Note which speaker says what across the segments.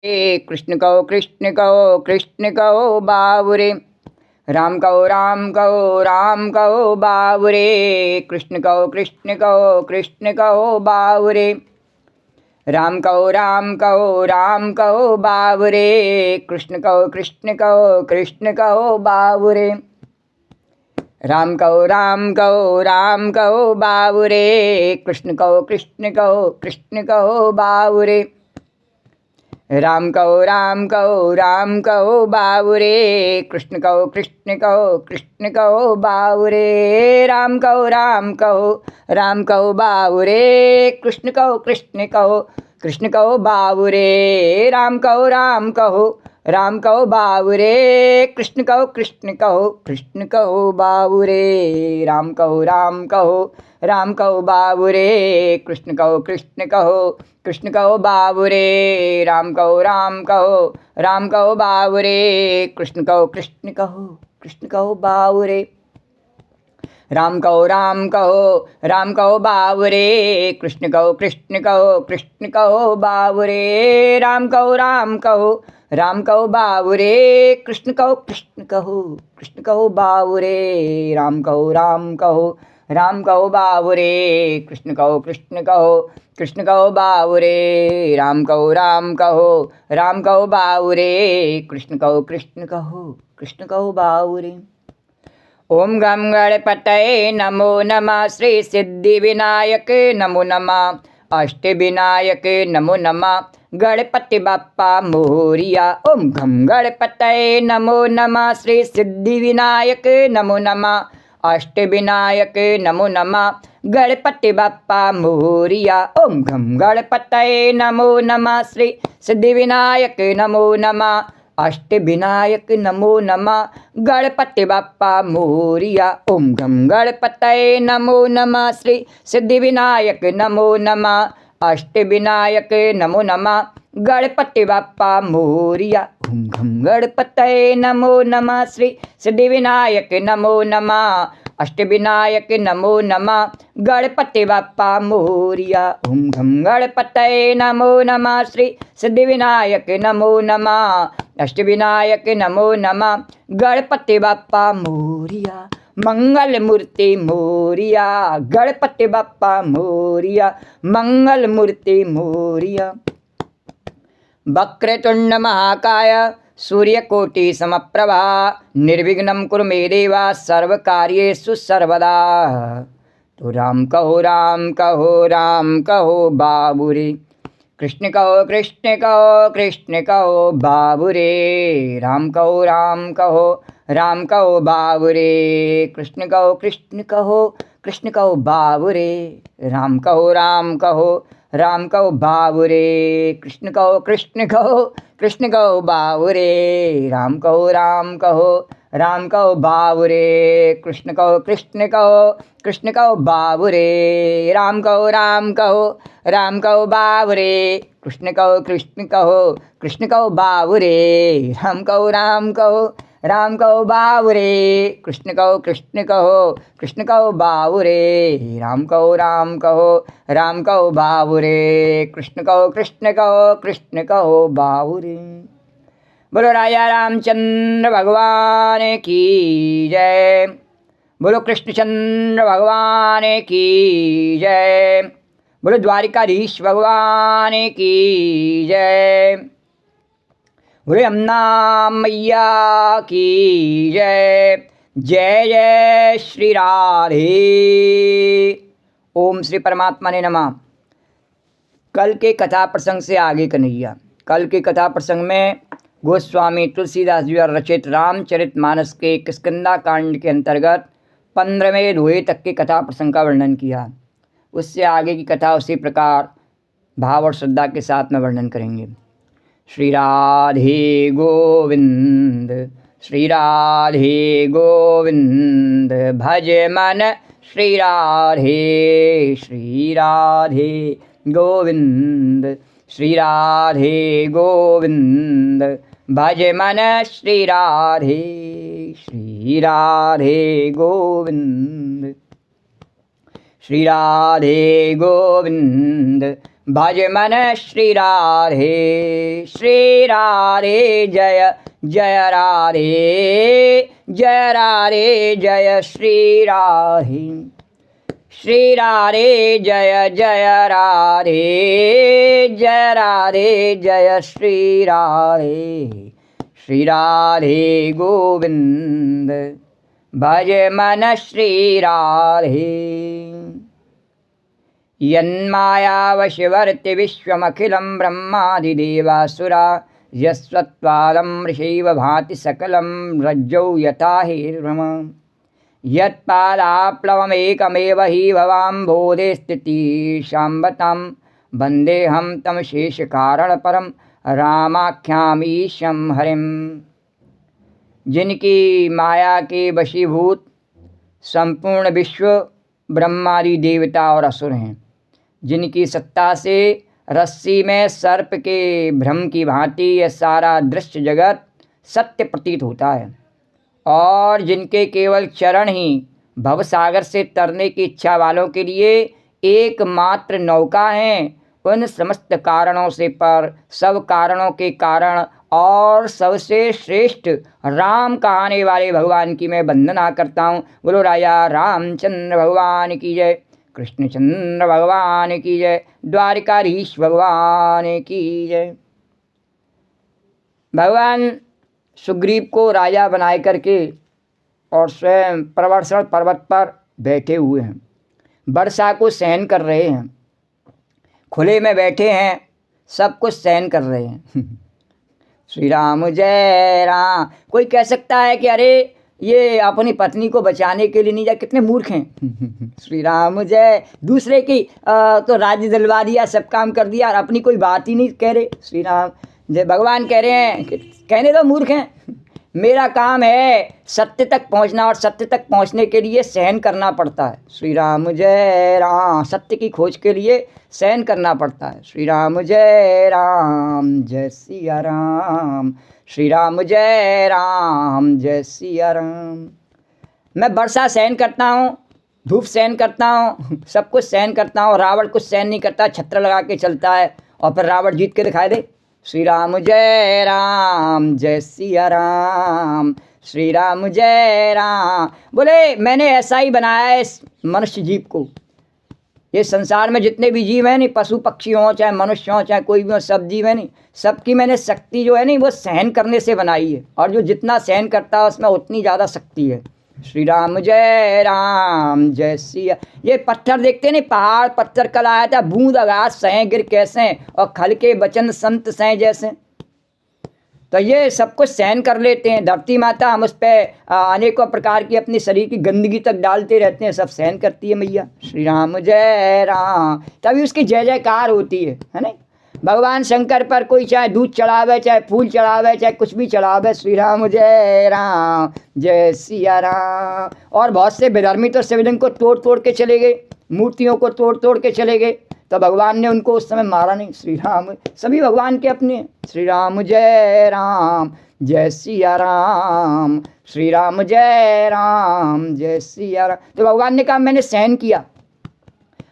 Speaker 1: कृष्ण कहो कृष्ण कहो बाबुरे। राम कहो बाबुरे। कृष्ण कहो बाबुरे। राम कहो बाबुरे। कृष्ण कहो बाबुरे। राम कहो बाबुरे। कृष्ण कहो बाबुरे। राम कहो बाबुरे। कृष्ण कहो बाबुरे। राम कहो बाबुरे। कृष्ण कहो बाबुरे। राम कहो बाबुरे। कृष्ण कहो बाबुरे। राम कहो बाबुरे। कृष्ण कहो बाबुरे। राम कहो बाबुरे। कृष्ण कहो बाबुरे। राम कहो बाबुरे। कृष्ण कहो बाबुरे। राम कहो बाबुरे। कृष्ण कहो बाबुरे। राम कहो बाबुरे। कृष्ण कहो बाबुरे। राम कहो बाबुरे। कृष्ण कहो बाबुरे। ओम गम गणपतये नमो नमः। श्री सिद्धि विनायक नमो नमः। अष्ट विनायक नमो नमः। गणपति बाप्पा मोरिया। ओम गम गणपतये नमो नमः। श्री सिद्धि विनायक नमो नमः। अष्ट विनायक नमो नमः। गणपति बाप्पा मोरिया। ओम गम गणपतये नमो नमः। श्री सिद्धि विनायक नमो नमः। अष्ट विनायक नमो नमः। गणपति बाप्पा मोरिया। ओम गम गणपतये नमो नमः। श्री सिद्धि विनायक नमो नमः। अष्ट विनायक नमो नमः। गणपति बाप्पा मोरिया। ओम गम गणपतये नमो नमः। श्री सिद्धि विनायक नमो नमः। अष्ट विनायक नमो नमः। गणपति बाप्पा मोरिया। ओम गम गणपतये नमो नमः। श्री सिद्धि विनायक नमो नमः। अष्ट विनायक नमो नमः। गणपति बाप्पा मोरिया। मंगल मूर्ति मोरिया। गणपति बाप्पा मोरिया। मंगल मूर्ति मोरिया। वक्रतुंड महाकाय सूर्यकोटि समप्रभा। निर्विघ्नं कुरु मे देव सर्वकार्येषु सर्वदा। तो राम कहो बाबुरे। कृष्ण कहो बाबुरे। राम कहो बाबुरे। कृष्ण कहो बाबुरे। राम कहो बाबुरे। कृष्ण कहो बाबुरे। राम कहो बाबुरे। कृष्ण कहो बाबुरे। राम कहो बाबुरे। कृष्ण कहो बाबुरे। राम कहो बाबुरे। कृष्ण कहो बाबुरे। राम कहो बाबुरे। कृष्ण कहो बाबुरे। बोलो राजा रामचंद्र भगवान की जय। बोलो कृष्णचंद्र भगवान की जय। बोलो द्वारिकाधीश भगवान की जय। बोलो यमुना मैया की जय। जय जय श्री राधे। ओम श्री परमात्मा ने नमः। कल के कथा प्रसंग से आगे कन्हैया। कल के कथा प्रसंग में गोस्वामी तुलसीदास जी द्वारा रचित रामचरितमानस के किष्किंधा कांड के अंतर्गत 15वें दोहे तक की कथा प्रसंग का वर्णन किया। उससे आगे की कथा उसी प्रकार भाव और श्रद्धा के साथ में वर्णन करेंगे। श्री राधे गोविंद श्री राधे गोविंद भज मन श्री राधे गोविंद श्री राधे गोविंद भज मन श्री राधे गोविंद श्री राधे गोविंद भज मन श्री राधे जय जय राधे जय श्री राधे जय जय राधे जय श्री राधे गोविंद भज मन श्री राधे। यन्मायावशिवर्ति विश्वमखिलं ब्रह्मादिदेवासुरा यस्त्वादं ऋषैव भाति सकलं रज्जौ यथा हिरण्यम् यत्पादाप्लवमेकमेव हि भवाम्भोधे स्थितिशाम्बतां वन्देऽहं तं शेषकारणपरं रामाख्यामीशं हरिं। जिनकी माया के वशीभूत संपूर्ण विश्व ब्रह्मादि देवता और असुर हैं, जिनकी सत्ता से रस्सी में सर्प के भ्रम की भांति यह सारा दृश्य जगत सत्य प्रतीत होता है, और जिनके केवल चरण ही भवसागर से तरने की इच्छा वालों के लिए एकमात्र नौका हैं, उन समस्त कारणों से पर सब कारणों के कारण और सबसे श्रेष्ठ राम कहाने वाले भगवान की मैं वंदना करता हूँ। बोलो राजा रामचंद्र भगवान की जय, कृष्णचंद्र भगवान की जय, द्वारिकाधीश भगवान की जय। भगवान सुग्रीव को राजा बनाए करके और स्वयं प्रवर्षण पर्वत पर बैठे हुए हैं, वर्षा को सहन कर रहे हैं, खुले में बैठे हैं, सब कुछ सहन कर रहे हैं। श्री राम जय राम। कोई कह सकता है कि अरे ये अपनी पत्नी को बचाने के लिए नहीं जाए, कितने मूर्ख हैं। श्री राम जय। दूसरे की तो राज्य दिलवा दिया, सब काम कर दिया, और अपनी कोई बात ही नहीं कह रहे। श्री राम जय। भगवान कह रहे हैं कि कहने दो मूर्ख हैं, मेरा काम है सत्य तक पहुंचना, और सत्य तक पहुंचने के लिए सहन करना पड़ता है। श्री राम जय राम। सत्य की खोज के लिए सहन करना पड़ता है। श्री राम जय सिया राम। श्री राम जय सिया राम। मैं वर्षा सहन करता हूँ, धूप सहन करता हूँ, सब कुछ सहन करता हूँ। रावण कुछ सहन नहीं करता, छत्र लगा के चलता है, और फिर रावण जीत के दिखाई दे। श्री राम जय सिया राम। श्री राम जय राम। बोले मैंने ऐसा ही बनाया है इस मनुष्य जीव को। ये संसार में जितने भी जीव हैं नहीं, पशु पक्षी हों चाहे मनुष्य हों चाहे कोई भी हो, सब जीव है नहीं, सबकी मैंने शक्ति जो है नहीं वो सहन करने से बनाई है, और जो जितना सहन करता है उसमें उतनी ज़्यादा शक्ति है। श्री राम जय सिया। ये पत्थर देखते नहीं, पहाड़ पत्थर कल आया था, बूंद आगाज सहें गिर कैसे, और खल के बचन संत सहें जैसे। तो ये सब कुछ सहन कर लेते हैं। धरती माता हम उस पर अनेकों प्रकार की अपनी शरीर की गंदगी तक डालते रहते हैं, सब सहन करती है मैया। श्री राम जय राम। तभी उसकी जय जयकार होती है ना। भगवान शंकर पर कोई चाहे दूध चढ़ावे, चाहे फूल चढ़ावे, चाहे कुछ भी चढ़ावे, श्री राम जय सिया राम। और बहुत से विधर्मी तो शिवलिंग को तोड़ तोड़ के चले गए, मूर्तियों को तोड़ तोड़ के चले गए, तो भगवान ने उनको उस समय मारा नहीं। श्री राम सभी भगवान के अपने। श्री राम जय सिया राम। श्री राम जय सिया राम। तो भगवान ने कहा मैंने सहन किया,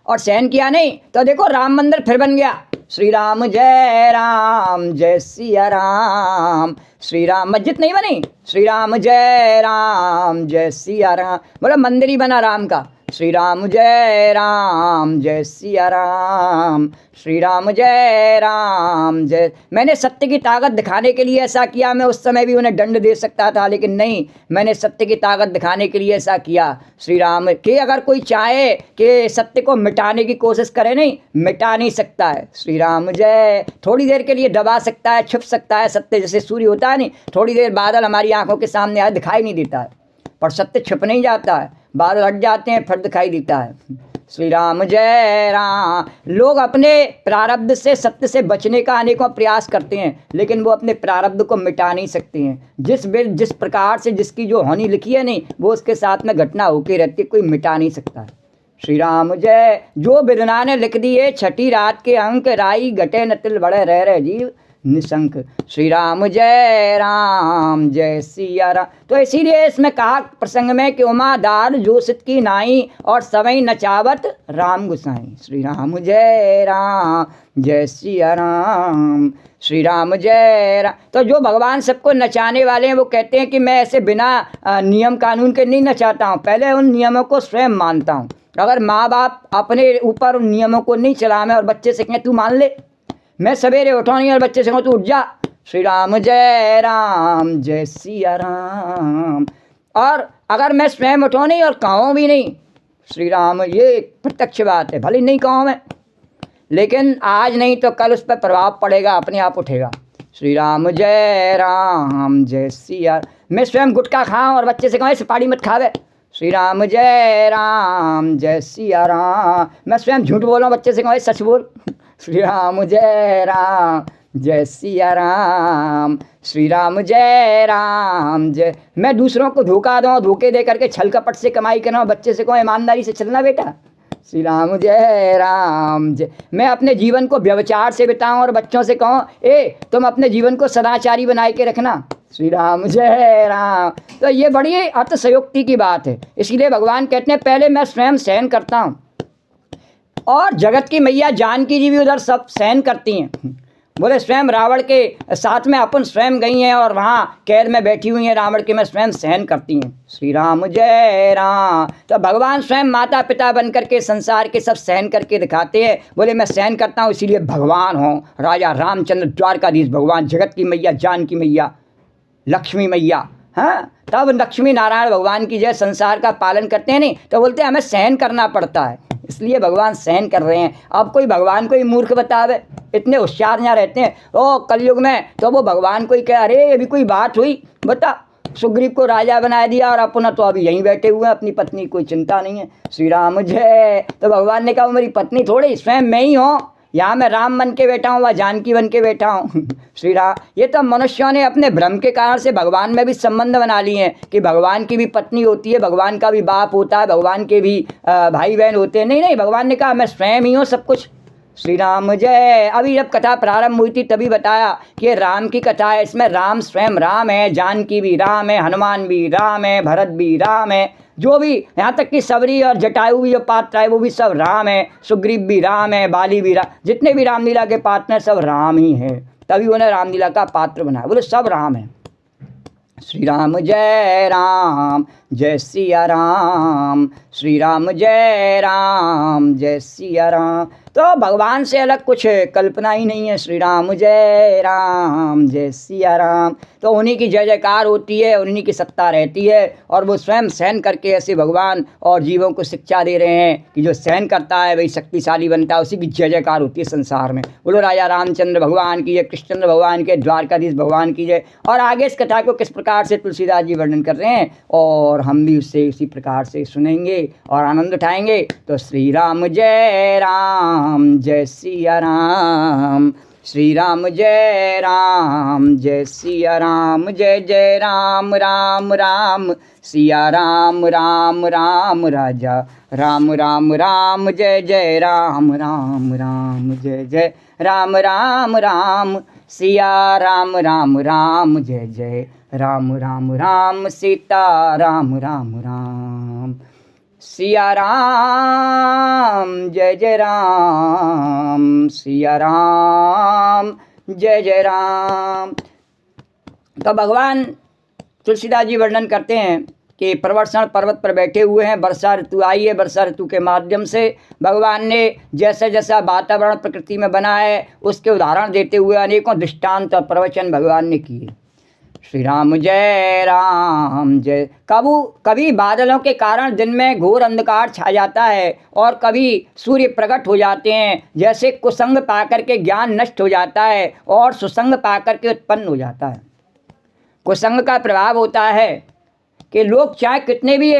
Speaker 1: और सहन किया नहीं तो देखो राम मंदिर फिर बन गया। श्री राम जय सिया राम। श्री राम मस्जिद नहीं बनी, श्री राम जय सिया राम। बोला मंदिर ही बना राम का। श्री राम जय सिया राम। श्री राम जय। मैंने सत्य की ताकत दिखाने के लिए ऐसा किया। मैं उस समय भी उन्हें दंड दे सकता था, लेकिन नहीं, मैंने सत्य की ताकत दिखाने के लिए ऐसा किया। श्री राम के अगर कोई चाहे कि सत्य को मिटाने की कोशिश करे, नहीं मिटा नहीं सकता है। श्री राम जय। थोड़ी देर के लिए दबा सकता है, छुप सकता है, सत्य जैसे सूर्य होता है नहीं, थोड़ी देर बादल हमारी आंखों के सामने आए दिखाई नहीं देता है, पर सत्य छुप नहीं जाता है, बादल हट जाते हैं फिर दिखाई देता है। श्री राम जय राम। लोग अपने प्रारब्ध से सत्य से बचने का अनेकों प्रयास करते हैं, लेकिन वो अपने प्रारब्ध को मिटा नहीं सकते हैं। जिस प्रकार से जिसकी जो होनी लिखी है नहीं, वो उसके साथ में घटना होके रहती है, कोई मिटा नहीं सकता है। श्री राम जय। जो विदना ने लिख दिए छठी रात के अंक, राई घटे न तिल बड़े रह जीव, निशंक। श्री राम जय सिया राम। तो इसीलिए इसमें कहा प्रसंग में कि उमादार जोशित की नाई और सवई नचावत राम गुसाई। श्री राम जय सिया राम। श्री राम जय राम। तो जो भगवान सबको नचाने वाले हैं वो कहते हैं कि मैं ऐसे बिना नियम कानून के नहीं नचाता हूँ, पहले उन नियमों को स्वयं मानता हूँ। अगर माँ बाप अपने ऊपर उन नियमों को नहीं चलावे और बच्चे से कहें तू मान ले, मैं सवेरे उठा नहीं और बच्चे से कहूँ तू उठ जा, श्री राम जय सिया राम। और अगर मैं स्वयं उठो नहीं और कहूँ भी नहीं श्री राम, ये प्रत्यक्ष बात है, भले नहीं कहूँ मैं, लेकिन आज नहीं तो कल उस पर प्रभाव पड़ेगा, अपने आप उठेगा। श्री राम जय सिया। मैं स्वयं गुटखा खाऊं और बच्चे से कहूँ सुपारी मत खावे, श्री राम जय सिया राम। मैं स्वयं झूठ बोलूँ, बच्चे से कहूँ सच बोल, श्री राम जय सिया राम। श्री राम जय। मैं दूसरों को धोखा दूँ, धोखे दे करके छल कपट से कमाई कराऊँ, बच्चे से कहूँ ईमानदारी से चलना बेटा, श्री राम जय। मैं अपने जीवन को व्यभिचार से बिताऊं और बच्चों से कहूँ तुम अपने जीवन को सदाचारी बनाए के रखना, श्री राम जय राम। तो ये बड़ी अर्थसयोक्ति की बात है। इसीलिए भगवान कहते हैं पहले मैं स्वयं सहन करता हूँ, और जगत की मैया जानकी जी भी उधर सब सहन करती हैं। बोले स्वयं रावण के साथ में अपन स्वयं गई हैं और वहाँ कैद में बैठी हुई हैं रावण के, मैं स्वयं सहन करती हैं, श्री राम जय राम। तो भगवान स्वयं माता पिता बन करके संसार के सब सहन करके दिखाते हैं। बोले मैं सहन करता हूँ इसीलिए भगवान हूँ, राजा रामचंद्र द्वारकाधीश भगवान, जगत की मैया जानकी मैया, लक्ष्मी मैया। हाँ, तब लक्ष्मी नारायण भगवान की जय संसार का पालन करते हैं। नहीं तो बोलते हैं हमें सहन करना पड़ता है, इसलिए भगवान सहन कर रहे हैं। अब कोई भगवान को ही मूर्ख बतावे, इतने होशियार यहाँ रहते हैं ओ कलयुग में, तो वो भगवान को ही कह अरे अभी कोई बात हुई बता, सुग्रीव को राजा बना दिया और अपना तो अभी यहीं बैठे हुए हैं, अपनी पत्नी कोई चिंता नहीं है, श्री राम जय। तो भगवान ने कहा मेरी पत्नी थोड़ी, स्वयं मैं ही हूँ, यहाँ मैं राम बन के बैठा हूँ, वह जानकी बन के बैठा हूँ, श्री राम। ये तो मनुष्यों ने अपने भ्रम के कारण से भगवान में भी संबंध बना लिए हैं कि भगवान की भी पत्नी होती है, भगवान का भी बाप होता है, भगवान के भी भाई बहन होते हैं। नहीं, भगवान ने कहा मैं स्वयं ही हूँ सब कुछ, श्री राम जय। अभी जब कथा प्रारंभ हुई थी तभी बताया कि ये राम की कथा है, इसमें राम स्वयं राम है, जानकी भी राम है, हनुमान भी राम है, भरत भी राम है, जो भी यहाँ तक कि सबरी और जटायु भी जो पात्र है वो भी सब राम है, सुग्रीव भी राम है, बाली भी राम, जितने भी रामलीला के पात्र हैं सब राम ही हैं, तभी उन्हें रामलीला का पात्र बनाया, बोले सब राम है। श्री राम जय सिया राम। श्री राम जय सिया राम। तो भगवान से अलग कुछ कल्पना ही नहीं है, श्री राम जय सिया राम। तो उन्हीं की जय जयकार होती है, उन्हीं की सत्ता रहती है, और वो स्वयं सहन करके ऐसे भगवान और जीवों को शिक्षा दे रहे हैं कि जो सहन करता है वही शक्तिशाली बनता है, उसी की जय जयकार होती है संसार में। बोलो राजा रामचंद्र भगवान की जय, कृष्णचंद्र भगवान के, द्वारकाधीश भगवान की जय। और आगे इस कथा को किस प्रकार से तुलसीदास जी वर्णन कर रहे हैं और हम भी उससे उसी प्रकार से सुनेंगे और आनंद उठाएंगे। तो श्री राम जय सिया राम। श्री राम जय सिया राम। जय जय राम राम राम सिया राम राम राम राजा राम राम राम। जय जय राम राम राम जय जय राम राम राम सिया राम राम राम। जय जय राम राम राम सीता राम राम राम सिया राम। जय जय राम सिया राम। जय जय राम। तो भगवान तुलसीदास जी वर्णन करते हैं कि प्रवर्षण पर्वत पर बैठे हुए हैं, वर्षा ऋतु आई है, वर्षा ऋतु के माध्यम से भगवान ने जैसा जैसा वातावरण प्रकृति में बना है उसके उदाहरण देते हुए अनेकों दृष्टांत और प्रवचन भगवान ने किए। श्री राम जय। कभी बादलों के कारण दिन में घोर अंधकार छा जाता है और कभी सूर्य प्रकट हो जाते हैं, जैसे कुसंग पाकर के ज्ञान नष्ट हो जाता है और सुसंग पाकर के उत्पन्न हो जाता है। कुसंग का प्रभाव होता है कि लोग चाहे कितने भी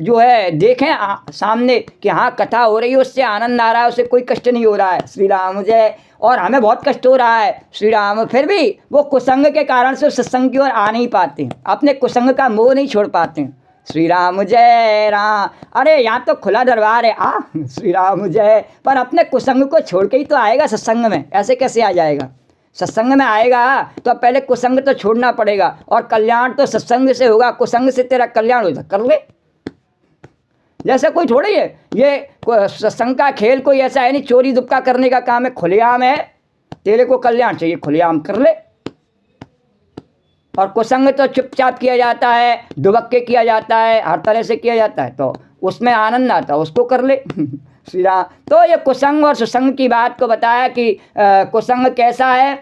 Speaker 1: जो है देखें सामने कि हाँ कथा हो रही है, उससे आनंद आ रहा है, उससे कोई कष्ट नहीं हो रहा है, श्री राम जय, और हमें बहुत कष्ट हो रहा है श्री राम, फिर भी वो कुसंग के कारण से सत्संग की ओर आ नहीं पाते हैं, अपने कुसंग का मोह नहीं छोड़ पाते हैं। श्री राम जय राम। अरे यहाँ तो खुला दरबार है श्री राम जय, पर अपने कुसंग को छोड़ के ही तो आएगा सत्संग में, ऐसे कैसे आ जाएगा। सत्संग में आएगा तो पहले कुसंग तो छोड़ना पड़ेगा, और कल्याण तो सत्संग से होगा। कुसंग से तेरा कल्याण हो कर ले। जैसे कोई थोड़ी है ये सत्संग का खेल, कोई ऐसा है नहीं चोरी दुपका करने का काम है, खुलेआम है। तेरे को कल्याण चाहिए, खुलेआम कर ले। और कुसंग तो चुपचाप किया जाता है, दुबक के किया जाता है, हर तरह से किया जाता है, तो उसमें आनंद आता है, उसको कर ले। श्री राम। तो ये कुसंग और सुसंग की बात को बताया कि कुसंग कैसा है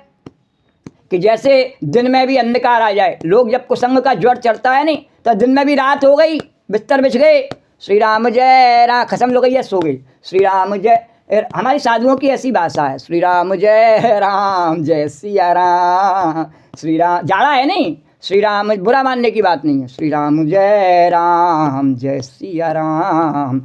Speaker 1: कि जैसे दिन में भी अंधकार आ जाए। लोग जब कुसंग का ज्वर चढ़ता है नहीं तो दिन में भी रात हो गई, बिस्तर बिछ गए, श्री राम जय राम, खसम लो गई, सो गई, श्री राम जय। हमारी साधुओं की ऐसी भाषा है, श्री राम जय सिया राम, श्री राम। जाड़ा है नहीं, श्री राम, बुरा मानने की बात नहीं है, श्री राम जय सिया राम।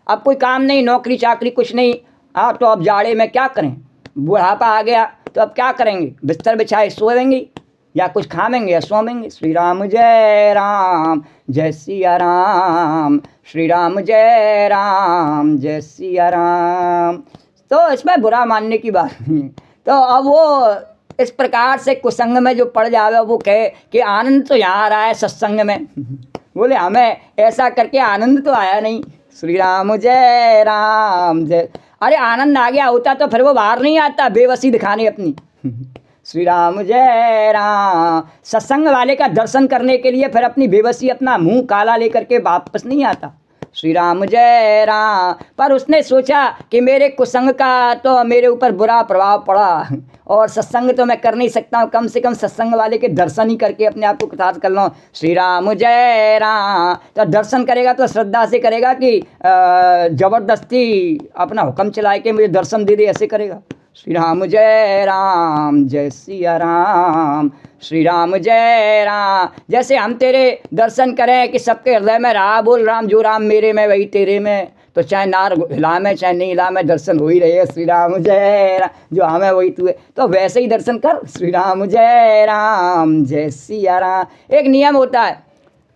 Speaker 1: अब कोई काम नहीं, नौकरी चाकरी कुछ नहीं, हाँ, तो अब जाड़े में क्या करें, बुढ़ापा आ गया तो अब क्या करेंगे, बिस्तर बिछाए सोएंगे या कुछ खाएंगे या सोएंगे। श्री राम जय सिया राम, श्री राम जय सिया राम। तो इसमें बुरा मानने की बात नहीं है। तो अब वो इस प्रकार से कुसंग में जो पड़ जावे वो कहे कि आनंद तो यहाँ आ रहा है सत्संग में। बोले हमें ऐसा करके आनंद तो आया नहीं। श्री राम जय। अरे आनंद आ गया होता तो फिर वो बाहर नहीं आता बेबसी दिखाने अपनी। श्री राम जय राम। सत्संग वाले का दर्शन करने के लिए फिर अपनी बेबसी, अपना मुंह काला लेकर के वापस नहीं आता। श्री राम जय राम। पर उसने सोचा कि मेरे कुसंग का तो मेरे ऊपर बुरा प्रभाव पड़ा और सत्संग तो मैं कर नहीं सकता हूँ, कम से कम सत्संग वाले के दर्शन ही करके अपने आप को कृतार्थ कर लूँ। श्री राम जय राम। तो दर्शन करेगा तो श्रद्धा से करेगा कि जबरदस्ती अपना हुक्म चला के मुझे दर्शन दे दे, ऐसे करेगा। श्री राम जय सिया राम, श्री राम जय राम। जैसे हम तेरे दर्शन करें कि सबके हृदय में रहा बोल राम, जो राम मेरे में वही तेरे में, तो चाहे नार हिला में चाहे नहीं हिला में दर्शन हो ही रहे। श्री राम जय राम, जो हमें वही तू है, तो वैसे ही दर्शन कर। श्री राम जय सिया राम। एक नियम होता है,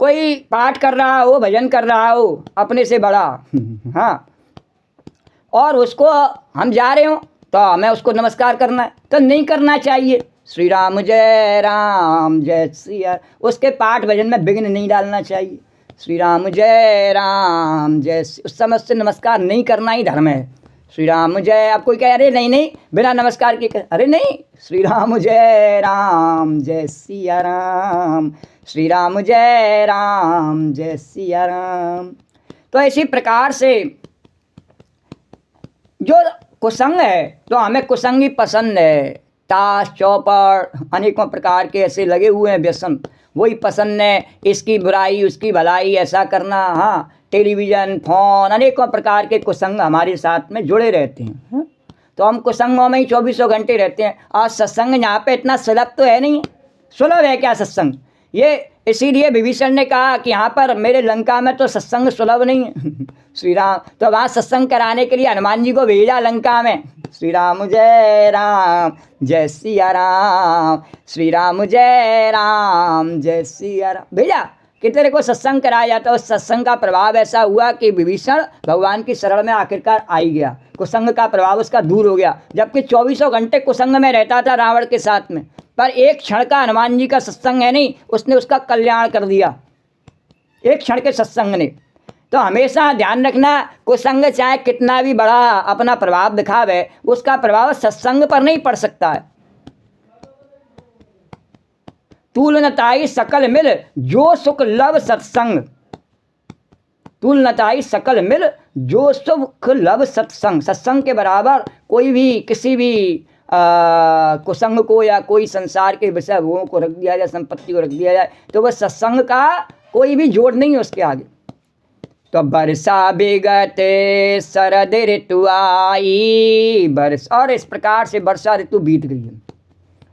Speaker 1: कोई पाठ कर रहा हो, भजन कर रहा हो अपने से बड़ा, हाँ, और उसको हम जा रहे हो तो हमें उसको नमस्कार करना है, तो नहीं करना चाहिए। श्री राम जय सिया, उसके पाठ भजन में विघ्न नहीं डालना चाहिए। श्री राम जय, उस समय उससे नमस्कार नहीं करना ही धर्म है। श्री राम जय। अब कोई कहे अरे नहीं बिना नमस्कार के, अरे नहीं, श्री राम जय सिया राम, श्री राम जय सिया राम। तो इसी प्रकार से जो कुसंग है तो हमें कुसंगी पसंद है। ताश चौपड़ अनेकों प्रकार के ऐसे लगे हुए हैं व्यसन, वही पसंद है। इसकी बुराई उसकी भलाई ऐसा करना, हाँ, टेलीविज़न फोन अनेकों प्रकार के कुसंग हमारे साथ में जुड़े रहते हैं, हाँ? तो हम कुसंगों में ही 24 घंटे रहते हैं। और सत्संग यहाँ पे इतना सुलभ तो है नहीं। सुलभ है क्या सत्संग? ये इसीलिए विभीषण ने कहा कि यहाँ पर मेरे लंका में तो सत्संग सुलभ नहीं है। श्री राम। तो वहाँ सत्संग कराने के लिए हनुमान जी को भेजा लंका में। श्री राम जय सिया राम, श्री राम जय सिया राम भेजा कि तेरे को सत्संग कराया जाता। उस सत्संग का प्रभाव ऐसा हुआ कि विभीषण भगवान की शरण में आखिरकार आ ही गया। कुसंग का प्रभाव उसका दूर हो गया, जबकि 24 घंटे कुसंग में रहता था रावण के साथ में। पर एक क्षण का हनुमान जी का सत्संग है नहीं, उसने उसका कल्याण कर दिया एक क्षण के सत्संग ने। तो हमेशा ध्यान रखना, कुसंग चाहे कितना भी बड़ा अपना प्रभाव दिखावे, उसका प्रभाव सत्संग पर नहीं पड़ सकता है। तुलनताई सकल मिल जो सुख लव सत्संग, तुलनताई सकल मिल जो सुख लव सत्संग। सत्संग के बराबर कोई भी किसी भी कुसंग को या कोई संसार के विषय भोगों को रख दिया जाए, संपत्ति को रख दिया जाए, तो वह सत्संग का कोई भी जोड़ नहीं है उसके आगे। तो बरसा बेगते शरद ऋतु आई, बरस, और इस प्रकार से वर्षा ऋतु बीत गई है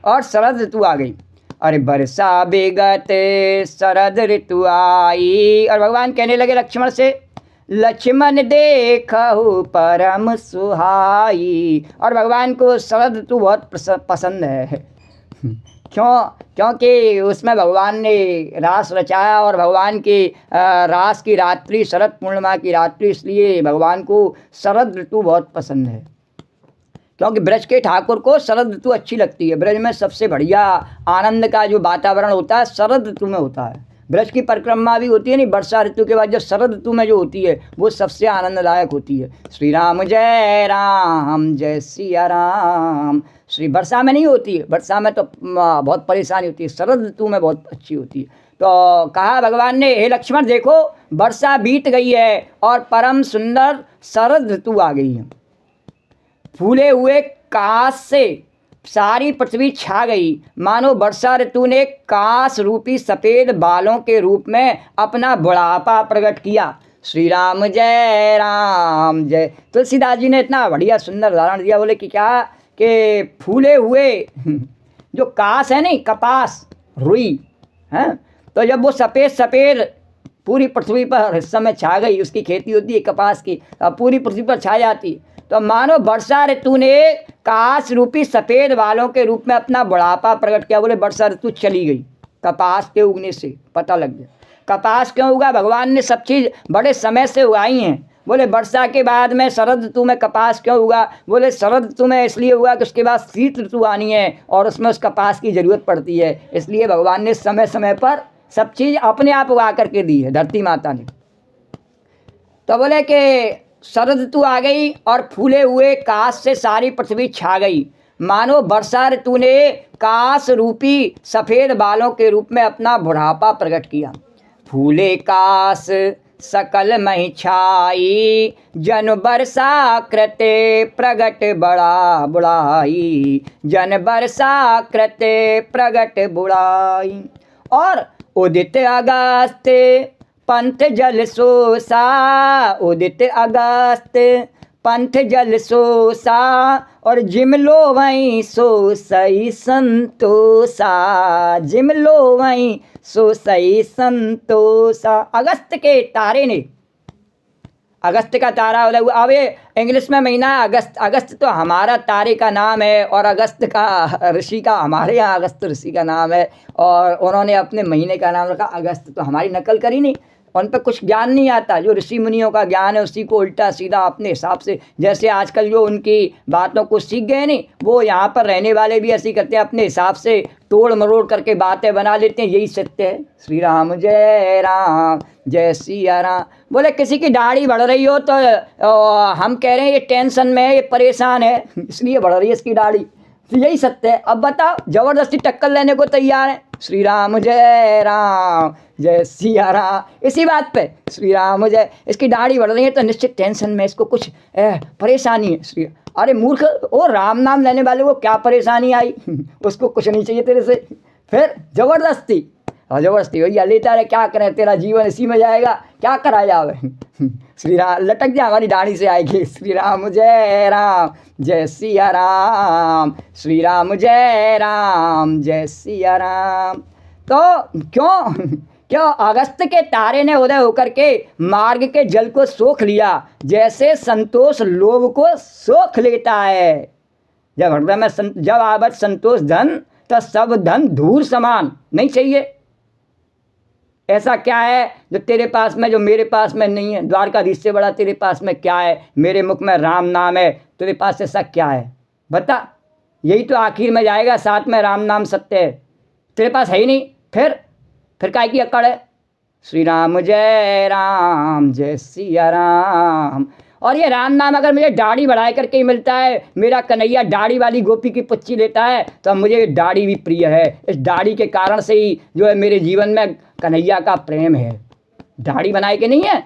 Speaker 1: और शरद ऋतु आ गई। अरे बरसा बेगते शरद ऋतु आई, और भगवान कहने लगे लक्ष्मण से, लक्ष्मण देखहु परम सुहाई। और भगवान को शरद ऋतु बहुत पसंद है। क्योंकि उसमें भगवान ने रास रचाया और भगवान के रास की रात्रि शरद पूर्णिमा की रात्रि, इसलिए भगवान को शरद ऋतु बहुत पसंद है। क्योंकि ब्रज के ठाकुर को शरद ऋतु अच्छी लगती है। ब्रज में सबसे बढ़िया आनंद का जो वातावरण होता है शरद ऋतु में होता है। ब्रज की परिक्रमा भी होती है नहीं, वर्षा ऋतु के बाद जो शरद ऋतु में जो होती है वो सबसे आनंददायक होती है। श्री राम जय सिया राम। श्री वर्षा में नहीं होती है, वर्षा में तो बहुत परेशानी होती है, शरद ऋतु में बहुत अच्छी होती है। तो कहा भगवान ने, हे लक्ष्मण देखो वर्षा बीत गई है और परम सुंदर शरद ऋतु आ गई है। फूले हुए काश से सारी पृथ्वी छा गई, मानो वर्षा ऋतु ने काश रूपी सफ़ेद बालों के रूप में अपना बुढ़ापा प्रकट किया। श्री राम जय। तुलसीदास जी ने इतना बढ़िया सुंदर उदाहरण दिया, बोले कि क्या कि फूले हुए जो काश है नहीं, कपास रुई है, तो जब वो सफ़ेद पूरी पृथ्वी पर इस समय छा गई, उसकी खेती होती है कपास की, अब पूरी पृथ्वी पर छा जाती, तो मानो वर्षा ऋतु ने काश रूपी सफ़ेद बालों के रूप में अपना बुढ़ापा प्रकट किया। बोले वर्षा ऋतु चली गई, कपास के उगने से पता लग गया। कपास क्यों उगा? भगवान ने सब चीज़ बड़े समय से उगाई हैं। बोले वर्षा के बाद में शरद ऋतु में कपास क्यों उगा? बोले शरद ऋतु में इसलिए हुआ कि उसके बाद शीत ऋतु आनी है और उसमें उस कपास की ज़रूरत पड़ती है, इसलिए भगवान ने समय समय पर सब चीज़ अपने आप उगा करके दी है धरती माता ने। तो बोले कि शरद ऋतु आ गई और फूले हुए काश से सारी पृथ्वी छा गई, मानो वर्षा ऋतु ने काश रूपी सफ़ेद बालों के रूप में अपना बुढ़ापा प्रकट किया। फूले काश सकल मही छाई, जन वर्षा कृते प्रगट बड़ा बुढ़ाई, जन वर्षा कृते प्रगट बुढ़ाई। और उदित अगस्त पंथ जल सोसा, उदित अगस्त पंथ जल सोसा, और जिमलो वहीं सो सही संतोषा, जिमलो वहीं सो सही संतोषा। अगस्त के तारे ने, अगस्त का तारा अब ये इंग्लिश में महीना अगस्त, अगस्त तो हमारा तारे का नाम है और अगस्त का ऋषि का, हमारे यहाँ अगस्त ऋषि का नाम है और उन्होंने अपने महीने का नाम रखा अगस्त। तो हमारी नकल करी नहीं, उन पर कुछ ज्ञान नहीं आता, जो ऋषि मुनियों का ज्ञान है उसी को उल्टा सीधा अपने हिसाब से, जैसे आजकल जो उनकी बातों को सीख गए नहीं, वो यहाँ पर रहने वाले भी ऐसे करते हैं, अपने हिसाब से तोड़ मरोड़ करके बातें बना लेते हैं, यही सत्य है। श्री राम जय सिया राम। बोले किसी की दाढ़ी बढ़ रही हो तो हम कह रहे हैं ये टेंशन में है, ये परेशान है इसलिए बढ़ रही है इसकी दाढ़ी, तो यही सत्य है। अब बताओ, जबरदस्ती टक्कर लेने को तैयार है। श्री राम जय सिया राम। इसी बात पे श्री राम जय, इसकी दाढ़ी बढ़ रही है तो निश्चित टेंशन में, इसको कुछ परेशानी है। श्री, अरे मूर्ख, ओ राम नाम लेने वाले को क्या परेशानी आई उसको कुछ नहीं चाहिए तेरे से, फिर जबरदस्ती भैया लेता रहे, क्या करें, तेरा जीवन इसी में जाएगा, क्या करा जावे श्री राम, लटक जा हमारी दाढ़ी से आएगी। श्री राम जय सिया राम, श्री राम जय सिया राम। तो क्यों अगस्त के तारे ने उदय होकर के मार्ग के जल को सोख लिया, जैसे संतोष लोभ को सोख लेता है। जब हृदय में जब आवत संतोष धन, तो सब धन धूल समान नहीं चाहिए। ऐसा क्या है जो तेरे पास में, जो मेरे पास में नहीं है? द्वारकाधीश से बड़ा तेरे पास में क्या है? मेरे मुख में राम नाम है, तेरे पास ऐसा क्या है बता? यही तो आखिर में जाएगा, साथ में राम नाम सत्य है, तेरे पास है ही नहीं, फिर काय की अकड़ है? श्री राम जय सिया राम। और ये राम नाम अगर मुझे दाढ़ी बढ़ा करके ही मिलता है, मेरा कन्हैया दाढ़ी वाली गोपी की पुच्ची लेता है, तो मुझे दाढ़ी भी प्रिय है। इस दाढ़ी के कारण से ही जो है मेरे जीवन में कन्हैया का प्रेम है, दाढ़ी बनाए के नहीं है।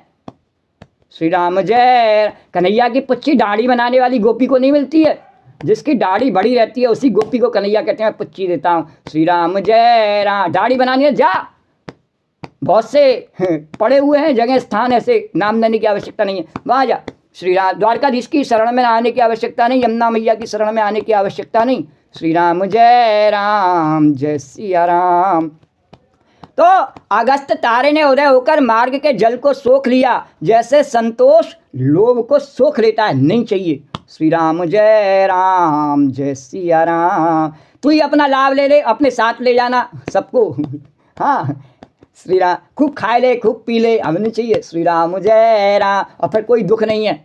Speaker 1: श्री राम जय। कन्हैया की पुच्ची दाढ़ी बनाने वाली गोपी को नहीं मिलती है, जिसकी दाढ़ी बड़ी रहती है उसी गोपी को कन्हैया कहते हैं, मैं पुच्ची देता हूँ। श्री राम जय राम। दाढ़ी बनानी है जा, बहुत से पड़े हुए हैं जगह स्थान, ऐसे नाम लेने की आवश्यकता नहीं है, वहाँ जा। श्री राम, द्वारकाधीश की शरण में आने की आवश्यकता नहीं, यमुना मैया की शरण में आने की आवश्यकता नहीं। श्री राम जय सिया राम। तो अगस्त तारे ने उदय होकर मार्ग के जल को सोख लिया, जैसे संतोष लोभ को सोख लेता है, नहीं चाहिए। श्री राम जय सिया राम। तू ही अपना लाभ ले ले, अपने साथ ले जाना सबको, हाँ श्री राम। खूब खाए ले, खूब पी ले, हमें नहीं चाहिए। श्री राम जय राम। और फिर कोई दुख नहीं है,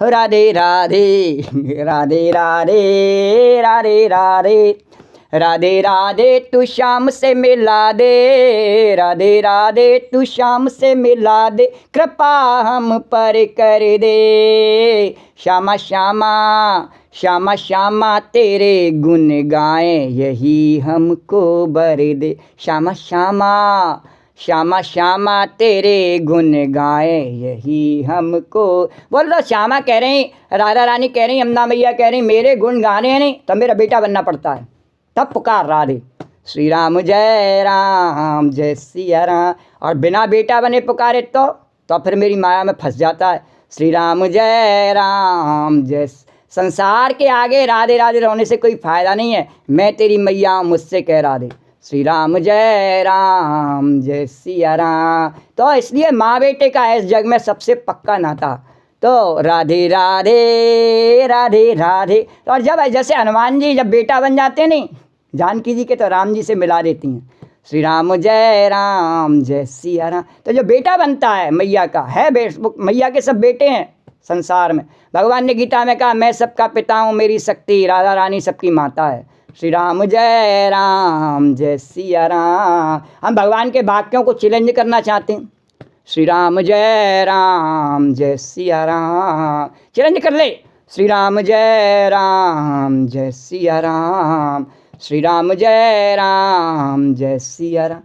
Speaker 1: राधे राधे राधे राधे राधे राधे राधे राधे तू शाम से मिला दे, राधे राधे तू शाम से मिला दे, कृपा हम पर कर दे। श्यामा श्यामा श्यामा श्यामा तेरे गुण गाएं, यही हमको बर दे। श्यामा श्यामा श्यामा श्यामा तेरे गुण गाएं, यही हमको। बोल रहा श्यामा कह रही, राधा रानी कह रही, यमुना मैया कह रही मेरे गुण गाने हैं नहीं तो मेरा बेटा बनना पड़ता है। तब पुकार राधे श्री राम जय सिया राम। और बिना बेटा बने पुकारे तो फिर मेरी माया में फंस जाता है। श्री राम जय। संसार के आगे राधे राधे रोने से कोई फायदा नहीं है। मैं तेरी मैया हूँ, मुझसे कह राधे श्री राम जय सिया राम। तो इसलिए माँ बेटे का इस जग में सबसे पक्का नाता। तो राधे राधे राधे राधे। और जब जैसे हनुमान जी जब बेटा बन जाते हैं नहीं जानकी जी के, तो राम जी से मिला देती हैं। श्री राम जय सिया राम। तो जो बेटा बनता है मैया का है, मैया के सब बेटे हैं संसार में। भगवान ने गीता में कहा मैं सबका पिता हूँ, मेरी शक्ति राधा रानी सबकी माता है। श्री राम जय सिया राम। हम भगवान के वाक्यों को चैलेंज करना चाहते हैं। श्री राम जय सिया राम। चैलेंज कर ले। श्री राम जय सिया राम। श्री राम जय सिया राम।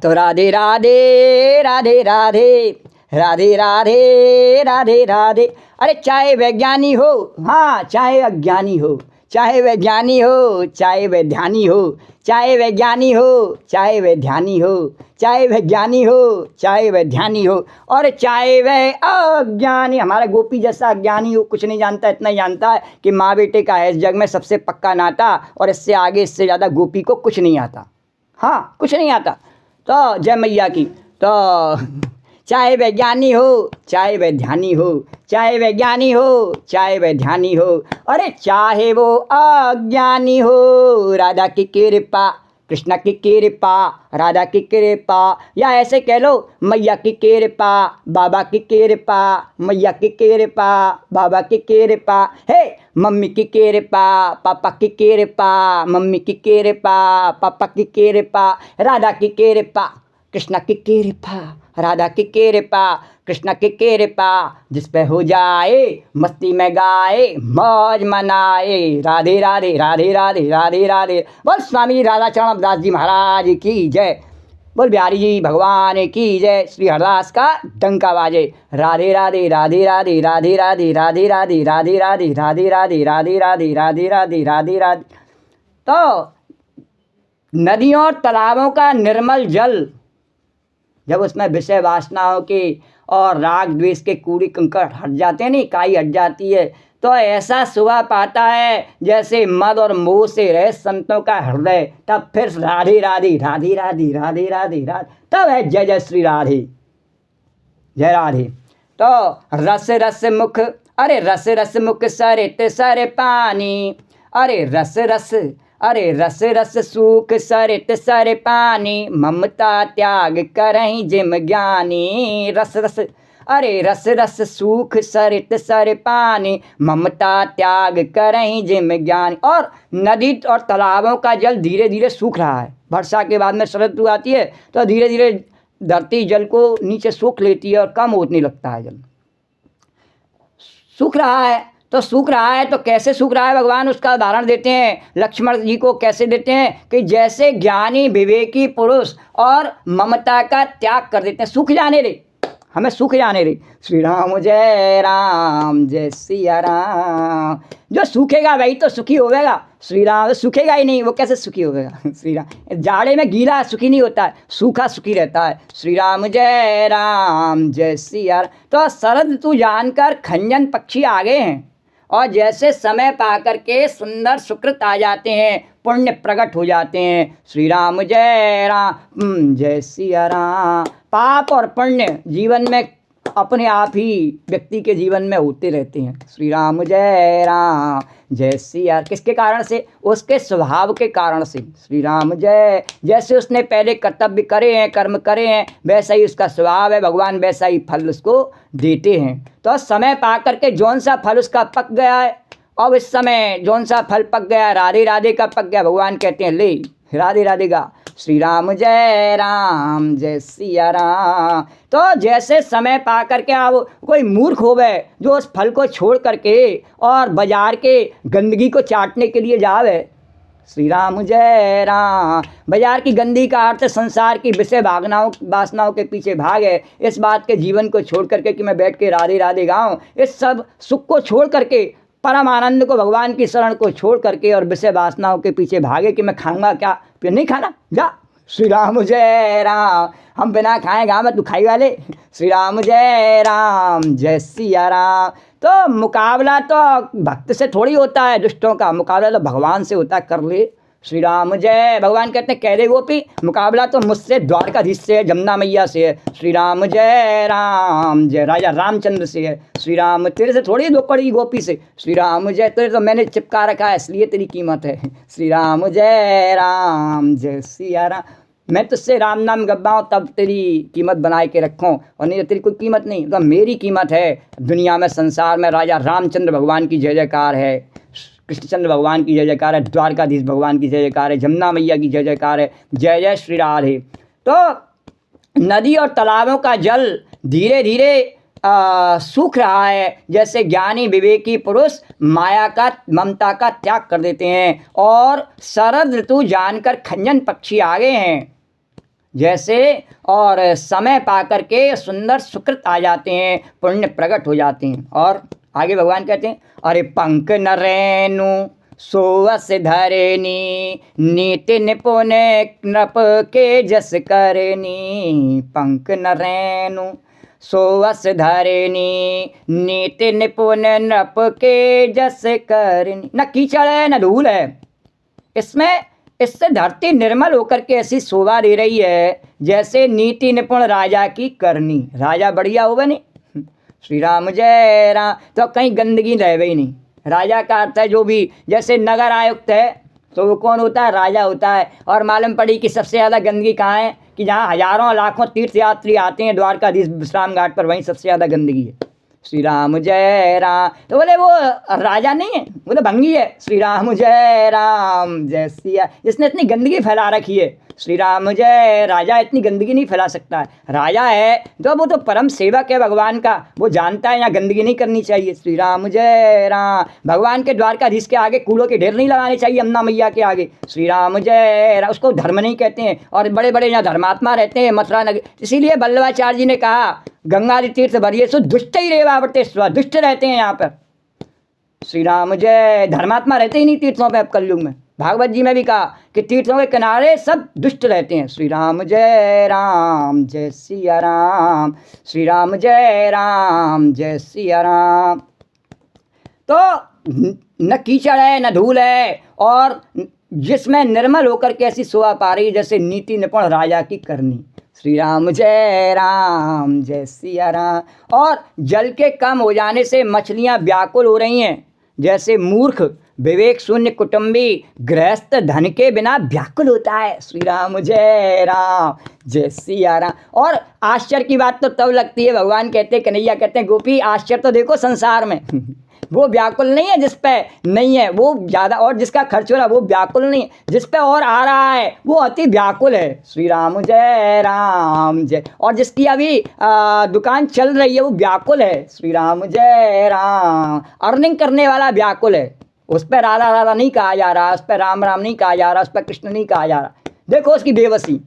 Speaker 1: तो राधे राधे राधे राधे राधे राधे राधे राधे। अरे चाहे वैज्ञानी हो, हाँ चाहे अज्ञानी हो, चाहे वैज्ञानी हो चाहे वैध्यानी हो, चाहे वैज्ञानी हो चाहे वैध्यानी हो, चाहे वैज्ञानी हो चाहे वैध्यानी हो, और चाहे वह अज्ञानी, हमारा गोपी जैसा अज्ञानी हो, कुछ नहीं जानता, इतना ही जानता है कि माँ बेटे का है इस जग में सबसे पक्का नाता, और इससे आगे इससे ज़्यादा गोपी को कुछ नहीं आता। हाँ कुछ नहीं आता। तो जय मैया की। तो चाहे वैज्ञानी हो चाहे वैध्यानी हो, चाहे वैज्ञानी हो चाहे वैध्यानी हो, अरे चाहे वो अज्ञानी हो, राधा की कृपा कृष्ण की कृपा, राधा की कृपा, या ऐसे कह लो मैया की कृपा, बाबा की कृपा, मैया की कृपा, बाबा की कृपा, हे मम्मी की कृपा, पापा की कृपा, मम्मी की कृपा, पापा की कृपा, राधा की कृपा कृष्ण की कृपा, राधा की कृपा कृष्ण की कृपा, जिस पे हो जाए मस्ती में गाए मौज मनाए। राधे राधे राधे राधे राधे राधे। बोल स्वामी राधा चरण दास जी महाराज की जय। बोल बिहारी जी भगवान की जय। श्री हरदास का डंका बाजे। राधे राधे राधे राधे राधे राधे राधे राधे राधे राधे राधे राधे राधे राधे राधे राधे राधे राधे। तो नदियों और तालाबों का निर्मल जल जब उसमें विषय वासनाओं के और राग द्वेष के कूड़े कंकड़ हट जाते हैं, नहीं काई हट जाती है, तो ऐसा सुबह पाता है जैसे मद और मोह से रहे संतों का हृदय। तब फिर राधे राधे राधे राधे राधे राधे राधे, तब है जय जय श्री राधे जय राधे। तो रस रस मुख, अरे रस रस मुख सरित सर पानी, अरे रस रस, अरे रस रस सूख सरित सर पानी, ममता त्याग करहीं जिम ज्ञानी। रस रस, अरे रस रस सूख सरित सर पानी, ममता त्याग करहीं जिम ज्ञानी। और नदी और तालाबों का जल धीरे धीरे सूख रहा है। वर्षा के बाद में शरद ऋतु आती है तो धीरे धीरे धरती जल को नीचे सूख लेती है और कम होने लगता है। जल सूख रहा है, तो सूख रहा है तो कैसे सूख रहा है भगवान उसका उदाहरण देते हैं। लक्ष्मण जी को कैसे देते हैं कि जैसे ज्ञानी विवेकी पुरुष और ममता का त्याग कर देते हैं। सूख जाने दे, हमें सूख जाने दे। श्री राम जय सिया राम। जो सूखेगा वही तो सुखी होगा। श्री राम सूखेगा ही नहीं, वो कैसे सुखी होगा। श्री राम जाड़े में गीला सुखी नहीं होता है, सूखा सुखी रहता है। श्री राम जय सिया राम। तो शरद ऋतु जानकर खंजन पक्षी आ गए हैं, और जैसे समय पा करके सुंदर सुकृत आ जाते हैं, पुण्य प्रकट हो जाते हैं। श्री राम जय सिया राम। पाप और पुण्य जीवन में अपने आप ही व्यक्ति के जीवन में होते रहते हैं। श्री राम जय राम जय सिया। किसके कारण से? उसके स्वभाव के कारण से। श्री राम जय। जैसे उसने पहले कर्तव्य करे हैं, कर्म करे हैं, वैसा ही उसका स्वभाव है, भगवान वैसा ही फल उसको देते हैं। तो समय पा करके जौन सा फल उसका पक गया है, अब इस समय जौन सा फल पक गया, राधे राधे का पक गया, भगवान कहते हैं ले राधे राधे गा। श्री राम जय सिया राम। तो जैसे समय पा करके आप कोई मूर्ख हो गए जो उस फल को छोड़ करके और बाजार के गंदगी को चाटने के लिए जावे। श्री राम जय राम। बाजार की गंदगी का अर्थ संसार की विषय वासनाओं के पीछे भागे। इस बात के जीवन को छोड़ करके कि मैं बैठ के राधे राधे गाऊं, इस सब सुख को छोड़ करके, परम आनंद को, भगवान की शरण को छोड़ करके और विषय वासनाओं के पीछे भागे कि मैं खाऊंगा क्या, फिर नहीं खाना, जा। श्री राम जय राम। हम बिना खाए गा मैं, तू खाई वाले। श्री राम जय राम जय सिया राम। तो मुकाबला तो भक्त से थोड़ी होता है, दुष्टों का मुकाबला तो भगवान से होता है, कर ले। श्री राम जय। भगवान कहते हैं कह दे गोपी, मुकाबला तो मुझसे, द्वारकाधीश से है, जमुना मैया से है। श्री राम जय राजा रामचंद्र से है। श्री राम तेरे से थोड़ी दो पड़ी गोपी से। श्री राम जय। तेरे तो मैंने चिपका रखा है इसलिए तेरी कीमत है। श्री राम जय सिया राम। मैं तुझसे राम नाम गब्बाऊँ तब तेरी कीमत बनाए के रखूँ, और नहीं तो तेरी कोई कीमत नहीं। तो मेरी कीमत है दुनिया में, संसार में। राजा रामचंद्र भगवान की जय जयकार है, कृष्णचंद्र भगवान की जय जयकार है, द्वारकाधीश भगवान की जय जयकार है, जमुना मैया की जय जयकार है। जय जय श्री राधे। तो नदी और तालाबों का जल धीरे धीरे सूख रहा है, जैसे ज्ञानी विवेकी पुरुष माया का, ममता का त्याग कर देते हैं और शरद ऋतु जानकर खंजन पक्षी आ गए हैं जैसे, और समय पा करके सुंदर सुकृत आ जाते हैं, पुण्य प्रकट हो जाते हैं। और आगे भगवान कहते हैं, अरे पंख न रेणु सोवस धरेनी, नीति निपुण नृप के जस करनी। पंख न रेणु सोवस धरेनी, नीति निपुण नृप के जस करनी। न कीचड़ है न धूल है इसमें, इससे धरती निर्मल होकर के ऐसी शोभा दे रही है जैसे नीति निपुण राजा की करनी। राजा बढ़िया होगा नहीं। श्री राम जय राम। तो कहीं गंदगी रह गई नहीं। राजा का अर्थ है जो भी, जैसे नगर आयुक्त है तो वो कौन होता है? राजा होता है। और मालूम पड़ी कि सबसे ज़्यादा गंदगी कहाँ है? कि जहाँ हजारों लाखों तीर्थयात्री आते हैं द्वारकाधीश विश्राम घाट पर, वहीं सबसे ज़्यादा गंदगी है। श्री राम जय राम। तो बोले वो राजा नहीं है, वो तो भंगी है। श्री राम जय सिया। जिसने इतनी गंदगी फैला रखी है, श्री राम जय। राजा इतनी गंदगी नहीं फैला सकता है। राजा है तो वो तो परम सेवक है भगवान का, वो जानता है यहाँ गंदगी नहीं करनी चाहिए। श्री राम जय राम। भगवान के द्वारकाधीश के आगे कूड़ों के ढेर नहीं लगाने चाहिए, यमुना मैया के आगे। श्री राम जय राम। उसको धर्म नहीं कहते हैं, और बड़े बड़े यहाँ धर्मात्मा रहते हैं मथुरा नगर। इसीलिए वल्लभाचार्य जी ने कहा, गंगादि तीर्थ भरिए सो दुष्ट ही रेवावटे स्व। दुष्ट रहते हैं यहाँ पर। श्री राम जय। धर्मात्मा रहते ही नहीं तीर्थों पे अब कलयुग में। भागवत जी में भी कहा कि तीर्थों के किनारे सब दुष्ट रहते हैं। श्री राम जय सिया राम। श्री राम जय सिया राम। तो न कीचड़ है न धूल है, और जिसमें निर्मल होकर के ऐसी शोभा पा रही जैसे नीति निपुण राजा की करनी। श्री राम जय सिया राम। और जल के कम हो जाने से मछलियां व्याकुल हो रही हैं, जैसे मूर्ख विवेक शून्य कुटुंबी गृहस्थ धन के बिना व्याकुल होता है। श्री राम जय सिया राम। और आश्चर्य की बात तो तब लगती है, भगवान कहते हैं, कन्हैया कहते हैं, गोपी आश्चर्य तो देखो संसार में वो व्याकुल नहीं है जिस पे नहीं है वो ज़्यादा, और जिसका खर्च हो रहा है वो व्याकुल नहीं है, जिस पे और आ रहा है वो अति व्याकुल है। श्री राम जय। और जिसकी अभी दुकान चल रही है वो व्याकुल है। श्री राम जय राम। अर्निंग करने वाला व्याकुल है, उस पर राधा राधा नहीं कहा जा रहा, उस पर राम राम नहीं कहा जा रहा, उस पर कृष्ण नहीं कहा जा रहा। देखो उसकी बेबसी।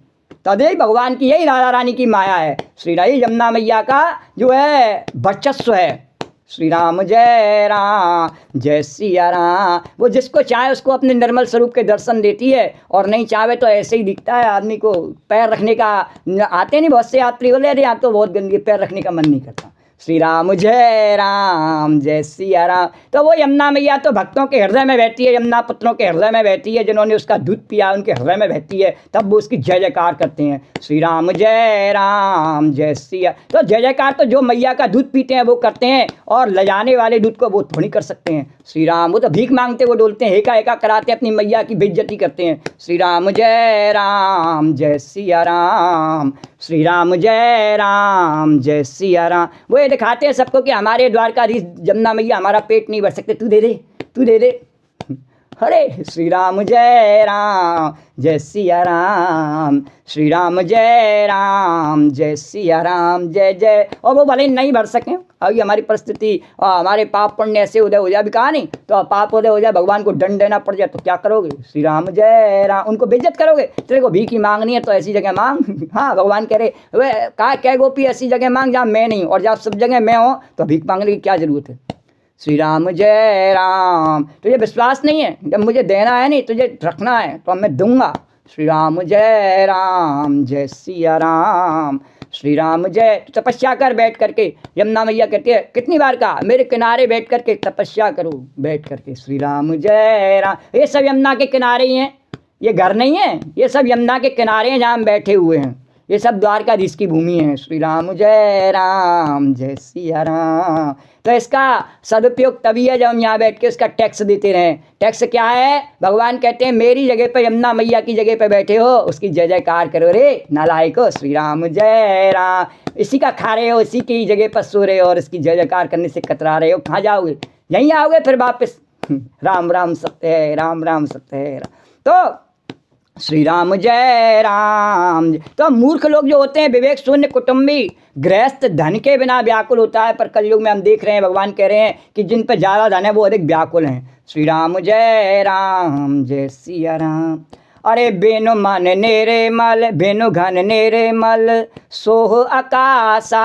Speaker 1: तदेव भगवान की यही राधा रानी की माया है। श्री राई जमुना मैया का जो है वर्चस्व है। श्री राम जय सिया राम। वो जिसको चाहे उसको अपने निर्मल स्वरूप के दर्शन देती है, और नहीं चाहे तो ऐसे ही दिखता है आदमी को। पैर रखने का आते नहीं बहुत से यात्री बोले, अरे यहाँ तो बहुत गंदगी, पैर रखने का मन नहीं करता। श्री राम जय राम जय सिया राम। तो वो यमुना मैया तो भक्तों के हृदय में बहती है, यमुना पुत्रों के हृदय में बहती है, जिन्होंने उसका दूध पिया उनके हृदय में बहती है, तब वो उसकी जय जयकार करते हैं, श्री राम जय राम जय सिया। तो जय जयकार तो जो मैया का दूध पीते हैं वो करते हैं, और ले जाने वाले दूध को वो थोड़ी कर सकते हैं। श्री राम, वो तो भीख मांगते, वो डोलते हैं, एका एका कराते, अपनी मैया की बेइज्जती करते हैं। श्री राम जय सिया राम, श्री राम जय राम जय सिया राम। वो ये दिखाते हैं सबको कि हमारे द्वारकाधीश जमुना मैया हमारा पेट नहीं भर सकते, तू दे दे, तू दे दे। हरे श्री राम जय सिया राम, श्री राम जय सिया राम जय जय। और वो भले नहीं भर सकें, अभी हमारी परिस्थिति और हमारे पाप पुण्य ऐसे उदय हो जाए, अभी कहा नहीं तो पाप उदय हो जाए, भगवान को दंड देना पड़ जाए, तो क्या करोगे? श्री राम जय राम, उनको बेइज्जत करोगे? तेरे को भीख ही मांगनी है तो ऐसी जगह मांग। हाँ, भगवान कह रहे वे कहा क्या गोपी, ऐसी जगह मांग जहाँ मैं नहीं, और जहाँ सब जगह मैं हूँ तो भीख मांगने की क्या जरूरत है? श्री राम जय राम। तुझे विश्वास नहीं है, जब मुझे देना है नहीं, तुझे रखना है तो मैं दूंगा। श्री राम जय सिया राम, श्री राम जय। तपस्या कर बैठ करके, यमुना मैया कहती है कितनी बार कहा, मेरे किनारे बैठ करके तपस्या करो बैठ करके। श्री राम जय राम। ये सब यमुना के किनारे ही हैं, ये घर नहीं है, ये सब यमुना के किनारे हैं जहाँ हम बैठे हुए हैं, ये सब द्वारकाधीश की भूमि है। श्री राम जय सिया राम। तो इसका सदुपयोग तभी है जब हम यहाँ बैठ के उसका टैक्स देते रहें। टैक्स क्या है? भगवान कहते हैं मेरी जगह पे, यमुना मैया की जगह पे बैठे हो, उसकी जय जयकार करो रे नालायको। श्री राम जय राम। इसी का खा रहे हो, इसी की जगह पर सो रहे हो, और इसकी जय जयकार करने से कतरा रहे हो। कहाँ जाओगे? यहीं आओगे फिर वापस। राम राम सत्य है, राम राम सत्य है। तो श्री राम जय राम। तो मूर्ख लोग जो होते हैं, विवेक शून्य कुटुंबी गृहस्थ, धन के बिना व्याकुल होता है, पर कलयुग में हम देख रहे हैं, भगवान कह रहे हैं कि जिन पर ज़्यादा धन है वो अधिक व्याकुल हैं। श्री राम जय सिया राम। अरे बेनु मन नेरे मल, बेनु घन नेरे मल, सोह आकाशा,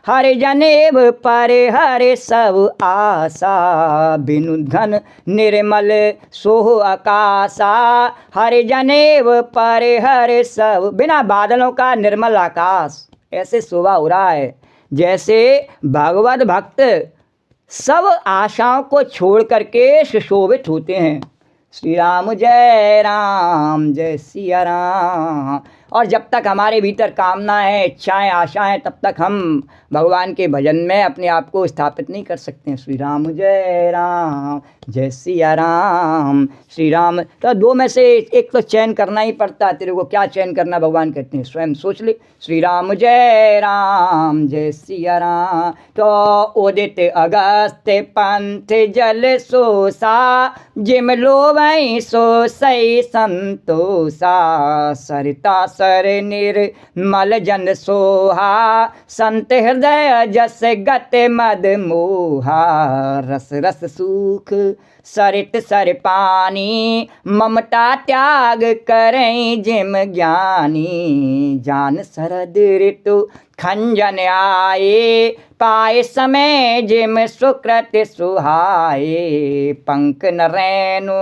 Speaker 1: हरे जनेब परे हरे सब आशा। बिनु घन निर्मल सोह आकाशा, हरे जनेब परे हरे सब। बिना बादलों का निर्मल आकाश ऐसे शोभा हो रहा है जैसे भगवत भक्त सब आशाओं को छोड़ करके सुशोभित होते हैं। श्री राम जय सिया राम। और जब तक हमारे भीतर कामना है, इच्छाएं, आशाएं, तब तक हम भगवान के भजन में अपने आप को स्थापित नहीं कर सकते हैं। श्री राम जय सिया राम। श्री राम। तो दो में से एक तो चयन करना ही पड़ता है। तेरे को क्या चयन करना, भगवान कहते हैं स्वयं सोच ले। श्री राम जय सिया राम। तो उदित अगस्त पंथ जल सोसा, जिम लोवै सो सई संतोषा। सरिता सर निर्मल जन सोहा, संत हृदय जस गत मद मोहा। रस रस सूख सरित सर पानी, ममता त्याग करें जिम ज्ञानी। जान शरद ऋतु खंजन आए, पाए समय जिम सुकृत सुहाए। पंख न रैनु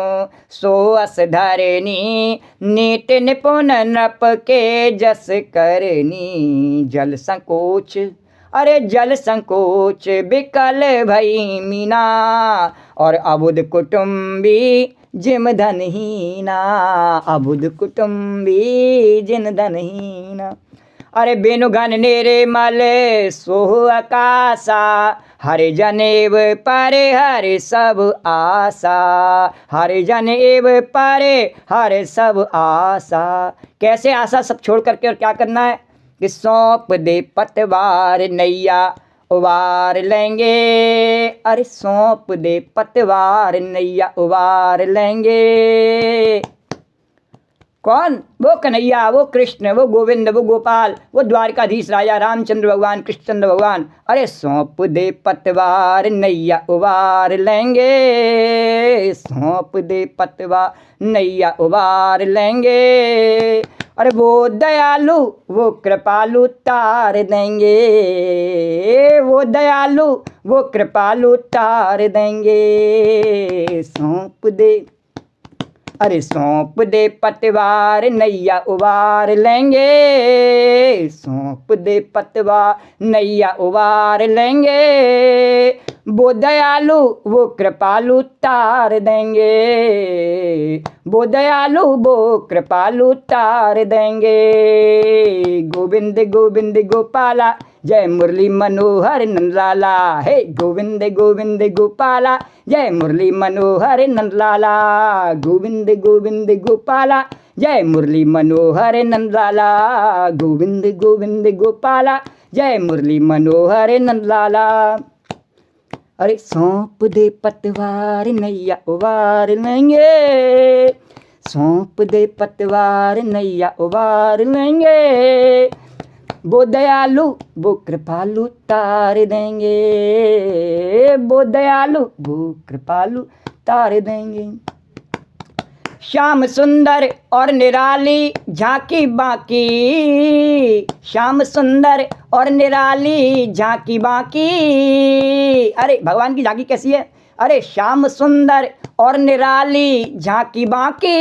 Speaker 1: सोअस धरनी, नीत निपुण नृप के जस करनी। जल संकोच, अरे जल संकोच विकल भई मीना, और अबुध कुटुंबी जिम धनहीना। अबुध कुटुंबी जिन धनहीना। अरे बेनु घन नेरे मल सोह आकाशा, हरे जनेब परे हरे सब आशा। हरे जनेब परे हरे सब आशा। कैसे आशा सब छोड़ करके और क्या करना है कि सौंप दे पतवार नैया उबार लेंगे। अरे सौंप दे पतवार नैया उबार लेंगे। कौन? वो कन्हैया, वो कृष्ण, वो गोविंद, वो गोपाल, वो द्वारकाधीश राजा रामचंद्र भगवान, कृष्णचंद्र भगवान। अरे सौंप दे पतवार नैया उबार लेंगे। सौंप दे पतवार नैया उबार लेंगे। अरे वो दयालु वो कृपालु तार देंगे। वो दयालु वो कृपालु तार देंगे। सौंप दे अरे सौंप दे पतवार नैया उबार लेंगे, सौंप दे पतवार नैया उबार लेंगे, वो दयालु वो कृपालु तार देंगे, वो दयालु वो कृपालु तार देंगे। गोविंद गोविंद गोपाला जय मुरली मनोहर नंदलाला, हे गोविंद गोविंद गोपाला जय मुरली मनोहर नंदलाला, गोविंद गोविंद गोपाला जय मुरली मनोहर नंदलाला, गोविंद गोविंद गोपाला जय मुरली मनोहर नंदलाला। अरे सौंप दे पतवार नैया उबार लेंगे, सौंप दे पतवार नैया उबार लेंगे, वो दयालु वो कृपालु तार देंगे, वो दयालु वो कृपालु तार देंगे। श्याम सुंदर और निराली झांकी बाकी, श्याम सुंदर और निराली झांकी बाकी। अरे भगवान की झांकी कैसी है? अरे श्याम सुंदर और निराली झांकी बाकी,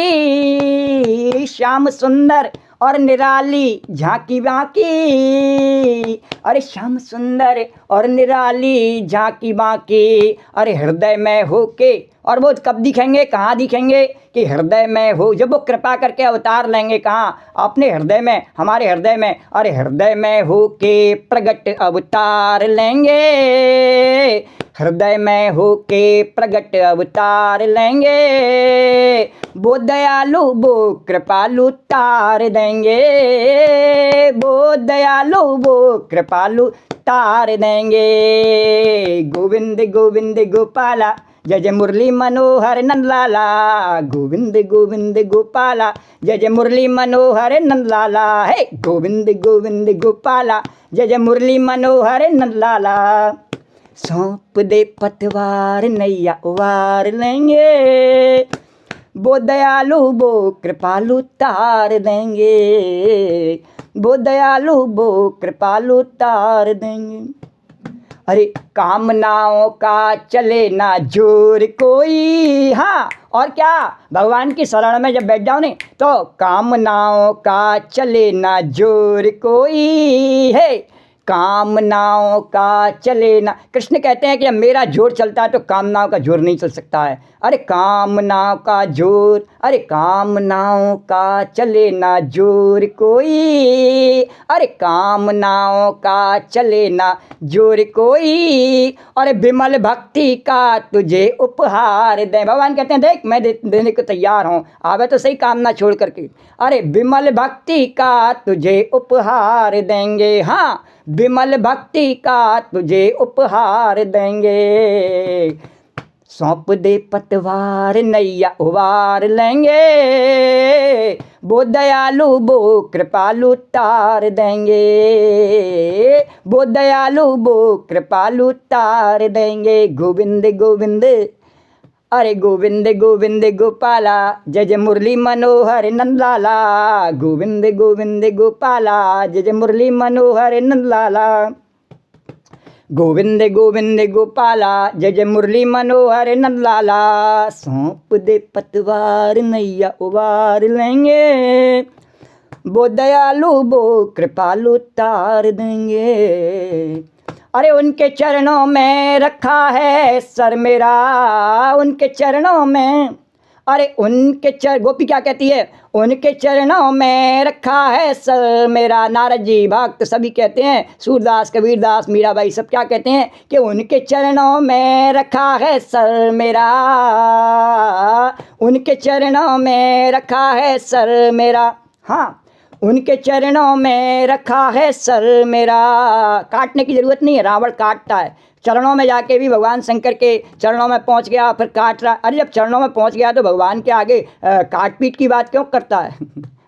Speaker 1: श्याम सुंदर और निराली झांकी बाकी। अरे श्याम सुंदर और निराली झांकी बाकी। अरे हृदय में होके, और वो कब दिखेंगे, कहाँ दिखेंगे? कि हृदय में हो, जब वो कृपा करके अवतार लेंगे कहाँ? अपने हृदय में, हमारे हृदय में। अरे हृदय में होके प्रगट अवतार लेंगे, हृदय में होके प्रगट अवतार लेंगे, वो दयालु वो कृपालु तार देंगे, वो दयालु वो कृपालु तार देंगे। गोविंद गोविंद गोपाला जय जय मुरली मनोहर नंदलाला, गोविंद गोविंद गोपाला जय जय मुरली मनोहर नंदलाला, हे गोविंद गोविंद गोपाला जय जय मुरली मनोहर नंदलाला। सौंप दे पतवार नैया उबार लेंगे, वो दयालु वो कृपालु तार देंगे, वो दयालु वो कृपालु तार देंगे। अरे कामनाओं का चले ना जोर कोई, हाँ और क्या, भगवान की शरण में जब बैठ जाओ ने तो कामनाओं का चले ना जोर कोई है, कामनाओं का चले ना। कृष्ण कहते हैं कि अब मेरा जोर चलता है तो कामनाओं का जोर नहीं चल सकता है। अरे कामनाओं का जोर, अरे कामनाओं का चले ना जोर कोई, अरे कामनाओं का चले ना जोर कोई। अरे विमल भक्ति का तुझे उपहार दे, भगवान कहते हैं देख मैं देने को तैयार हूँ, आवे तो सही कामना छोड़ करके। अरे विमल भक्ति का तुझे उपहार देंगे, हाँ विमल भक्ति का तुझे उपहार देंगे। सौंप दे पतवार नैया उबार लेंगे, वो दयालु वो कृपालु तार देंगे, वो दयालु वो कृपालु तार देंगे। गोविंद गोविंद, अरे गोविंद गोविंद गोपाला जय जय मुरली मनोहर नंदलाला, गोविंद गोविंद गोपाला जय जय मुरली मनोहर नंदलाला, गोविंद गोविंद गोपाला जय जय मुरली मनोहर नंदलाला। सौंप दे पतवार नैया उबार लेंगे, वो दयालु वो कृपालु तार देंगे। अरे उनके चरणों में रखा है सर मेरा, उनके चरणों में, अरे उनके गोपी क्या कहती है? उनके चरणों में रखा है सर मेरा। नारद जी भक्त सभी कहते हैं, सूरदास कबीरदास मीराबाई सब क्या कहते हैं कि उनके चरणों में रखा है सर मेरा, उनके चरणों में रखा है सर मेरा, हाँ उनके चरणों में रखा है सर मेरा। काटने की ज़रूरत नहीं है, रावण काटता है, चरणों में जाके भी भगवान शंकर के चरणों में पहुंच गया फिर काट रहा। अरे जब चरणों में पहुंच गया तो भगवान के आगे काट पीट की बात क्यों करता है?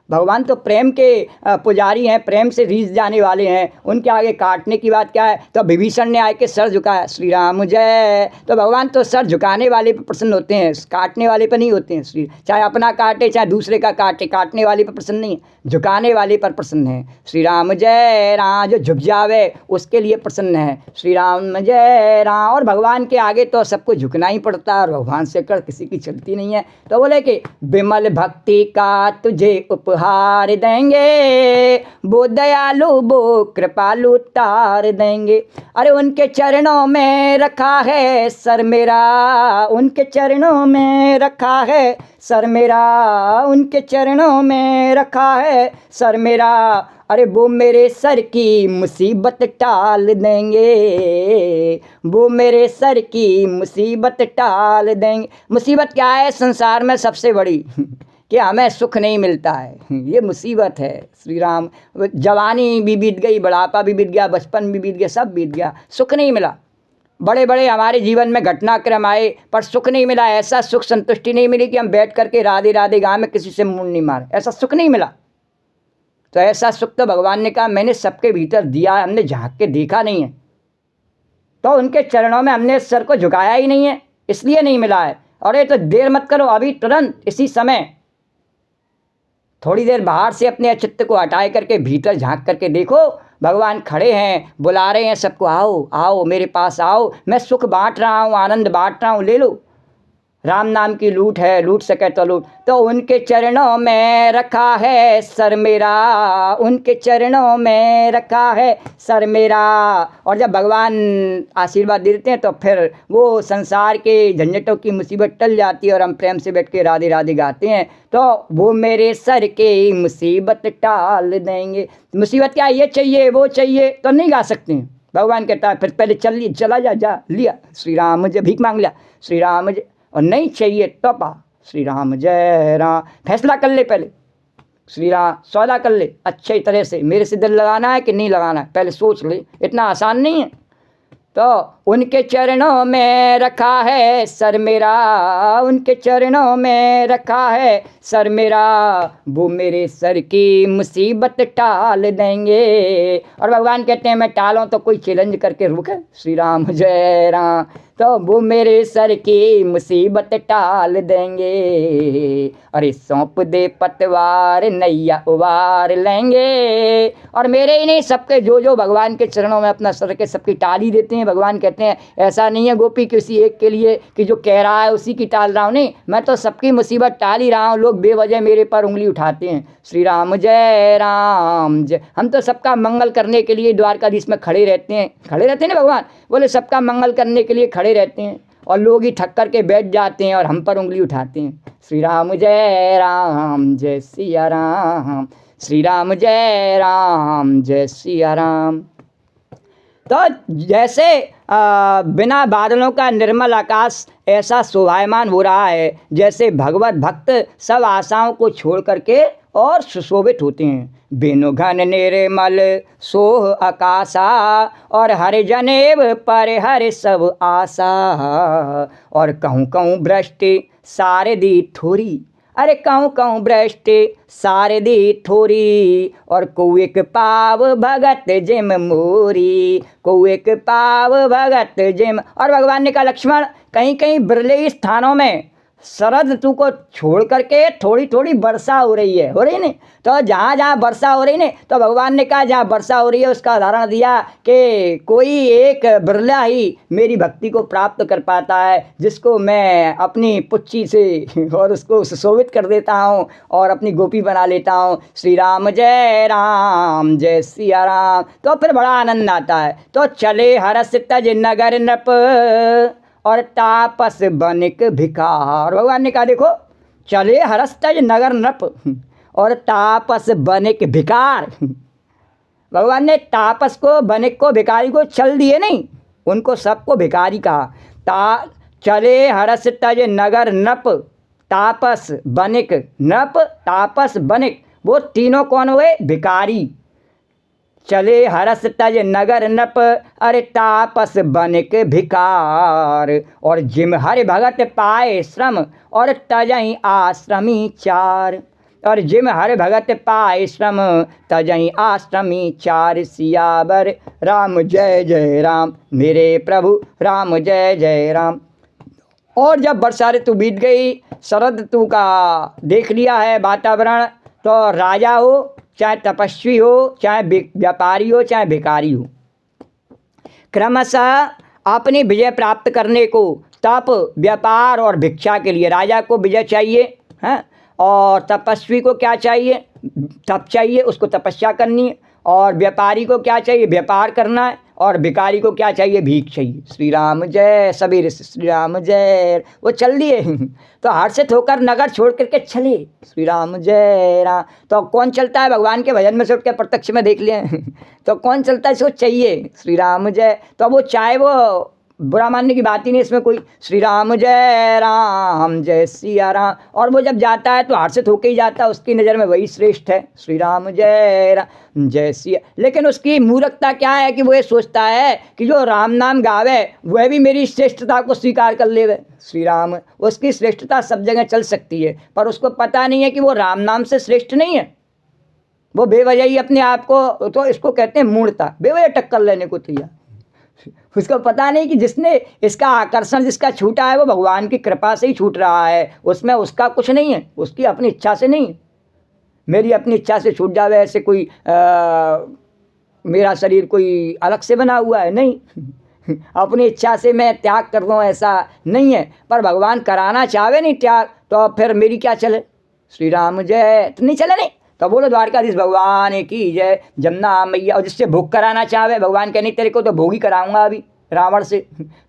Speaker 1: भगवान तो प्रेम के पुजारी हैं, प्रेम से रीझ जाने वाले हैं। उनके आगे काटने की बात क्या है? तो विभीषण ने आके सर झुकाया, श्री राम जय। तो भगवान तो सर झुकाने वाले पर प्रसन्न होते हैं, काटने वाले पर नहीं होते हैं। श्री चाहे अपना काटे चाहे दूसरे का काटे, काटने वाले पर प्रसन्न नहीं है, झुकाने वाले पर प्रसन्न है। श्री राम जय राम, जो झुक जावे उसके लिए प्रसन्न है। श्री राम जय राम। और भगवान के आगे तो सबको झुकना ही पड़ता है, और भगवान से कर किसी की चलती नहीं है। तो बोले कि विमल भक्ति का तुझे उपहार देंगे, वो दयालु वो कृपालु तार देंगे। अरे उनके चरणों में रखा है सर मेरा, उनके चरणों में रखा है सर मेरा, उनके चरणों में रखा है सर मेरा। अरे वो मेरे सर की मुसीबत टाल देंगे, वो मेरे सर की मुसीबत टाल देंगे। मुसीबत क्या है संसार में सबसे बड़ी? कि हमें सुख नहीं मिलता है, ये मुसीबत है। श्री राम, जवानी भी बीत गई, बुढ़ापा भी बीत गया, बचपन भी बीत गया, सब बीत गया, सुख नहीं मिला। बड़े बड़े हमारे जीवन में घटनाक्रम आए पर सुख नहीं मिला। ऐसा सुख संतुष्टि नहीं मिली कि हम बैठ करके राधे राधे गाँव में किसी से मुंह नहीं मारे, ऐसा सुख नहीं मिला। तो ऐसा सुख तो भगवान ने कहा मैंने सबके भीतर दिया, हमने झांक के देखा नहीं है। तो उनके चरणों में हमने सर को झुकाया ही नहीं है, इसलिए नहीं मिला है। और ये तो देर मत करो, अभी तुरंत इसी समय थोड़ी देर बाहर से अपने चित्त को हटाए करके भीतर झांक करके देखो, भगवान खड़े हैं, बुला रहे हैं सबको, आओ आओ मेरे पास आओ, मैं सुख बांट रहा हूँ, आनंद बांट रहा हूँ, ले लो। राम नाम की लूट है, लूट सके तो लूट। तो उनके चरणों में रखा है सर मेरा, उनके चरणों में रखा है सर मेरा। और जब भगवान आशीर्वाद देते हैं तो फिर वो संसार के झंझटों की मुसीबत टल जाती है और हम प्रेम से बैठ के राधे राधे गाते हैं। तो वो मेरे सर के मुसीबत टाल देंगे। मुसीबत क्या, ये चाहिए वो चाहिए तो नहीं गा सकते हैं। भगवान कहता है फिर पहले चला जा लिया, श्री राम मुझे भीख मांग लिया, श्री राम मुझे, और नहीं चाहिए तो पा, श्री राम जय राम। फैसला कर ले पहले, श्री राम सौदा कर ले अच्छी तरह से, मेरे से दिल लगाना है कि नहीं लगाना है, पहले सोच ले, इतना आसान नहीं है। तो उनके चरणों में रखा है सर मेरा, उनके चरणों में रखा है सर मेरा, वो मेरे सर की मुसीबत टाल देंगे। और भगवान कहते हैं मैं टालों तो कोई चैलेंज करके रुके, श्री राम जय राम। तो वो मेरे सर की मुसीबत टाल देंगे। अरे सौंप दे पतवार नैया उबार लेंगे। और मेरे ही नहीं, सबके जो जो भगवान के चरणों में अपना सर के सबकी टाल ही देते हैं। भगवान कहते हैं ऐसा नहीं है गोपी किसी एक के लिए कि जो कह रहा है उसी की टाल रहा हूँ, नहीं, मैं तो सबकी मुसीबत टाल ही रहा हूँ। लोग बेवजह मेरे पर उंगली उठाते हैं, श्री राम जय राम जय। हम तो सबका मंगल करने के लिए द्वारकाधीश में खड़े रहते हैं ना। भगवान बोले सबका मंगल करने के लिए खड़े रहते हैं, और लोग ही ठक करके बैठ जाते हैं और हम पर उंगली उठाते हैं। श्री राम जय सिया राम, श्री राम जय सिया राम। तो जैसे बिना बादलों का निर्मल आकाश ऐसा शोभायमान हो रहा है, जैसे भगवत भक्त सब आशाओं को छोड़ करके और सुशोभित होते हैं। बिनु घन निर्मल सोह आकाशा, और हर जनेब पर हर सब आशा। और कहूँ कहूँ भ्रष्टि सारदी थोरी, अरे कहूँ कहूँ भ्रष्टि सारदी थोरी। और को एक पाव भगत जिम मोरी, को एक पाव भगत जिम। और भगवान ने कहा लक्ष्मण कहीं कहीं बिरले स्थानों में शरद ऋतु को छोड़ करके थोड़ी थोड़ी वर्षा हो रही नहीं। तो जहाँ जहाँ वर्षा हो रही नहीं, तो भगवान ने कहा जहाँ वर्षा हो रही है उसका उदाहरण दिया कि कोई एक बिरला ही मेरी भक्ति को प्राप्त कर पाता है, जिसको मैं अपनी पुच्ची से और उसको सुशोभित कर देता हूँ और अपनी गोपी बना लेता हूँ। श्री राम जय सिया राम। तो फिर बड़ा आनंद आता है। तो चले हरस तज नगर नप, और तापस बनिक भिकार। भगवान ने कहा देखो चले हरस तज नगर नप और तापस बनिक भिकार। भगवान ने तापस को, बनिक को, भिखारी को चल दिए नहीं, उनको सबको भिखारी कहा। चले हरस तज नगर नप, तापस बनिक, नप तापस बनिक, वो तीनों कौन हुए? भिखारी। चले हरस तज नगर नप, अरे तापस बनिक भिकार। और जिम हरि भगत पाए श्रम, और तजई आश्रमी चार। और जिम हर भगत पाए श्रम, तजहि आश्रमी चार सियावर। राम जय जय राम मेरे प्रभु, राम जय जय राम। और जब वर्षा ऋतु बीत गई, शरद ऋतु का देख लिया है वातावरण, तो राजा हो चाहे तपस्वी हो, चाहे व्यापारी हो, चाहे भिखारी हो, क्रमशः अपनी विजय प्राप्त करने को तप, व्यापार और भिक्षा के लिए राजा को विजय चाहिए है, और तपस्वी को क्या चाहिए? तप चाहिए, उसको तपस्या करनी है। और व्यापारी को क्या चाहिए? व्यापार करना है। और भिखारी को क्या चाहिए? भीख चाहिए। श्री राम जय, सबीर श्री राम जय। वो चल दिए तो हर्षित होकर नगर छोड़ करके चले। श्री राम जय राम। तो कौन चलता है? भगवान के भजन में से उठ के प्रत्यक्ष में देख लिए तो कौन चलता है? इसको चाहिए श्री राम जय। तो वो चाहे वो बुरा मानने की बात ही नहीं इसमें कोई। श्री राम जय सिया राम। और वो जब जाता है तो हर्षित होकर ही जाता है, उसकी नज़र में वही श्रेष्ठ है। श्री राम जय सिया। लेकिन उसकी मूर्खता क्या है कि वो ये सोचता है कि जो राम नाम गावे वह भी मेरी श्रेष्ठता को स्वीकार कर लेवे। श्री राम, उसकी श्रेष्ठता सब जगह चल सकती है, पर उसको पता नहीं है कि वो राम नाम से श्रेष्ठ नहीं है। वो बेवजह ही अपने आप को, तो इसको कहते हैं मूढ़ता, बेवजह टक्कर लेने को तैयार। उसको पता नहीं कि जिसने इसका आकर्षण जिसका छूटा है वो भगवान की कृपा से ही छूट रहा है, उसमें उसका कुछ नहीं है, उसकी अपनी इच्छा से नहीं। मेरी अपनी इच्छा से छूट जावे ऐसे कोई मेरा शरीर कोई अलग से बना हुआ है नहीं अपनी इच्छा से मैं त्याग कर दूँ ऐसा नहीं है, पर भगवान कराना चाहे नहीं त्याग, तो फिर मेरी क्या चले? श्री राम जय। तो नहीं चले नहीं, तो बोलो द्वारकाधीश भगवान की जय। जमुना मैया। और जिससे भोग कराना चाहे भगवान कहने तेरे को तो भोग ही कराऊंगा अभी रावण से,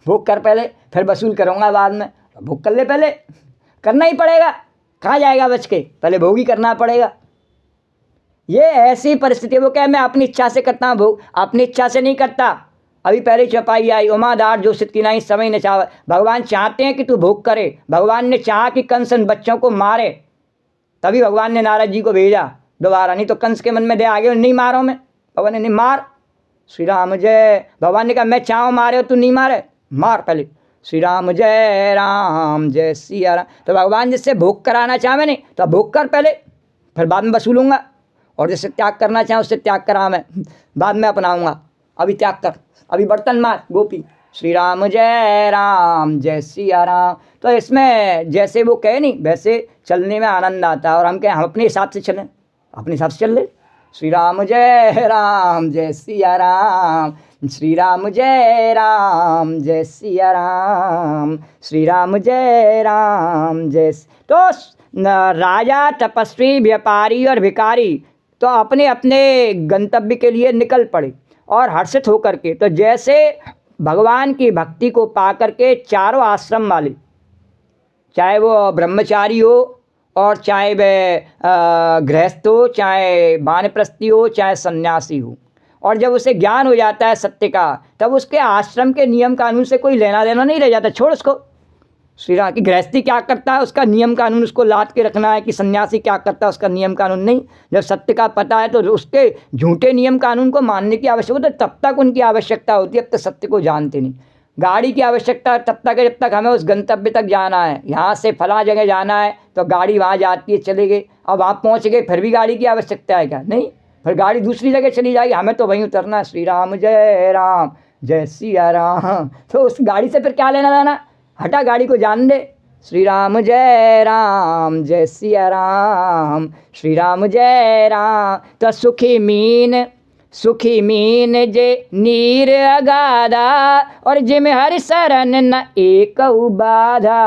Speaker 1: भोग कर पहले, फिर वसूल करूँगा बाद में। भोग कर ले, पहले करना ही पड़ेगा, कहाँ जाएगा बच के, पहले भोग ही करना पड़ेगा। ये ऐसी परिस्थिति। वो क्या मैं अपनी इच्छा से करता हूँ भोग? अपनी इच्छा से नहीं करता। अभी पहले चौपाई आई, उमादार जो सिद्धि नहीं समय न चाह। भगवान चाहते हैं कि तू भोग करे। भगवान ने चाहा कि कंस बच्चों को मारे, तभी भगवान ने नारद जी को भेजा दोबारा, नहीं तो कंस के मन में दे आ गए, नहीं मारो मैं। भगवान ने नहीं मार। श्री राम जय। भगवान ने कहा मैं चाहूँ मारे, तू नहीं मारे, मार पहले। श्री राम जय सिया राम। तो भगवान जिससे भोग कराना चाहे नहीं तो भोग कर पहले, फिर बाद में वसूलूंगा। और जिससे त्याग करना चाहे उससे त्याग करा मैं, बाद में अपनाऊंगा। अभी त्याग कर, अभी बर्तन मार गोपी। श्री राम जय सिया राम। तो इसमें जैसे वो कहे नहीं वैसे चलने में आनंद आता है। और हम कहें हम अपने हिसाब से चलें, अपने हिसाब से चल ले। श्री राम जय सिया राम। श्री राम जय सिया राम। श्री राम जय। तो राजा, तपस्वी, व्यापारी और भिखारी तो अपने अपने गंतव्य के लिए निकल पड़े और हर्षित होकर के। तो जैसे भगवान की भक्ति को पा करके चारों आश्रम वाले, चाहे वो ब्रह्मचारी हो और चाहे वह गृहस्थ हो, चाहे वानप्रस्थी हो, चाहे सन्यासी हो, और जब उसे ज्ञान हो जाता है सत्य का, तब उसके आश्रम के नियम कानून से कोई लेना देना नहीं रह जाता। छोड़ उसको। श्री राम की गृहस्थी क्या करता है उसका नियम कानून उसको लाद के रखना है, कि सन्यासी क्या करता है उसका नियम कानून नहीं। जब सत्य का पता है तो उसके झूठे नियम कानून को मानने की आवश्यकता, तब तक उनकी आवश्यकता होती है, अब तक सत्य को जानते नहीं। गाड़ी की आवश्यकता तब तक है जब तक हमें उस गंतव्य तक जाना है। यहाँ से फला जगह जाना है तो गाड़ी वहाँ जाती है, चले गए। अब वहाँ पहुँच गए फिर भी गाड़ी की आवश्यकता है क्या? नहीं, फिर गाड़ी दूसरी जगह चली जाएगी, हमें तो वहीं उतरना है। श्री राम जय सिया राम। तो उस गाड़ी से फिर क्या लेना देना? हटा, गाड़ी को जान दे। श्री राम जय सिया राम। श्री राम जय राम। तो सुखी मीन जे नीर अगाधा, और जिम हरि शरण न एक बाधा।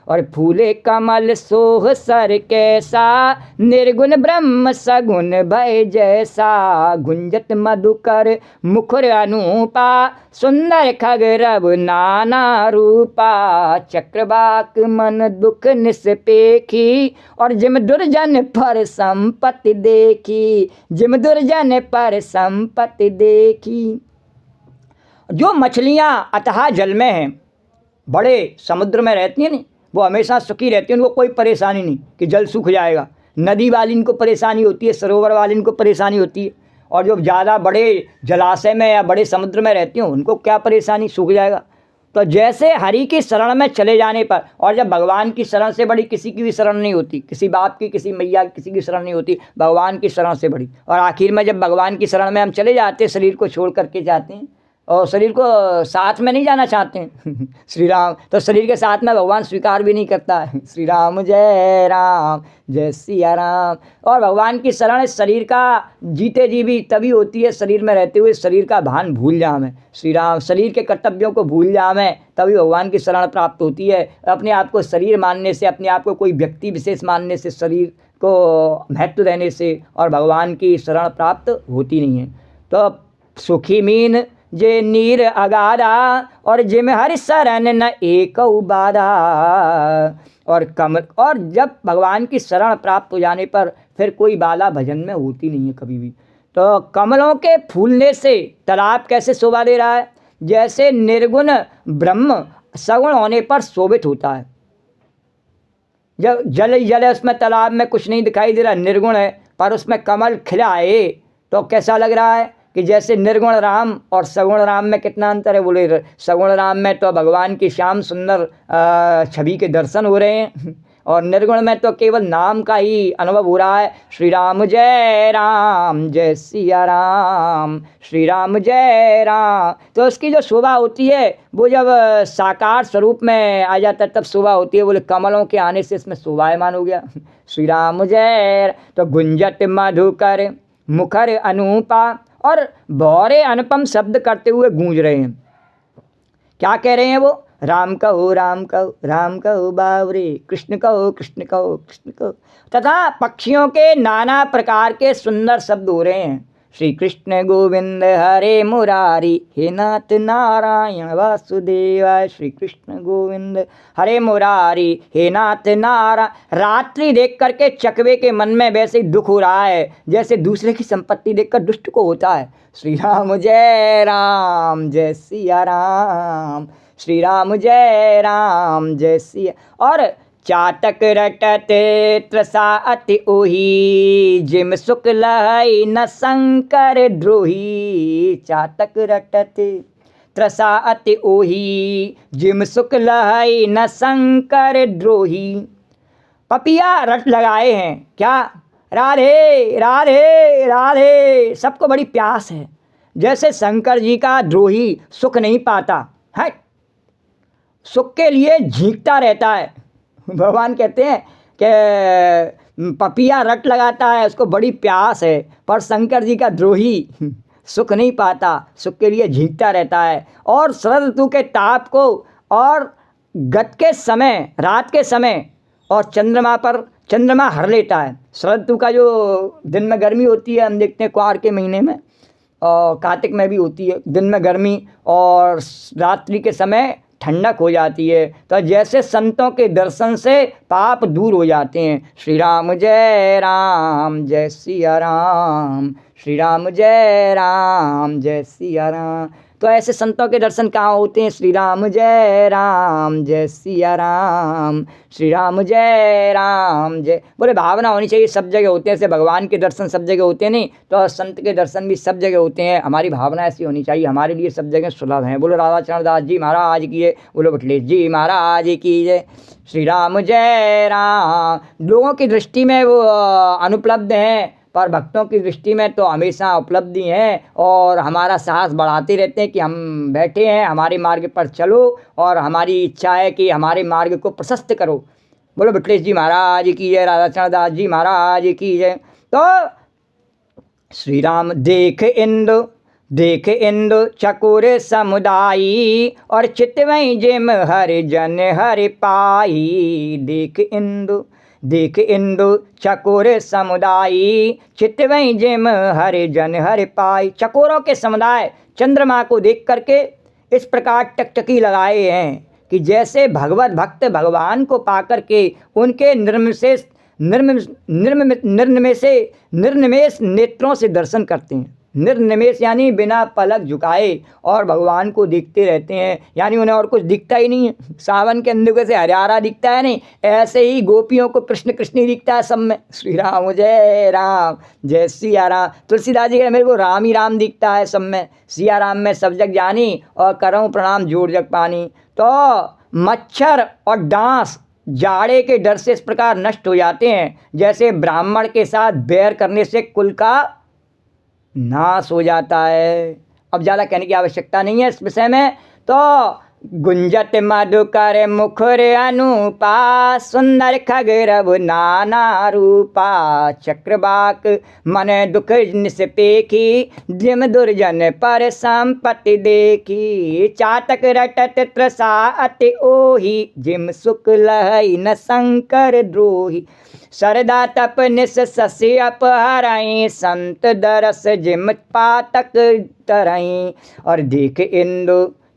Speaker 1: और फूले कमल सोह सर कैसा, निर्गुण ब्रह्म सगुण भय जैसा। गुंजत मधुकर मुखर अनूपा, सुंदर खग रव नाना रूपा। चक्रवाक मन दुख निस्पेखी, और जिम दुर्जन पर संपत्ति देखी। जिम दुर्जन पर संपत्ति देखी। जो मछलियाँ अथाह जल में हैं, बड़े समुद्र में रहती हैं नहीं, वो हमेशा सुखी रहती हैं, उनको कोई परेशानी नहीं कि जल सूख जाएगा। नदी वाली इनको परेशानी होती है, सरोवर वाली इनको परेशानी होती है। और जो ज़्यादा बड़े जलाशय में या बड़े समुद्र में रहती हैं उनको क्या परेशानी, सूख जाएगा। तो जैसे हरि की शरण में चले जाने पर, और जब भगवान की शरण से बड़ी किसी की भी शरण नहीं होती, किसी बाप की, किसी मैया की, किसी की शरण नहीं होती, भगवान की शरण से बड़ी। और आखिर में जब भगवान की शरण में हम चले जाते हैं, शरीर को छोड़ करके जाते हैं, और शरीर को साथ में नहीं जाना चाहते हैं श्री राम, तो शरीर के साथ में भगवान स्वीकार भी नहीं करता है। श्री राम जय सिया राम। और भगवान की शरण शरीर का जीते जी भी तभी होती है, शरीर में रहते हुए शरीर का भान भूल जावे श्री राम, शरीर के कर्तव्यों को भूल जावे, तभी भगवान की शरण प्राप्त होती है। अपने आप को शरीर मानने से, अपने आप को कोई व्यक्ति विशेष मानने से, शरीर को महत्व देने से और भगवान की शरण प्राप्त होती नहीं है। तो सुखी मीन जे नीर अगाधा, और जिम हरि शरण न एक बाधा। और कमल, और जब भगवान की शरण प्राप्त हो जाने पर फिर कोई बाधा भजन में होती नहीं है कभी भी। तो कमलों के फूलने से तालाब कैसे शोभा दे रहा है, जैसे निर्गुण ब्रह्म सगुण होने पर शोभित होता है। जब जल ही जल है, उसमें तालाब में कुछ नहीं दिखाई दे रहा, निर्गुण है, पर उसमें कमल खिला है तो कैसा लग रहा है कि जैसे निर्गुण राम और सगुण राम में कितना अंतर है। बोले सगुण राम में तो भगवान की श्याम सुंदर छवि के दर्शन हो रहे हैं, और निर्गुण में तो केवल नाम का ही अनुभव हो रहा है। श्री राम जय सिया राम, श्री राम जय राम। तो उसकी जो शोभा होती है वो जब साकार स्वरूप में आ जाता है तब शोभा होती है। बोले कमलों के आने से इसमें शोभायमान हो गया। श्री राम जय। तो गुंजत मधुकर मुखर अनूपा, और बौरे अनुपम शब्द करते हुए गूंज रहे हैं। क्या कह रहे हैं वो? राम कहो राम कहो राम कहो बावरे, कृष्ण कहो कृष्ण कहो कृष्ण कहो। तथा पक्षियों के नाना प्रकार के सुंदर शब्द हो रहे हैं। श्री कृष्ण गोविंद हरे मुरारी, हे नाथ नारायण वासुदेवाय। श्री कृष्ण गोविंद हरे मुरारी, हे नाथ नारायण। रात्रि देख करके चकवे के मन में वैसे ही दुख हो रहा है जैसे दूसरे की संपत्ति देखकर दुष्ट को होता है। श्री राम जय सिया राम, श्री राम जय सिया। और चातक रटते त्रसा अति ओही, जिम सुख लहई न शंकर द्रोही। चातक रटते त्रसा अति ओही, जिम सुख लहई न शंकर द्रोही। पपिया रट लगाए हैं क्या? राधे राधे राधे, सबको बड़ी प्यास है। जैसे शंकर जी का द्रोही सुख नहीं पाता है, सुख के लिए झींकता रहता है। भगवान कहते हैं कि पपिया रट लगाता है, उसको बड़ी प्यास है, पर शंकर जी का द्रोही सुख नहीं पाता, सुख के लिए झींकता रहता है। और शरद ऋतु के ताप को और गत के समय, रात के समय और चंद्रमा पर चंद्रमा हर लेता है। शरद ऋतु का जो दिन में गर्मी होती है, हम देखते हैं कुआर के महीने में और कार्तिक में भी होती है, दिन में गर्मी और रात्रि के समय ठंडक हो जाती है। तो जैसे संतों के दर्शन से पाप दूर हो जाते हैं। श्री राम जय सिया राम, श्री राम जय सिया राम। तो ऐसे संतों के दर्शन कहाँ होते हैं? श्री राम जय सिया राम, श्री राम जय। बोले भावना होनी चाहिए, सब जगह होते हैं। ऐसे भगवान के दर्शन सब जगह होते हैं नहीं, तो संत के दर्शन भी सब जगह होते हैं। हमारी भावना ऐसी होनी चाहिए, हमारे लिए सब जगह सुलभ हैं। बोलो राधा चरण दास जी महाराज की जय, बोलो बटलेश जी महाराज की जय। श्री राम जय राम। लोगों की दृष्टि में वो अनुपलब्ध हैं, पर भक्तों की दृष्टि में तो हमेशा उपलब्धि हैं और हमारा साहस बढ़ाते रहते हैं कि हम बैठे हैं, हमारे मार्ग पर चलो और हमारी इच्छा है कि हमारे मार्ग को प्रशस्त करो। बोलो बटलेश जी महाराज की जय, राधा चरण दास जी महाराज की जय। तो श्री राम देख इंदु चकोरे समुदायी, और चितवई जिम हरि जन हरि पाई। देख इंदु चकोरे समुदायी, चितवई जिम हरि जन हरि पाई। चकोरों के समुदाय चंद्रमा को देख करके इस प्रकार टकटकी लगाए हैं कि जैसे भगवत भक्त भगवान को पा करके उनके निर्निमेष नेत्रों से दर्शन करते हैं। निर्निमेष यानी बिना पलक झुकाए और भगवान को देखते रहते हैं, यानी उन्हें और कुछ दिखता ही नहीं है। सावन के अंधेरे से हरियारा दिखता है नहीं, ऐसे ही गोपियों को कृष्ण कृष्ण ही दिखता है सब में। श्री राम जय सिया राम। तुलसीदास जी का मेरे को राम ही राम दिखता है सब में। सिया राम में सब जग जानी और करऊँ प्रणाम जोड़ जग पानी। तो मच्छर और डांस जाड़े के डर से इस प्रकार नष्ट हो जाते हैं, जैसे ब्राह्मण के साथ बैर करने से कुल का नाश हो जाता है। अब ज़्यादा कहने की आवश्यकता नहीं है इस विषय में। तो गुंजत मधुकर मुखर अनुपा, सुंदर खगरव नाना रूपा, चक्रवाक मन दुख निस्पेखी, जिम दुर्जन पर संपत्ति देखी, चातक रटत त्रसा अति ओही, जिम सुख लहई न शंकर द्रोही, सरदा तप निस ससी अपहरई, संत दरस जिम पातक तरई। और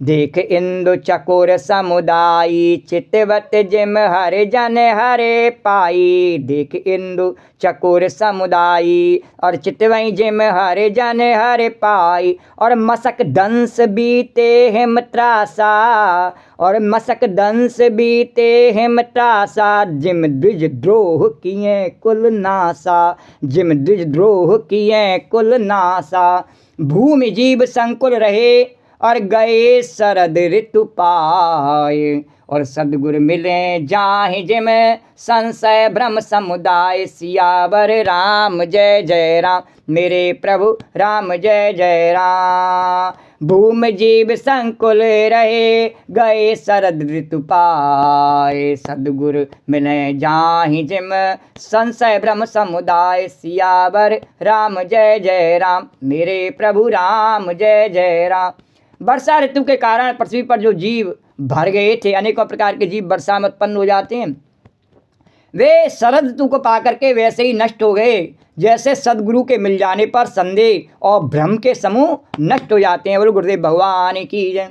Speaker 1: देख इंदु चकोर समुदायी, चितवत जिम हरे जन हरे पाई। देख इंदु चकोर समुदायी और चितवई जिम हरे जन हरे पाई। और मसक दंस बीते हिम त्रासा, और मसक दंस बीते हिम त्रासा, जिम द्विज द्रोह किए कुल नासा, जिम द्विज द्रोह किए कुल नासा। भूमि जीव संकुल रहे और गए शरद ऋतु पाए, और सदगुर मिले जाहि जिम संशय भ्रम समुदाय। सियावर राम जय जय राम, मेरे प्रभु राम जय जय राम। भूमि जीव संकुल रहे गए शरद ऋतु पाए, सदगुर मिले जाहि जिम संशय भ्रम समुदाय। सियावर राम जय जय राम, मेरे प्रभु राम जय जय राम। वर्षा ऋतु के कारण पृथ्वी पर जो जीव भर गए थे, अनेकों प्रकार के जीव वर्षा में उत्पन्न हो जाते हैं, वे शरद ऋतु को पाकर के वैसे ही नष्ट हो गए जैसे सदगुरु के मिल जाने पर संदेह और भ्रम के समूह नष्ट हो जाते हैं। बोलो गुरुदेव भगवान की जय।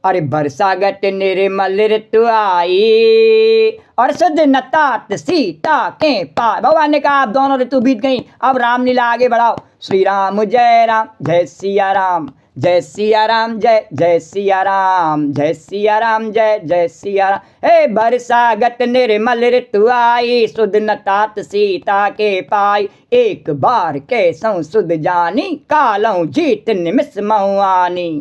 Speaker 1: अरे बरसागत निर्मल ऋतु आई, और शुद्ध नतात सीता के पार। भगवान ने कहा अब दोनों ऋतु बीत गई, अब रामलीला आगे बढ़ाओ। श्री राम जय राम, जय सिया राम, जय सिया राम, जय जय सिया राम, जय सिया राम, जय जय सिया राम। हे बरसागत निर्मल ऋतु आई, सुध न तात सीता के पाई। एक बार कैसों सुध जानी, कालऊ जीत निमिष महुआनी।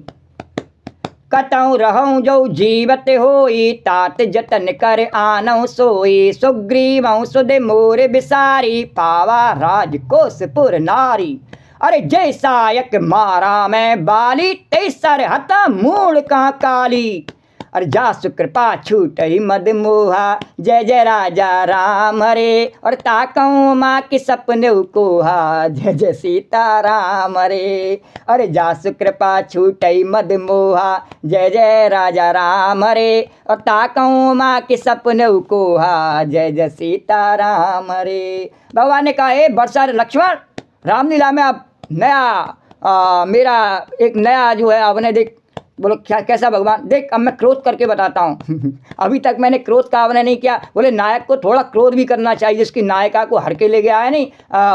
Speaker 1: कतऊ रहूं जो जीवत होई, तात जतन कर आनऊ सोई। सुग्रीवऊ सुध मोर बिसारी, पावा राजकोसपुर नारी। अरे जय सायक मारा मैं बाली, तेसर हता मूल का काली। अरे जासु कृपा छूट ही मद मोहा, जय जय राजा राम हरे। और ताकऊ माँ की सपने कोहा, जय जय सीता राम हरे। अरे जासु कृपा छूट ही मद मोहा, जय जय राजा राम हरे। और ताकऊ माँ की सपने कोहा, जय जय सीता राम हरे। भगवान ने कहा हे वर्षा लक्ष्मण, रामलीला में अब नया मेरा एक नया जो है आपने देख। बोलो क्या कैसा भगवान? देख अब मैं क्रोध करके बताता हूँ। अभी तक मैंने क्रोध का अभिनय नहीं किया। बोले नायक को थोड़ा क्रोध भी करना चाहिए, जिसकी नायिका को हर के ले गया है नहीं,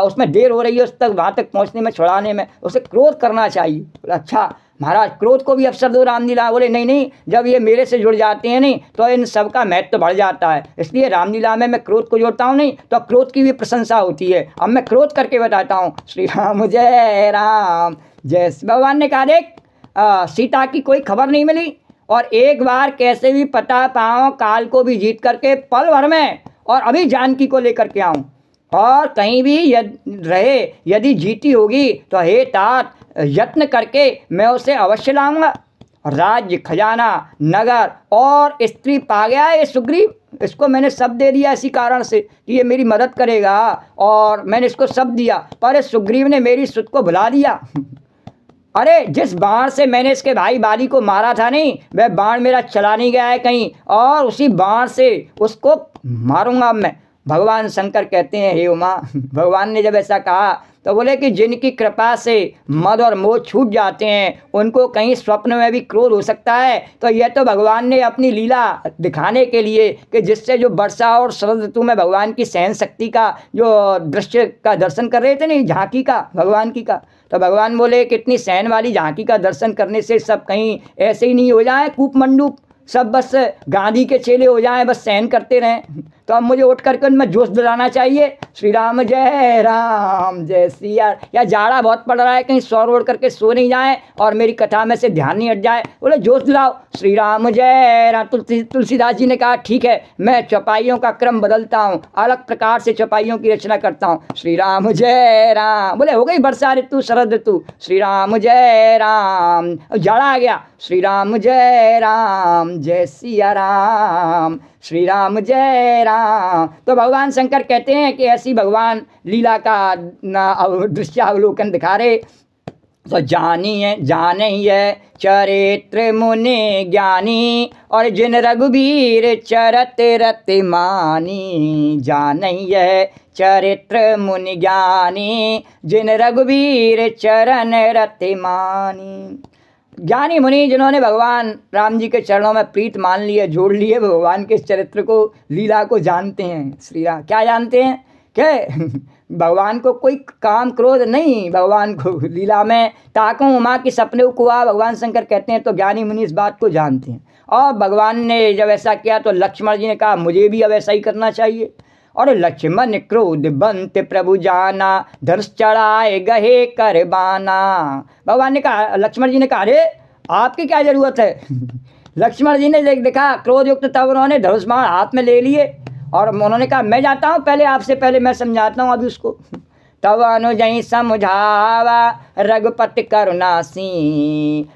Speaker 1: उसमें देर हो रही है उस तक वहाँ तक पहुँचने में, छुड़ाने में, उसे क्रोध करना चाहिए। बोले अच्छा महाराज क्रोध को भी अवसर दो रामलीला। बोले नहीं नहीं, जब ये मेरे से जुड़ जाते हैं नहीं तो इन सब का महत्व तो बढ़ जाता है, इसलिए रामलीला में मैं क्रोध को जोड़ता हूँ, नहीं तो क्रोध की भी प्रशंसा होती है। अब मैं क्रोध करके बताता हूँ। श्री राम जय राम, जय। भगवान ने कहा देख सीता की कोई खबर नहीं मिली, और एक बार कैसे भी पता पाऊँ काल को भी जीत करके पल भर में, और अभी जानकी को लेकर के आऊँ, और कहीं भी रहे यदि जीती होगी तो हे तात यत्न करके मैं उसे अवश्य लाऊंगा। राज्य खजाना नगर और स्त्री पा गया ये सुग्रीव, इसको मैंने सब दे दिया इसी कारण से कि ये मेरी मदद करेगा, और मैंने इसको सब दिया, पर सुग्रीव ने मेरी सुध को भुला दिया। अरे जिस बाण से मैंने इसके भाई बाली को मारा था नहीं, वह बाण मेरा चला नहीं गया है कहीं, और उसी बाण से उसको मारूंगा मैं। भगवान शंकर कहते हैं हे उमा, भगवान ने जब ऐसा कहा तो बोले कि जिनकी कृपा से मद और मोह छूट जाते हैं उनको कहीं स्वप्न में भी क्रोध हो सकता है। तो यह तो भगवान ने अपनी लीला दिखाने के लिए कि जिससे जो वर्षा और शरद ऋतु में भगवान की सहन शक्ति का जो दृश्य का दर्शन कर रहे थे नहीं, झांकी का भगवान की का, तो भगवान बोले कितनी सहन वाली झांकी का दर्शन करने से सब कहीं ऐसे ही नहीं हो जाए कूप मंडूप, सब बस गांधी के चेले हो जाएं, बस सहन करते रहें। तो अब मुझे उठ करके उनमें जोश दिलाना चाहिए। श्री राम जय सिया। या जाड़ा बहुत पड़ रहा है, कहीं सौर ओढ़ करके सो नहीं जाए और मेरी कथा में से ध्यान नहीं हट जाए, बोले जोश दिलाओ श्री राम जय राम। तुलसीदास जी ने कहा ठीक है, मैं चौपाइयों का क्रम बदलता हूँ, अलग प्रकार से चौपाइयों की रचना करता हूँ। श्री राम जय राम। बोले हो गई वर्षा ऋतु, शरद ऋतु, श्री राम जय राम। जाड़ा आ गया, श्री राम जय राम जय सिया राम, श्री राम जय राम। तो भगवान शंकर कहते हैं कि ऐसी भगवान लीला का दृश्यावलोकन दिखा रहे। तो जानिए चरित्र मुनि ज्ञानी, और जिन रघुबीर चरत रत मानी। जानिए चरित्र मुनि ज्ञानी, जिन रघुबीर चरण रत मानी। ज्ञानी मुनि जिन्होंने भगवान राम जी के चरणों में प्रीत मान लिए, जोड़ लिए, भगवान के चरित्र को, लीला को जानते हैं। श्री राम क्या जानते हैं कि भगवान को कोई काम क्रोध नहीं, भगवान को लीला में ताकों उमा की सपने कुआ, भगवान शंकर कहते हैं। तो ज्ञानी मुनि इस बात को जानते हैं। और भगवान ने जब ऐसा किया तो लक्ष्मण जी ने कहा मुझे भी अब ऐसा ही करना चाहिए। और लक्ष्मण क्रोध बंत प्रभु जाना, धनुष चढ़ाए गहे कर बाना। भगवान ने कहा, लक्ष्मण जी ने कहा अरे आपकी क्या जरूरत है। लक्ष्मण जी ने देखा क्रोध युक्त, तब उन्होंने धनुष बाण हाथ में ले लिए और उन्होंने कहा मैं जाता हूँ, पहले आपसे पहले मैं समझाता हूँ अभी उसको। तब अनुजई समझावा रघुपति करुणासी,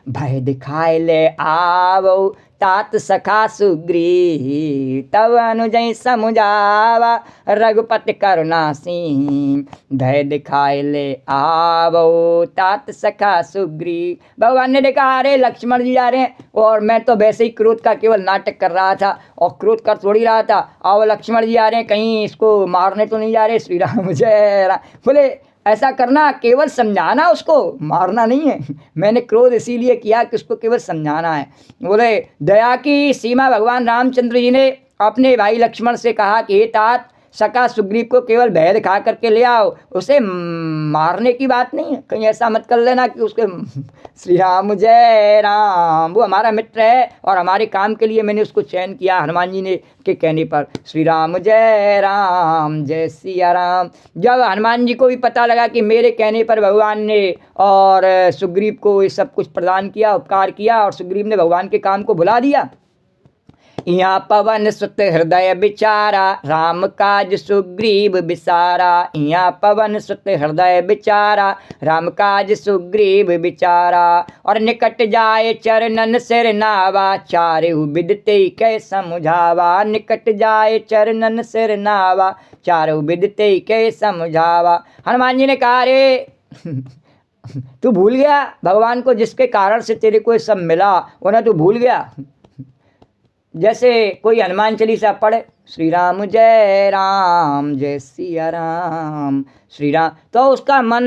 Speaker 1: भय दिखाए ले आवो तात सखा सुग्रीव। तब अनुजई समझावा रघुपति करुणासी, भय दिखाए ले आवो तात सखा सुग्रीव। भगवान ने देखा अरे लक्ष्मण जी जा रहे हैं, और मैं तो वैसे ही क्रोध का केवल नाटक कर रहा था और क्रोध कर थोड़ी रहा था। और लक्ष्मण जी आ रहे हैं, कहीं इसको मारने तो नहीं जा रहे। श्री राम जय राम। बोले ऐसा करना, केवल समझाना, उसको मारना नहीं है। मैंने क्रोध इसीलिए किया कि उसको केवल समझाना है। बोले दया की सीमा भगवान रामचंद्र जी ने अपने भाई लक्ष्मण से कहा कि हे तात, सका सुग्रीव को केवल भय दिखा करके ले आओ, उसे मारने की बात नहीं है। कहीं ऐसा मत कर लेना कि उसके श्री राम जय राम, वो हमारा मित्र है और हमारे काम के लिए मैंने उसको चयन किया हनुमान जी ने के कहने पर। श्री राम जय राम जय सिया राम। जब हनुमान जी को भी पता लगा कि मेरे कहने पर भगवान ने और सुग्रीव को ये सब कुछ प्रदान किया, उपकार किया, और सुग्रीव ने भगवान के काम को भुला दिया। यहाँ पवन सुत हृदय बिचारा, राम काज सुग्रीव बिसारा। यहाँ पवन सुत हृदय बिचारा, राम काज सुग्रीव बिचारा। और निकट जाए चरणन सिर नावा, चारहु बिदते कै समझावा। निकट जाए चरणन सिर नावा, चारहु बिदते कै समझावा। हनुमान जी ने कहा अरे तू भूल गया भगवान को, जिसके कारण से तेरे को सब मिला, उन्हें तू भूल गया। जैसे कोई हनुमान चालीसा पढ़े, श्री राम जय सिया राम, श्री राम, तो उसका मन,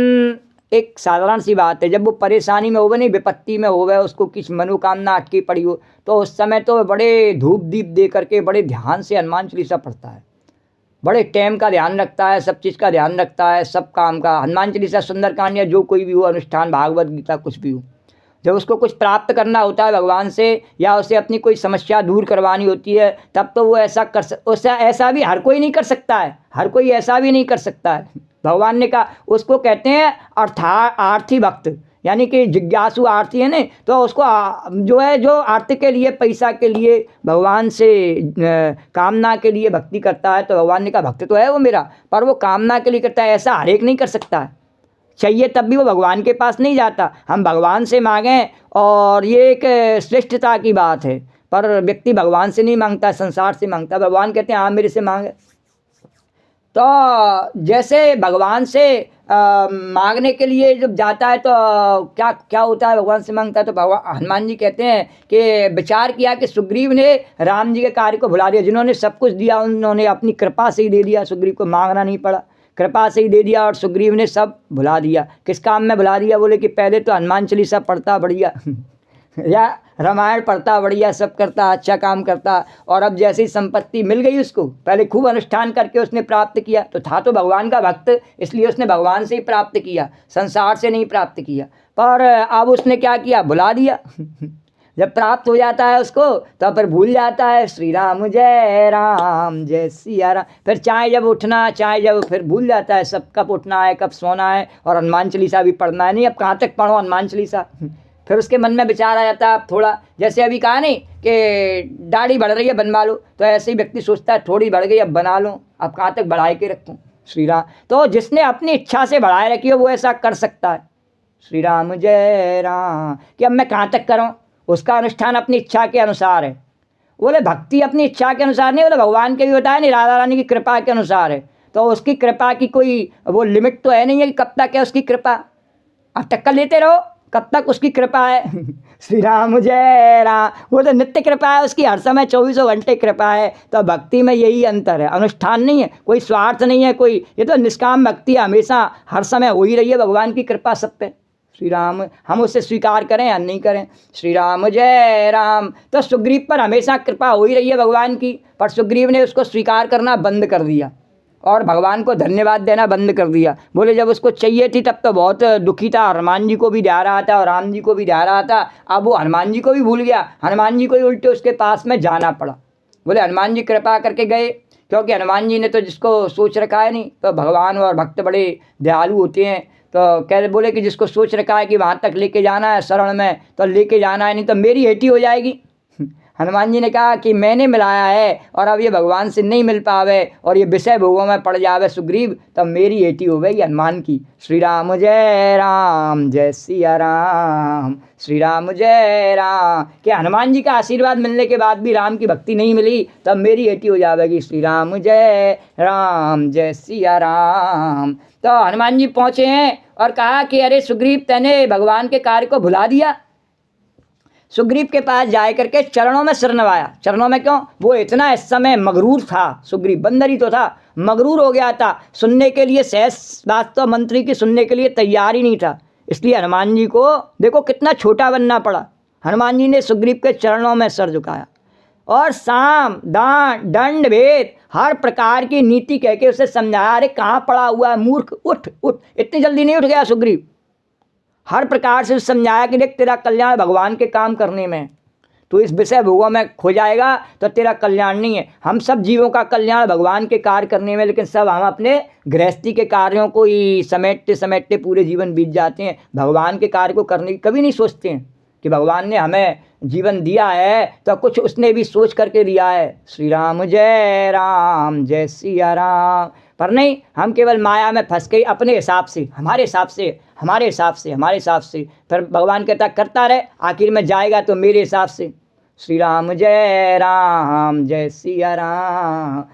Speaker 1: एक साधारण सी बात है, जब वो परेशानी में होवे, नहीं विपत्ति में होवे, उसको किस मनोकामना अटकी पड़ी हो, तो उस समय तो बड़े धूप दीप दे करके बड़े ध्यान से हनुमान चालीसा पढ़ता है, बड़े टाइम का ध्यान रखता है, सब चीज़ का ध्यान रखता है, सब काम का। हनुमान चालीसा, सुंदरकांड या जो कोई भी हो अनुष्ठान, भागवत गीता, कुछ भी हो, जब उसको कुछ प्राप्त करना होता है भगवान से, या उसे अपनी कोई समस्या दूर करवानी होती है, तब तो वो ऐसा भी हर कोई नहीं कर सकता है, हर कोई ऐसा भी नहीं कर सकता है। भगवान ने कहा उसको कहते हैं आर्थी भक्त, यानी कि जिज्ञासु आर्थी है ना, तो उसको जो अर्थ के लिए, पैसा के लिए, भगवान से कामना के लिए भक्ति करता है, तो भगवान ने कहा भक्त तो है वो मेरा, पर वो कामना के लिए करता है, ऐसा हर एक नहीं कर सकता है। चाहिए तब भी वो भगवान के पास नहीं जाता, हम भगवान से मांगें, और ये एक श्रेष्ठता की बात है। पर व्यक्ति भगवान से नहीं मांगता, संसार से मांगता। भगवान कहते हैं हाँ मेरे से मांगे। तो जैसे भगवान से मांगने के लिए जब जाता है तो क्या क्या होता है, भगवान से मांगता है तो भगवान हनुमान जी कहते हैं कि विचार किया कि सुग्रीव ने राम जी के कार्य को भुला दिया, जिन्होंने सब कुछ दिया उन्होंने अपनी कृपा से ही दे दिया, सुग्रीव को मांगना नहीं पड़ा, कृपा से ही दे दिया, और सुग्रीव ने सब भुला दिया। किस काम में भुला दिया, बोले कि पहले तो हनुमान चालीसा पढ़ता बढ़िया या रामायण पढ़ता बढ़िया, सब करता, अच्छा काम करता, और अब जैसी संपत्ति मिल गई उसको, पहले खूब अनुष्ठान करके उसने प्राप्त किया, तो था तो भगवान का भक्त, इसलिए उसने भगवान से ही प्राप्त किया, संसार से नहीं प्राप्त किया। पर अब उसने क्या किया, भुला दिया। जब प्राप्त हो जाता है उसको तो फिर भूल जाता है श्री राम जय सिया राम। फिर चाहे जब उठना चाहे जब फिर भूल जाता है सब कब उठना है कब सोना है, और हनुमान चालीसा भी पढ़ना है। नहीं अब कहाँ तक पढ़ो हनुमान चालीसा, फिर उसके मन में विचार आ जाता है अब थोड़ा, जैसे अभी कहा नहीं कि दाढ़ी बढ़ रही है बनवा लो, तो ऐसे ही व्यक्ति सोचता है थोड़ी बढ़ गई अब बना लो, अब कहाँ तक बढ़ाए के रखूँ श्री राम। तो जिसने अपनी इच्छा से बढ़ाए रखी हो वो ऐसा कर सकता है श्री राम जय राम, कि अब मैं कहाँ तक करूँ। उसका अनुष्ठान अपनी इच्छा के अनुसार है। बोले भक्ति अपनी इच्छा के अनुसार नहीं, बोले भगवान के भी होता है नहीं, राधा रानी की कृपा के अनुसार है। तो उसकी कृपा की कोई वो लिमिट तो है नहीं है कि कब तक है उसकी कृपा, अब टक्कर लेते रहो कब तक उसकी कृपा है श्री राम जय राम। वो तो नित्य कृपा है उसकी, हर समय 24 घंटे कृपा है। तो भक्ति में यही अंतर है, अनुष्ठान नहीं है, कोई स्वार्थ नहीं है, कोई ये तो निष्काम भक्ति है, हमेशा हर समय हो ही रही है भगवान की कृपा सब पे श्री राम। हम उसे स्वीकार करें या नहीं करें श्री राम जय राम। तो सुग्रीव पर हमेशा कृपा हो ही रही है भगवान की, पर सुग्रीव ने उसको स्वीकार करना बंद कर दिया और भगवान को धन्यवाद देना बंद कर दिया। बोले जब उसको चाहिए थी तब तो बहुत दुखी था, हनुमान जी को भी ध्या रहा था और राम जी को भी ध्या रहा था। अब वो हनुमान जी को भी भूल गया, हनुमान जी को ही उल्टे उसके पास में जाना पड़ा। बोले हनुमान जी कृपा करके गए, क्योंकि हनुमान जी ने तो जिसको सोच रखा है नहीं, तो भगवान और भक्त बड़े दयालु होते हैं। तो कह बोले कि जिसको सोच रखा है कि वहाँ तक लेके जाना है शरण में तो लेके जाना है, नहीं तो मेरी हेटी हो जाएगी। हनुमान जी ने कहा कि मैंने मिलाया है और अब ये भगवान से नहीं मिल पावे और ये विषय भोगों में पड़ जावे सुग्रीव, तब मेरी हेटी हो गई हनुमान की। श्री राम जय सिया राम, श्री राम जय राम। कि हनुमान जी का आशीर्वाद मिलने के बाद भी राम की भक्ति नहीं मिली, तब मेरी हेटी हो जाएगी श्री राम जय सिया राम। तो हनुमान जी पहुँचे हैं और कहा कि अरे सुग्रीव तैने भगवान के कार्य को भुला दिया। सुग्रीव के पास जाए करके चरणों में सिर नवाया। चरणों में क्यों, वो इतना इस समय मगरूर था, सुग्रीव बंदर ही तो था, मगरूर हो गया था, सुनने के लिए सहज बात तो मंत्री की सुनने के लिए तैयार ही नहीं था। इसलिए हनुमान जी को देखो कितना छोटा बनना पड़ा। हनुमान जी ने सुग्रीव के चरणों में सिर झुकाया और साम दान दंड भेद हर प्रकार की नीति कह के उसे समझाया। अरे कहाँ पड़ा हुआ है मूर्ख, उठ उठ। इतनी जल्दी नहीं उठ गया सुग्रीव, हर प्रकार से समझाया कि देख तेरा कल्याण भगवान के काम करने में, तो इस विषय भोगों में खो जाएगा तो तेरा कल्याण नहीं है। हम सब जीवों का कल्याण भगवान के कार्य करने में, लेकिन सब हम अपने गृहस्थी के कार्यों को ही समेटते समेटते पूरे जीवन बीत जाते हैं। भगवान के कार्य को करने की कभी नहीं सोचते हैं कि भगवान ने हमें जीवन दिया है तो कुछ उसने भी सोच करके दिया है। श्री राम जय सिया राम। पर नहीं, हम केवल माया में फंस गए अपने हिसाब से, हमारे हिसाब से। फिर भगवान कहता करता रहे, आखिर में जाएगा तो मेरे हिसाब से। श्री राम जय सिया राम।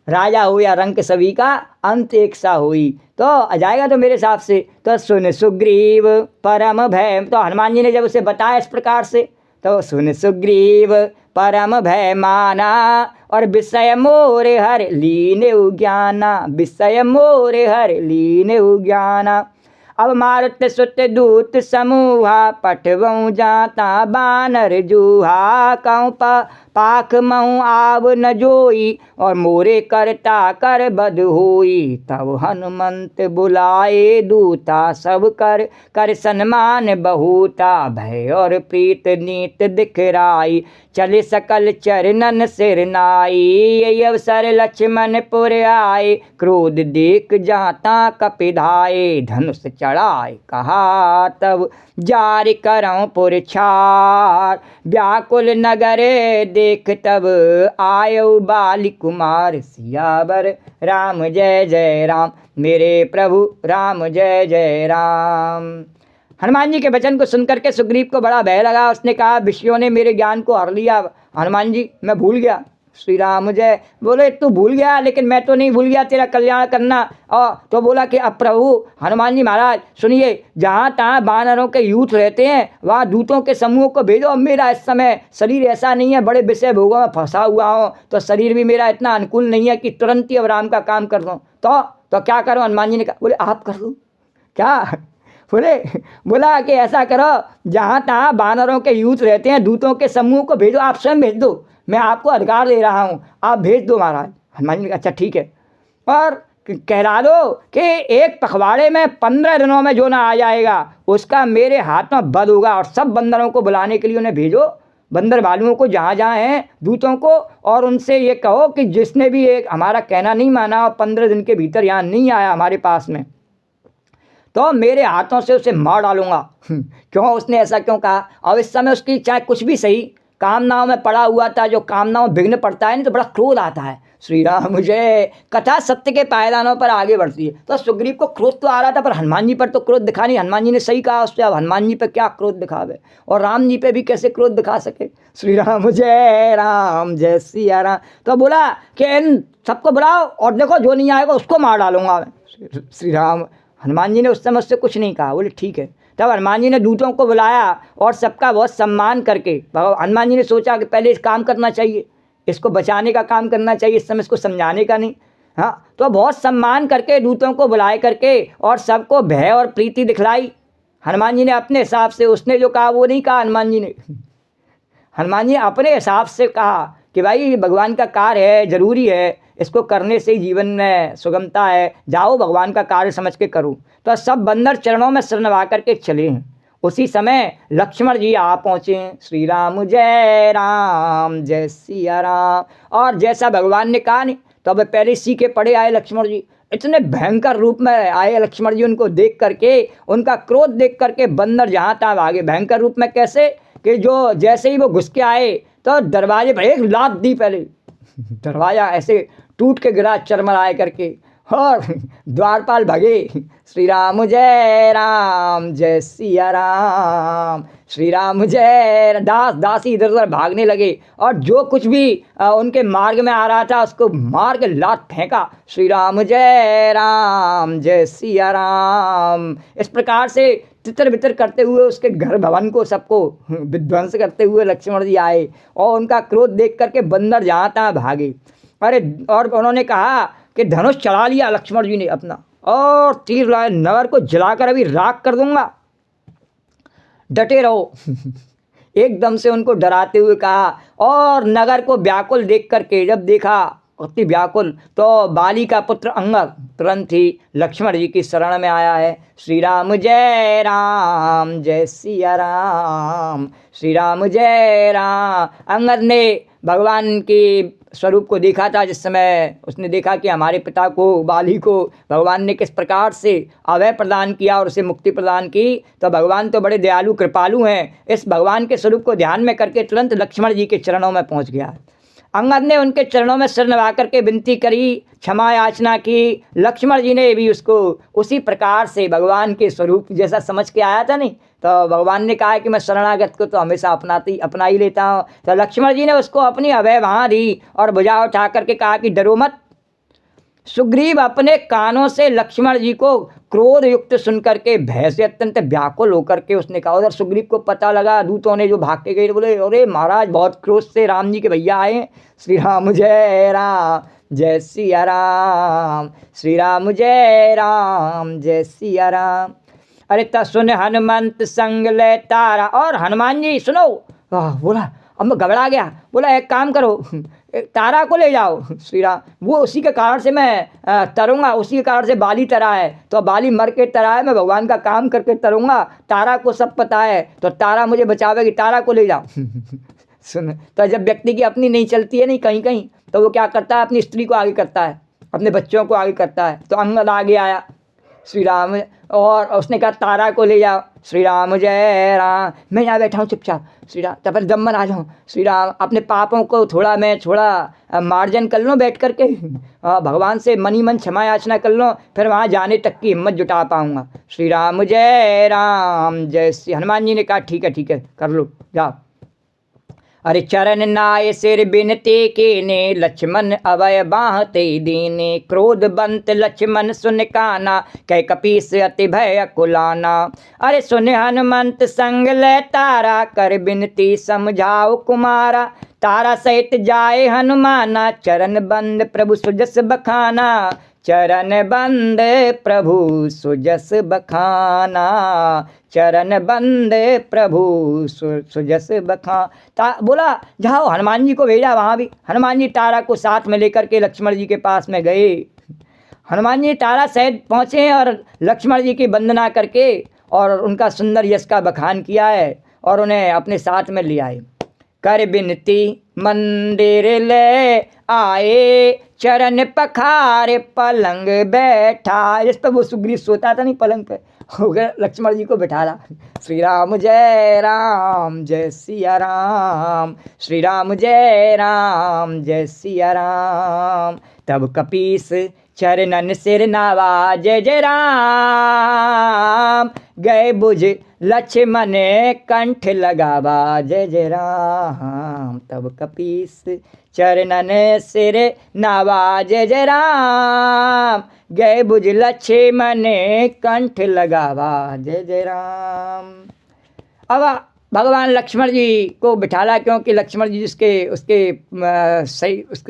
Speaker 1: राजा हो या रंक सभी का, अंत एक सा हुई। तो आ जाएगा तो मेरे हिसाब से। तो सुन सुग्रीव परम भय, तो हनुमान जी ने जब उसे बताया इस प्रकार से, तो सुन सुग्रीव परम भय माना और विषय मोरे हर लीने ज्ञाना, विषय मोरे हर लीने ज्ञाना। अब मारुत सुत दूत समूहा पठवऊँ जाता बानर जूहा, कहूँ पाख महूँ आव न जोई और मोरे करता कर बद होई। तब हनुमंत बुलाए दूता सब कर कर सन्मान बहुता, भय और प्रीत नीत दिखराई चले सकल चरणन सिर नाई। यही अवसर लक्ष्मण पुर आए क्रोध देख जाता कपिधाए, धनुष चढ़ाए कहा तब जारी करऊँ पुर छार। व्याकुल नगर देख तब आयो बाली कुमार, सियावर राम जय राम, मेरे प्रभु राम जय राम। हनुमान जी के वचन को सुनकर के सुग्रीव को बड़ा भय लगा। उसने कहा विषयों ने मेरे ज्ञान को हर लिया हनुमान जी, मैं भूल गया। श्री राम जय। बोले तू भूल गया, लेकिन मैं तो नहीं भूल गया तेरा कल्याण करना। और तो बोला कि अब प्रभु हनुमान जी महाराज सुनिए, जहाँ तहाँ वानरों के यूथ रहते हैं वहाँ दूतों के समूह को भेजो। मेरा इस समय शरीर ऐसा नहीं है, बड़े विषय भोगों में फंसा हुआ हूँ, तो शरीर भी मेरा इतना अनुकूल नहीं है कि तुरंत ही अब राम का काम कर दूँ। तो क्या करो, हनुमान जी ने कहा। बोले आप कर दो क्या? बोला कि ऐसा करो, जहाँ तहाँ वानरों के यूथ रहते हैं दूतों के समूह को भेजो, आप स्वयं भेज दो, मैं आपको अधिकार दे रहा हूँ, आप भेज दो महाराज। हनुमान जी ने कहा अच्छा ठीक है। और कहला दो कि एक पखवाड़े में 15 दिनों में जो ना आ जाएगा उसका मेरे हाथ में वध होगा। और सब बंदरों को बुलाने के लिए उन्हें भेजो, बंदर भालुओं को जहाँ जहाँ हैं दूतों को, और उनसे ये कहो कि जिसने भी एक हमारा कहना नहीं माना और 15 दिन के भीतर यहाँ नहीं आया हमारे पास में, तो मेरे हाथों से उसे मार डालूंगा। क्यों, उसने ऐसा क्यों कहा? और इस समय उसकी चाहे कुछ भी सही कामनाओं में पड़ा हुआ था, जो कामनाओं में विघ्न पड़ता है नहीं तो बड़ा क्रोध आता है। श्री राम मुझे कथा सत्य के पायदानों पर आगे बढ़ती है। तो सुग्रीव को क्रोध तो आ रहा था, पर हनुमान जी पर तो क्रोध दिखा नहीं। हनुमान जी ने सही कहा उससे, अब हनुमान जी पर क्या क्रोध दिखावे, और राम जी पे भी कैसे क्रोध दिखा सके। श्री राम जय राम जय सिया राम। तो बोला कि इन सबको बुलाओ और देखो जो नहीं आएगा उसको मार डालूंगा मैं। श्री राम, हनुमान जी ने उस समय उससे कुछ नहीं कहा, बोले ठीक है। तब हनुमान जी ने दूतों को बुलाया और सबका बहुत सम्मान करके हनुमान जी ने सोचा कि पहले इस काम करना चाहिए, इसको बचाने का काम करना चाहिए, इस समय इसको समझाने का नहीं। हाँ, तो बहुत सम्मान करके दूतों को बुलाए करके और सबको भय और प्रीति दिखलाई। हनुमान जी ने अपने हिसाब से, उसने जो कहा वो नहीं कहा हनुमान जी ने। हनुमान जी अपने हिसाब से कहा कि भाई भगवान का कार्य है, जरूरी है, इसको करने से ही जीवन में सुगमता है, जाओ भगवान का कार्य समझ के करो। तो सब बंदर चरणों में सिर नवा करके चले हैं। उसी समय लक्ष्मण जी आ पहुँचे। श्री राम जय सिया राम। और जैसा भगवान ने कहा नहीं, तो अब पहले सीखे पड़े आए लक्ष्मण जी, इतने भयंकर रूप में आए लक्ष्मण जी। उनको देख करके, उनका क्रोध देख करके बंदर जहाँ तहाँ भागे। भयंकर रूप में कैसे कि जो जैसे ही वो घुस के आए तो दरवाजे पर एक लात दी, पहले दरवाजा ऐसे टूट के गिरा चरमराए करके, और द्वारपाल भगे। श्री राम जय सिया राम। श्री राम जय। दास दासी इधर उधर भागने लगे और जो कुछ भी उनके मार्ग में आ रहा था उसको मार के लात फेंका। श्री राम जय सिया राम। इस प्रकार से तितर बितर करते हुए उसके घर भवन को सबको विध्वंस करते हुए लक्ष्मण जी आए, और उनका क्रोध देख करके बंदर जहाँ तहाँ भागे। अरे, और उन्होंने कहा कि धनुष चढ़ा लिया लक्ष्मण जी ने अपना, और तीर लाए, नगर को जलाकर अभी राख कर दूंगा, डटे रहो। एकदम से उनको डराते हुए कहा। और नगर को व्याकुल देख करके जब देखा अति व्याकुल, तो बाली का पुत्र अंगद तुरंत ही लक्ष्मण जी की शरण में आया है। श्री राम जय सिया राम। श्री राम जय राम। अंगद ने भगवान के स्वरूप को देखा था, जिस समय उसने देखा कि हमारे पिता को, बाली को भगवान ने किस प्रकार से अभय प्रदान किया और उसे मुक्ति प्रदान की, तो भगवान तो बड़े दयालु कृपालु हैं। इस भगवान के स्वरूप को ध्यान में करके तुरंत लक्ष्मण जी के चरणों में पहुंच गया। अंगद ने उनके चरणों में सिर नवा करके विनती करी, क्षमा याचना की। लक्ष्मण जी ने भी उसको उसी प्रकार से भगवान के स्वरूप जैसा समझ के आया था नहीं, तो भगवान ने कहा कि मैं शरणागत को तो हमेशा अपना ही लेता हूँ। तो लक्ष्मण जी ने उसको अपनी अभय वहाँ दी और भुजा उठा करके कहा कि डरो मत। सुग्रीव अपने कानों से लक्ष्मण जी को क्रोध युक्त सुन करके भय से अत्यंत व्याकुल होकर के उसने कहा। उधर सुग्रीव को पता लगा, दूतों ने जो भाग के गए, बोले अरे महाराज बहुत क्रोध से राम जी के भैया आए। श्री राम जय सिया राम। श्री राम जय सिया राम। अरे तब सुन हनुमंत संग ले तारा। और हनुमान जी सुनो, बोला अब मैं घबरा गया, बोला एक काम करो, तारा को ले जाओ। श्री राम, वो उसी के कारण से मैं तरूँगा, उसी के कारण से बाली तरा है, तो बाली मर के तरा है, मैं भगवान का काम करके तरूँगा। तारा को सब पता है, तो तारा मुझे बचावेगी, तारा को ले जाओ। सुन, तो जब व्यक्ति की अपनी नहीं चलती है नहीं कहीं कहीं, तो वो क्या करता है, अपनी स्त्री को आगे करता है, अपने बच्चों को आगे करता है। तो अंगद आगे आया श्री राम, और उसने कहा तारा को ले जाओ। श्री राम जय राम। मैं यहाँ बैठा हूँ चुपचाप। श्री राम, तब दम्मन आ जाऊँ। श्री राम, अपने पापों को थोड़ा मार्जन कर लो बैठ करके, भगवान से मनी मन क्षमा याचना कर लो, फिर वहाँ जाने तक की हिम्मत जुटा पाऊँगा। श्री राम जय श्री। हनुमान जी ने कहा ठीक है कर लो, जाओ। अरे चरण नाय सिर बिनते के ने, लक्ष्मण अभय बाहते दीने। क्रोध बंत लक्ष्मण सुन काना, कह कपीस अति भय कुलाना। अरे सुन हनुमंत संग ले तारा, कर बिनती समझाओ कुमारा। तारा सहित जाए हनुमाना, चरण बंद प्रभु सुजस बखाना। चरण बंद प्रभु सुजस बखाना। चरण बंद प्रभु सुजस बखाना। बोला जाओ, हनुमान जी को भेजा वहाँ भी। हनुमान जी तारा को साथ में लेकर के लक्ष्मण जी के पास में गए। हनुमान जी तारा सहित पहुँचे और लक्ष्मण जी की वंदना करके और उनका सुंदर यश का बखान किया है और उन्हें अपने साथ में ले आए। कर बिनती मंदिर ले आए, चरण पखारे पलंग बैठा। जिस पर वो सुग्रीव सोता था नहीं पलंग पे, हो गया लक्ष्मण जी को बिठाला। श्री राम जय सिया राम, श्री राम जय सिया राम। तब कपीस चरणन सिर नावा, जय जय राम। गए बुझ लक्ष्मण कंठ लगावा, जय जय राम। तब कपीस चरणन सिर नावा, जय जय राम। गए बुझ लक्ष्मण कंठ लगावा, जय जय राम। अब भगवान लक्ष्मण जी को बिठाला, क्योंकि लक्ष्मण जी उसके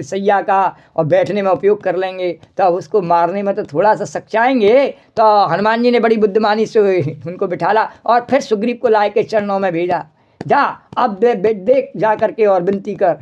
Speaker 1: सैया का और बैठने में उपयोग कर लेंगे, तो अब उसको मारने में तो थोड़ा सा सच्चाएंगे। तो हनुमान जी ने बड़ी बुद्धिमानी से उनको बिठाला और फिर सुग्रीव को लाए के चरणों में भेजा। जा अब देख जा करके और विनती कर।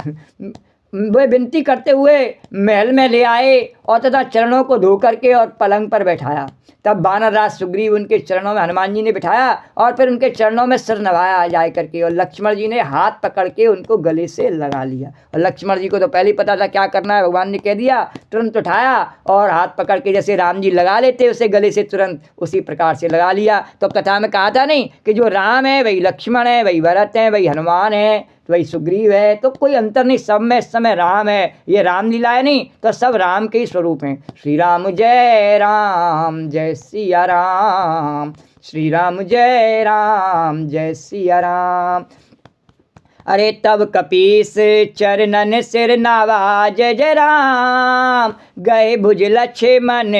Speaker 1: वे विनती करते हुए महल में ले आए और तथा चरणों को धो करके और पलंग पर बैठाया। तब वानर राज सुग्रीव उनके चरणों में हनुमान जी ने बिठाया और फिर उनके चरणों में सिर नवाया जाए करके, और लक्ष्मण जी ने हाथ पकड़ के उनको गले से लगा लिया। और लक्ष्मण जी को तो पहले ही पता था क्या करना है, भगवान ने कह दिया, तुरंत उठाया और हाथ पकड़ के जैसे राम जी लगा लेते उसे गले से, तुरंत उसी प्रकार से लगा लिया। तो कथा में कहा था नहीं कि जो राम है वही लक्ष्मण है, वही भरत है, वही हनुमान है, वही सुग्रीव है, तो कोई अंतर नहीं, सब में इस समय राम है। ये रामलीला है नहीं, तो सब राम के ही स्वरूप हैं। श्री राम जय सिया राम, श्री राम जय सिया राम। अरे तब कपीस चरणन सिर नावा, जय जय राम। गए भुज लक्ष्मण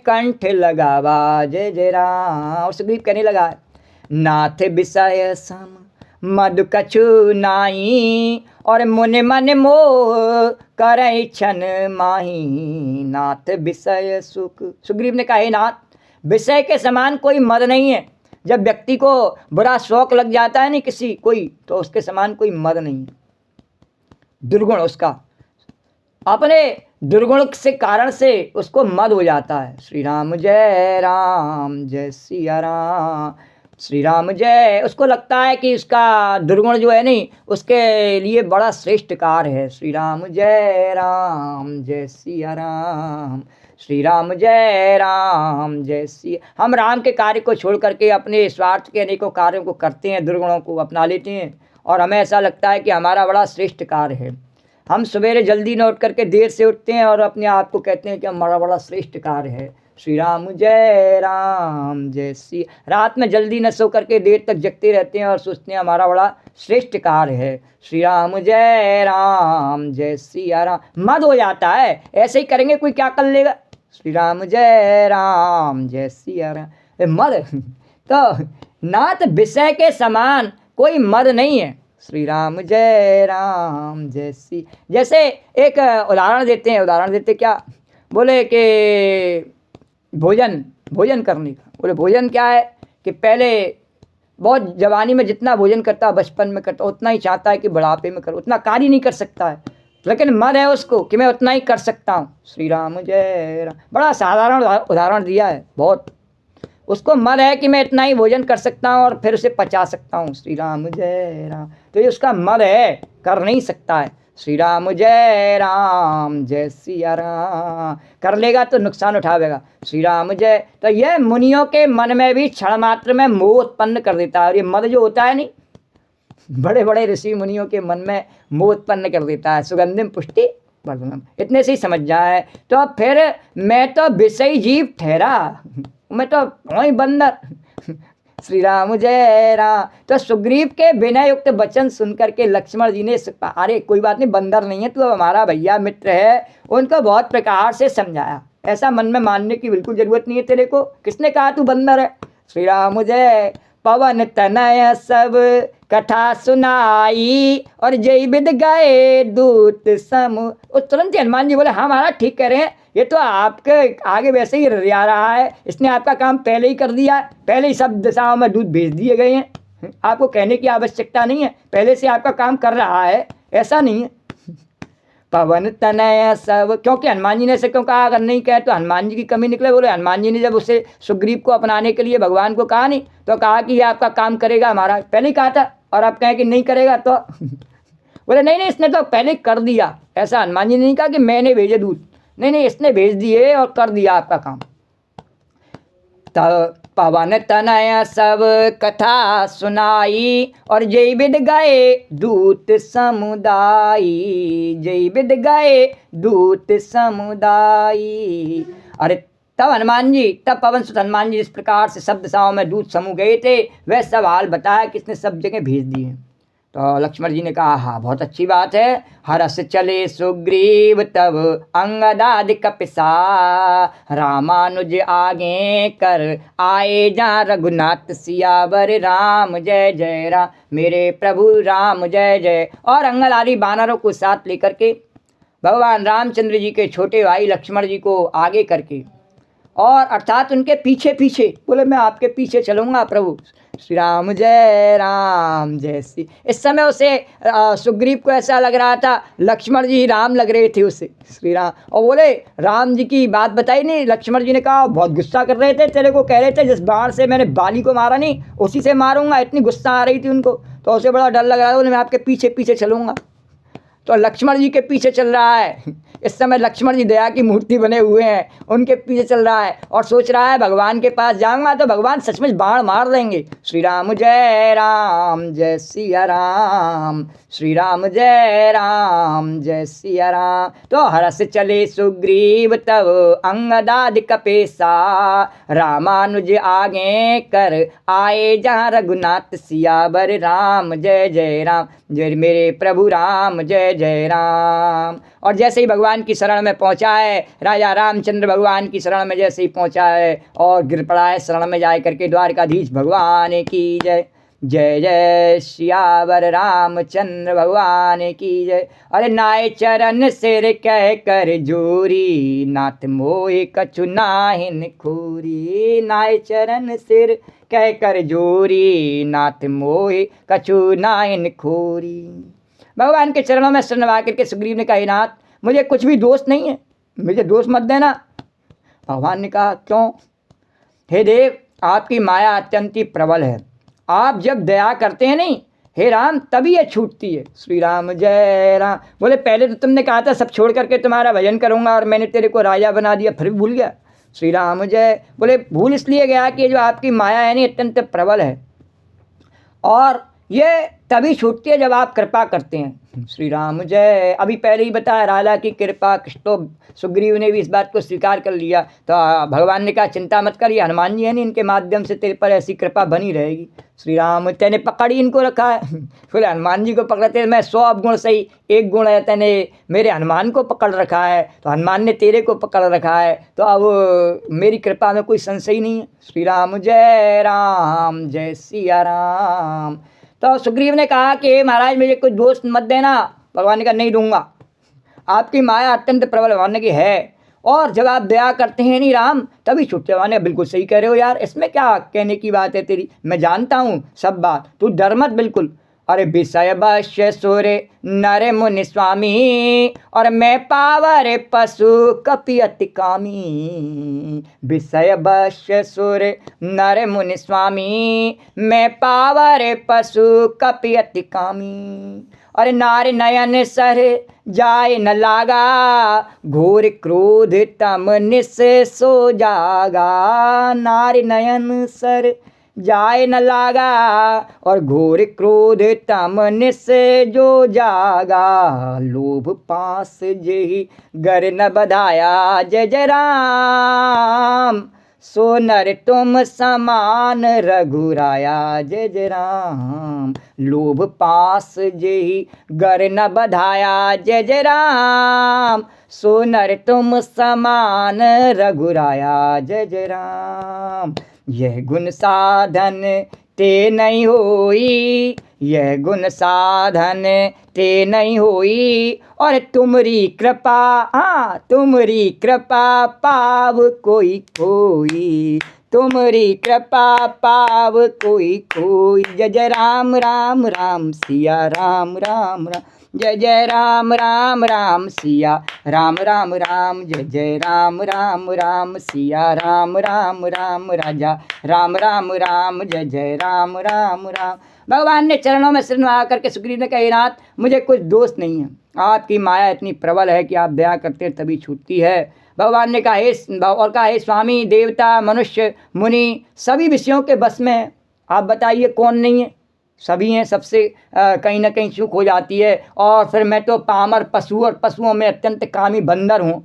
Speaker 1: कंठ लगावा, जय जय राम। और सुग्रीव कहने लगा, नाथ विषय सम मधु कछु नाई, और मुनि मन मोह करई छन माही। नाथ विषय सुख। सुग्रीव ने कहा, हे नाथ, विषय के समान कोई मद नहीं है। जब व्यक्ति को बुरा शौक लग जाता है नहीं किसी कोई, तो उसके समान कोई मद नहीं है। दुर्गुण उसका, अपने दुर्गुण से कारण से उसको मद हो जाता है। श्री राम जय सिया राम, श्री राम जय। उसको लगता है कि उसका दुर्गुण जो है नहीं उसके लिए बड़ा श्रेष्ठ कार्य है। श्री राम जय सिया राम, श्री राम जय सिया। हम राम के कार्य को छोड़ करके अपने स्वार्थ के अनेकों कार्यों को करते हैं, दुर्गुणों को अपना लेते हैं और हमें ऐसा लगता है कि हमारा बड़ा श्रेष्ठ कार्य है। हम सवेरे जल्दी न उठ करके देर से उठते हैं और अपने आप को कहते हैं कि हमारा बड़ा श्रेष्ठ कार्य है। श्री राम जय सिया। रात में जल्दी न सो करके देर तक जगते रहते हैं और सोचते हैं हमारा बड़ा श्रेष्ठ कार्य है। श्री राम जय सिया राम। मद हो जाता है, ऐसे ही करेंगे कोई क्या कर लेगा। श्री राम जय सिया राम। मद तो नाथ विषय के समान कोई मद नहीं है। श्री राम जय सी। जैसे एक उदाहरण देते क्या, बोले कि भोजन करने का। बोले भोजन क्या है कि पहले बहुत जवानी में जितना भोजन करता, बचपन में करता, उतना ही चाहता है कि बुढ़ापे में करो, उतना कार्य नहीं कर सकता है, लेकिन मद है उसको कि मैं उतना ही कर सकता हूँ। श्री राम जय राम। बड़ा साधारण उदाहरण दिया है, बहुत उसको मद है कि मैं इतना ही भोजन कर सकता हूँ और फिर उसे पचा सकता हूँ। श्री राम जय राम। तो ये उसका मद है, कर नहीं सकता है। श्री राम जय सिया राम। कर लेगा तो नुकसान उठावेगा। श्री राम जय। तो यह मुनियों के मन में भी क्षण मात्र में मोह उत्पन्न कर देता है। और ये मद जो होता है नहीं, बड़े बड़े ऋषि मुनियों के मन में मोह उत्पन्न कर देता है। सुगंधिम पुष्टि वर्धनम, इतने से ही समझ जाए। तो अब फिर मैं तो विषयी जीव ठहरा, मैं तो वही बंदर। श्री राम जय राम। तो सुग्रीव के विनय युक्त वचन सुनकर के लक्ष्मण जी ने, अरे कोई बात नहीं, बंदर नहीं है तू, अब हमारा भैया मित्र है, उनको बहुत प्रकार से समझाया। ऐसा मन में मानने की बिल्कुल जरूरत नहीं है तेरे को, किसने कहा तू बंदर है। श्री राम जय। पवन तनय सब कथा सुनाई, और जय विद गए दूत सम। और तुरंत हनुमान जी बोले, हाँ महाराज ठीक कह रहे हैं, ये तो आपके आगे वैसे ही रिया रहा है, इसने आपका काम पहले ही कर दिया, पहले ही सब दिशाओं में दूत भेज दिए गए हैं, आपको कहने की आवश्यकता नहीं है, पहले से आपका काम कर रहा है, ऐसा नहीं है। पवन तनय सब, क्योंकि हनुमान जी ने ऐसे क्यों कहा? अगर नहीं कहे तो हनुमान जी की कमी निकले। बोले हनुमान जी ने जब उसे सुग्रीव को अपनाने के लिए भगवान को कहा नहीं, तो कहा कि ये आपका काम करेगा हमारा, पहले ही कहा था, और आप कहें कि नहीं करेगा तो बोले नहीं नहीं, इसने तो पहले कर दिया। ऐसा हनुमान जी ने नहीं कहा कि मैंने भेजे दूत, नहीं नहीं, इसने भेज दिए और कर दिया आपका काम। तब पवन तनय सब कथा सुनाई, और जय विद गए दूत समुदाई, जय विद गए दूत समुदाई। अरे तब हनुमान जी, तब पवन सुत हनुमान जी जिस प्रकार से सब दिशाओं में दूत समूह गए थे, वह सब हाल बताया कि इसने सब जगह भेज दिए। तो लक्ष्मण जी ने कहा हाँ बहुत अच्छी बात है। हरस चले सुग्रीव तब अंगदाद कपिसा, रामानुज आगे कर आए जा रघुनाथ सियावर राम जय जय राम, मेरे प्रभु राम जय जय। और अंगद आदि बानरों को साथ लेकर के भगवान रामचंद्र जी के छोटे भाई लक्ष्मण जी को आगे करके, और अर्थात उनके पीछे पीछे, बोले मैं आपके पीछे चलूँगा प्रभु। श्री राम जय श्री। इस समय उसे सुग्रीव को ऐसा लग रहा था लक्ष्मण जी राम लग रहे थे उसे, श्री राम। और बोले राम जी की बात बताई नहीं। लक्ष्मण जी ने कहा बहुत गुस्सा कर रहे थे, तेरे को कह रहे थे जिस बाण से मैंने बाली को मारा नहीं उसी से मारूंगा, इतनी गुस्सा आ रही थी उनको। तो उसे बड़ा डर लग रहा था, बोले मैं आपके पीछे पीछे चलूँगा। तो लक्ष्मण जी के पीछे चल रहा है। इस समय लक्ष्मण जी दया की मूर्ति बने हुए हैं, उनके पीछे चल रहा है और सोच रहा है भगवान के पास जाऊंगा तो भगवान सचमुच बाण मार देंगे। श्री राम जय सिया राम, श्री राम जय सिया राम। तो हरस चले सुग्रीव तब अंगदाद कपेसा, रामानुज आगे कर आए जहाँ रघुनाथ सियावर राम जय जय राम, जय मेरे प्रभु राम जय जय राम। और जैसे ही भगवान की शरण में पहुंचा है, राजा रामचंद्र भगवान की शरण में जैसे ही पहुंचा है और गिर पड़ा है शरण में जा करके, द्वारकाधीश भगवान की जय, जय जय सियावर रामचंद्र भगवान की जय। अरे नाय चरण सिर कह कर जोरी, नाथ मोहे कछु नाहिन खोरी, नाय चरण सिर कह कर जोरी, नाथ मोहे कछु नाहिन खोरी। भगवान के चरणों में शरण लगा करके सुग्रीव ने कहा नाथ मुझे कुछ भी दोष नहीं है, मुझे दोष मत देना। भगवान ने कहा क्यों? हे देव आपकी माया अत्यंत ही प्रबल है, आप जब दया करते हैं नहीं हे राम तभी ये छूटती है। श्री राम जय राम। बोले पहले तो तुमने कहा था सब छोड़ करके तुम्हारा भजन करूँगा और मैंने तेरे को राजा बना दिया, फिर भी भूल गया। श्री राम जय। बोले भूल इसलिए गया कि जो आपकी माया है नहीं अत्यंत प्रबल है और ये तभी छूटती है जब आप कृपा करते हैं। श्री राम जय। अभी पहले ही बताया राजा की कृपा, तो सुग्रीव ने भी इस बात को स्वीकार कर लिया। तो भगवान ने कहा चिंता मत कर, ये हनुमान जी है नहीं इनके माध्यम से तेरे पर ऐसी कृपा बनी रहेगी। श्री राम तेने पकड़ ही इनको रखा है। फिर हनुमान जी को पकड़ते मैं 100 गुण सही एक गुण है, तेने मेरे हनुमान को पकड़ रखा है तो हनुमान ने तेरे को पकड़ रखा है, तो अब मेरी कृपा में कोई संशय नहीं है। श्री राम जय सिया राम। तो सुग्रीव ने कहा कि महाराज मुझे कुछ दोष मत देना। भगवान ने कहा नहीं दूंगा, आपकी माया अत्यंत प्रबल भगवान की है और जब आप दया करते हैं नहीं राम तभी छूटते। भगवान ने बिल्कुल सही कह रहे हो यार, इसमें क्या कहने की बात है तेरी, मैं जानता हूँ सब बात, तू डर मत बिल्कुल। अरे विषय बश्य सुर नर मुनि स्वामी, और मैं पावर पशु कपि अति कामी। विषय बश्य सुर नर मुनि स्वामी, मैं पावर पशु कपि अति कामी। अरे नारी नयन सर जाय न लागा, घोर क्रोध तम निस सो जागा। नारी नयन सर जाय न लागा और घोर क्रोध तम निस जो जागा। लोभ पास जेहि गर न बधाया, जय जय राम सो नर तुम समान रघुराया, जय जय राम। लोभ पास जेहि गर न बधाया, जय जय राम सो नर तुम समान रघुराया, जय जय राम। यह गुण साधन ते नहीं होई, यह गुण साधन ते नहीं होई, और तुमरी कृपा तुमरी कृपा पाव कोई कोई, तुमरी कृपा पाव कोई कोई। जय जय राम राम राम सिया राम राम राम, जय जय राम राम राम सिया राम राम राम, जय जय राम राम राम सिया राम राम राम, राजा राम राम राम, जय जय राम राम राम। भगवान ने चरणों में सिर नवा करके सुग्रीव ने कहा, नाथ मुझे कुछ दोष नहीं है, आपकी माया इतनी प्रबल है कि आप दया करते हैं तभी छूटती है। भगवान ने कहा हे स्वामी, देवता मनुष्य मुनि सभी विषयों के बस में है, आप बताइए कौन नहीं है? सभी हैं, सबसे कहीं ना कहीं चूक हो जाती है। और फिर मैं तो पामर पशु और पशुओं में अत्यंत कामी बंदर हूँ,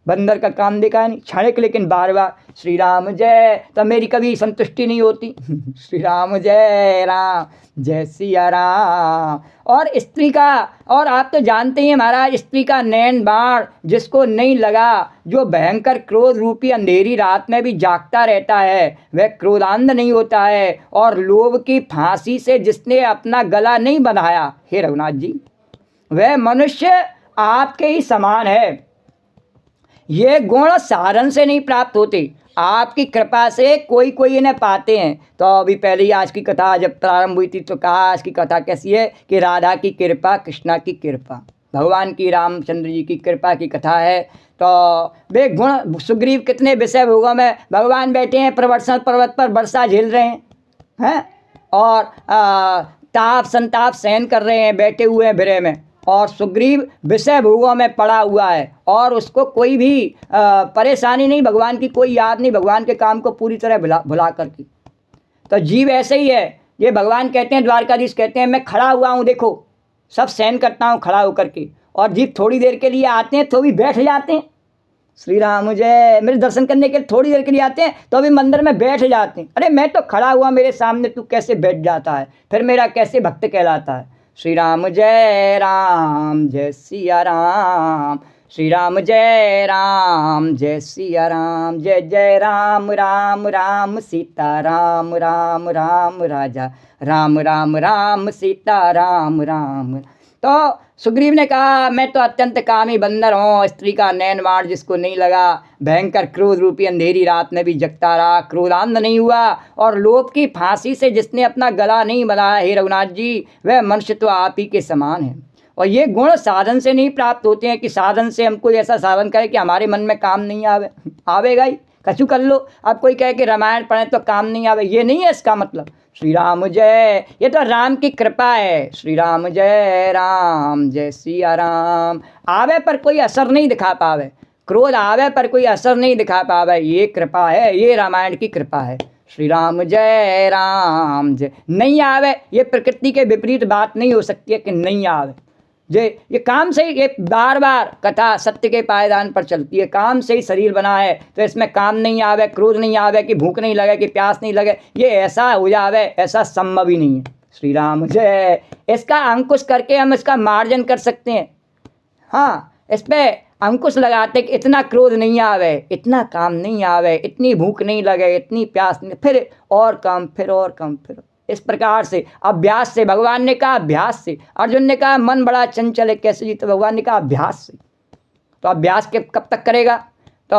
Speaker 1: बंदर का काम देखा नहीं क्षणिक, लेकिन बार बार श्री राम जय, तो मेरी कभी संतुष्टि नहीं होती। श्री राम जय सिया राम। और स्त्री का, और आप तो जानते हैं महाराज, स्त्री का नैन बाण जिसको नहीं लगा, जो भयंकर क्रोध रूपी अंधेरी रात में भी जागता रहता है, वह क्रोधांध नहीं होता है। और लोभ की फांसी से जिसने अपना गला नहीं बंधाया, हे रघुनाथ जी, वह मनुष्य आपके ही समान है। ये गुण साधन से नहीं प्राप्त होते, आपकी कृपा से कोई कोई इन्हें पाते हैं। तो अभी पहले ही आज की कथा जब प्रारंभ हुई थी तो कहा आज की कथा कैसी है कि राधा की कृपा, कृष्णा की कृपा, भगवान की, रामचंद्र जी की कृपा की कथा है। तो वे गुण, सुग्रीव कितने विषय भोगों में, भगवान बैठे हैं प्रवर्षण पर्वत पर, वर्षा झेल रहे हैं और ताप संताप सहन कर रहे हैं, बैठे हुए हैं भिरे में, और सुग्रीव विषय भोगों में पड़ा हुआ है और उसको कोई भी परेशानी नहीं, भगवान की कोई याद नहीं, भगवान के काम को पूरी तरह भुला करके। तो जीव ऐसे ही है, ये भगवान कहते हैं, द्वारकाधीश कहते हैं, मैं खड़ा हुआ हूँ, देखो सब सहन करता हूँ खड़ा होकर के, और जीव थोड़ी देर के लिए आते हैं तो भी बैठ जाते हैं। श्री राम जय, मेरे दर्शन करने के लिए थोड़ी देर के लिए आते हैं तो अभी मंदिर में बैठ जाते हैं। अरे मैं तो खड़ा हुआ मेरे सामने, तू कैसे बैठ जाता है? फिर मेरा कैसे भक्त कहलाता है? श्री राम जय सिया राम, श्री राम जय सिया राम, जय जय राम राम राम सीता राम राम राम, राजा राम राम राम सीता राम राम। तो सुग्रीव ने कहा, मैं तो अत्यंत कामी बंदर हूँ, स्त्री का नैन बाण जिसको नहीं लगा, भयंकर क्रोध रूपी अंधेरी रात में भी जगता रहा, क्रोधांध नहीं हुआ, और लोभ की फांसी से जिसने अपना गला नहीं बनाया, हे रघुनाथ जी, वह मनुष्य तो आप ही के समान है। और ये गुण साधन से नहीं प्राप्त होते हैं कि साधन से हम कोई ऐसा साधन करें कि हमारे मन में काम नहीं आवेगा ही, कछु कर लो। अब कोई कहे कि रामायण पढ़ें तो काम नहीं आवे, ये नहीं है इसका मतलब। श्री राम जय, ये तो राम की कृपा है। श्री राम जय सिया राम। आवे पर कोई असर नहीं दिखा पावे, क्रोध आवे पर कोई असर नहीं दिखा पावे, ये कृपा है, ये रामायण की कृपा है। श्री राम जय नहीं आवे, ये प्रकृति के विपरीत बात नहीं हो सकती है कि नहीं आवे। ये काम से ही, ये बार बार कथा सत्य के पायदान पर चलती है, काम से ही शरीर बना है, तो इसमें काम नहीं आवे, क्रोध नहीं आवे, कि भूख नहीं लगे, कि प्यास नहीं लगे, ये ऐसा हो जावे, ऐसा संभव ही नहीं है। श्री राम जय, इसका अंकुश करके हम इसका मार्जन कर सकते हैं। हाँ, इस पर अंकुश लगाते कि इतना क्रोध नहीं आवे, इतना काम नहीं आवे, इतनी भूख नहीं लगे, इतनी प्यास नहीं, फिर और कम, फिर और कम, फिर इस प्रकार से अभ्यास से। भगवान ने कहा अभ्यास से। अर्जुन ने कहा मन बड़ा चंचल है, कैसे जी? तो भगवान ने कहा अभ्यास से। तो अभ्यास के कब तक करेगा? तो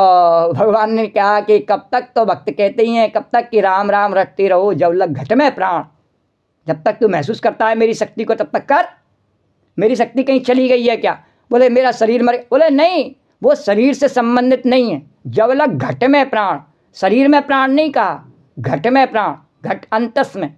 Speaker 1: भगवान ने कहा कि कब तक, तो भक्त कहते ही हैं कब तक कि राम राम रटते रहो जब लग घट में प्राण। जब तक तू महसूस करता है मेरी शक्ति को तब तक कर। मेरी शक्ति कहीं चली गई है क्या? बोले मेरा शरीर मर, बोले नहीं, वो शरीर से संबंधित नहीं है। जब लग घट में प्राण, शरीर में प्राण नहीं कहा, घट में प्राण, घट अंतस में।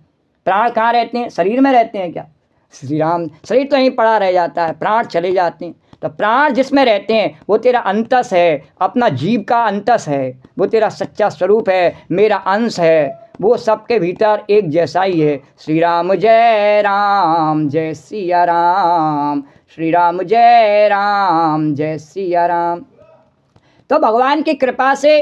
Speaker 1: प्राण कहाँ रहते हैं? शरीर में रहते हैं क्या? श्री राम, शरीर तो यहीं पड़ा रह जाता है, प्राण चले जाते हैं। तो प्राण जिसमें रहते हैं वो तेरा अंतस है, अपना जीव का अंतस है, वो तेरा सच्चा स्वरूप है, मेरा अंश है, वो सबके भीतर एक जैसा ही है। श्री राम जय सिया राम, श्री राम जय सिया राम। तो भगवान की कृपा से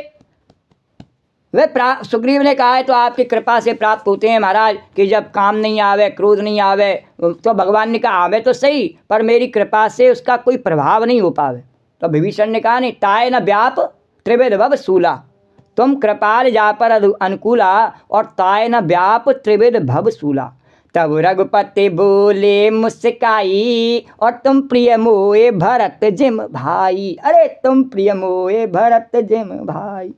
Speaker 1: वे सुग्रीव ने कहा है तो आपकी कृपा से प्राप्त होते हैं महाराज, कि जब काम नहीं आवे, क्रोध नहीं आवे, तो भगवान ने कहा आवे तो सही, पर मेरी कृपा से उसका कोई प्रभाव नहीं हो पावे। तो विभीषण ने कहा नहीं, ताय न व्याप त्रिविध भव सूला, तुम कृपाल जा पर अनुकूला, और ताय न व्याप त्रिविध भव सूला। तब रघुपति बोले मुस्काई, और तुम प्रिय मोए भरत जिम भाई। अरे तुम प्रिय मोए भरत जिम भाई।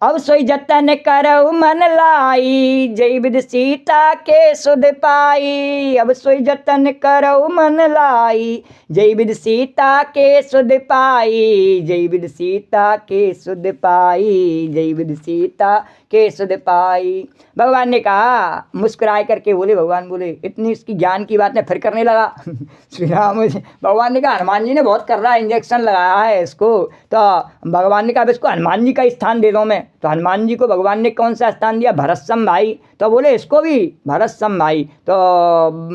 Speaker 1: अब सोई जतन करऊ मन लाई, जय विधि सीता के सुध पाई। अब सोई जतन करऊ मन लाई, जय विधि सीता के सुध पाई। जय विधि सीता के सुध पाई, जय विधि सीता के सुध पाई। भगवान ने कहा, मुस्कुराए करके बोले, भगवान बोले इतनी इसकी ज्ञान की बात ने फिर करने लगा। श्री राम भगवान ने कहा हनुमान जी ने बहुत कर रहा है, इंजेक्शन लगाया है इसको। तो भगवान ने कहा अब इसको हनुमान जी का स्थान दे दो मैं। तो हनुमान जी को भगवान ने कौन सा स्थान दिया? भरतसम भाई। तो बोले इसको भी भरतसम भाई। तो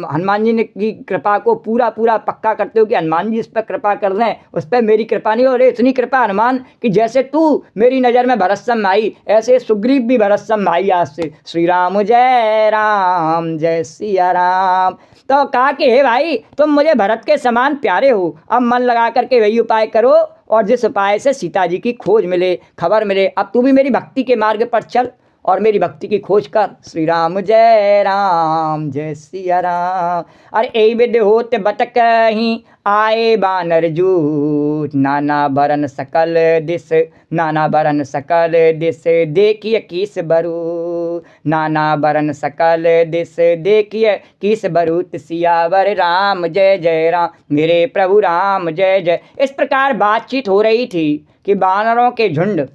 Speaker 1: हनुमान जी ने की कृपा को पूरा पूरा पक्का करते हो कि हनुमान जी इस पर कृपा कर दें, उस पर मेरी कृपा नहीं हो रही। इतनी कृपा हनुमान कि जैसे तू मेरी नज़र में भरतसम भाई, ऐसे सुग्रीव भी भरतसम भाई आज से। श्री राम जय सिया राम। तो कहा कि हे भाई तुम मुझे भरत के समान प्यारे हो, अब मन लगा करके वही उपाय करो और जिस उपाय से सीता जी की खोज मिले, खबर मिले, अब तू भी मेरी भक्ति के मार्ग पर चल और मेरी भक्ति की खोज कर। श्री राम जय सिया राम। अरे ए विद होत बटक ही आए बानर जूट, नाना बरन सकल दिस, नाना बरन सकल दिस, देखिए किस बरू, नाना बरन सकल दिस, देखिए किस बरूत, सियावर राम जय राम, मेरे प्रभु राम जय जय। इस प्रकार बातचीत हो रही थी कि बानरों के झुंड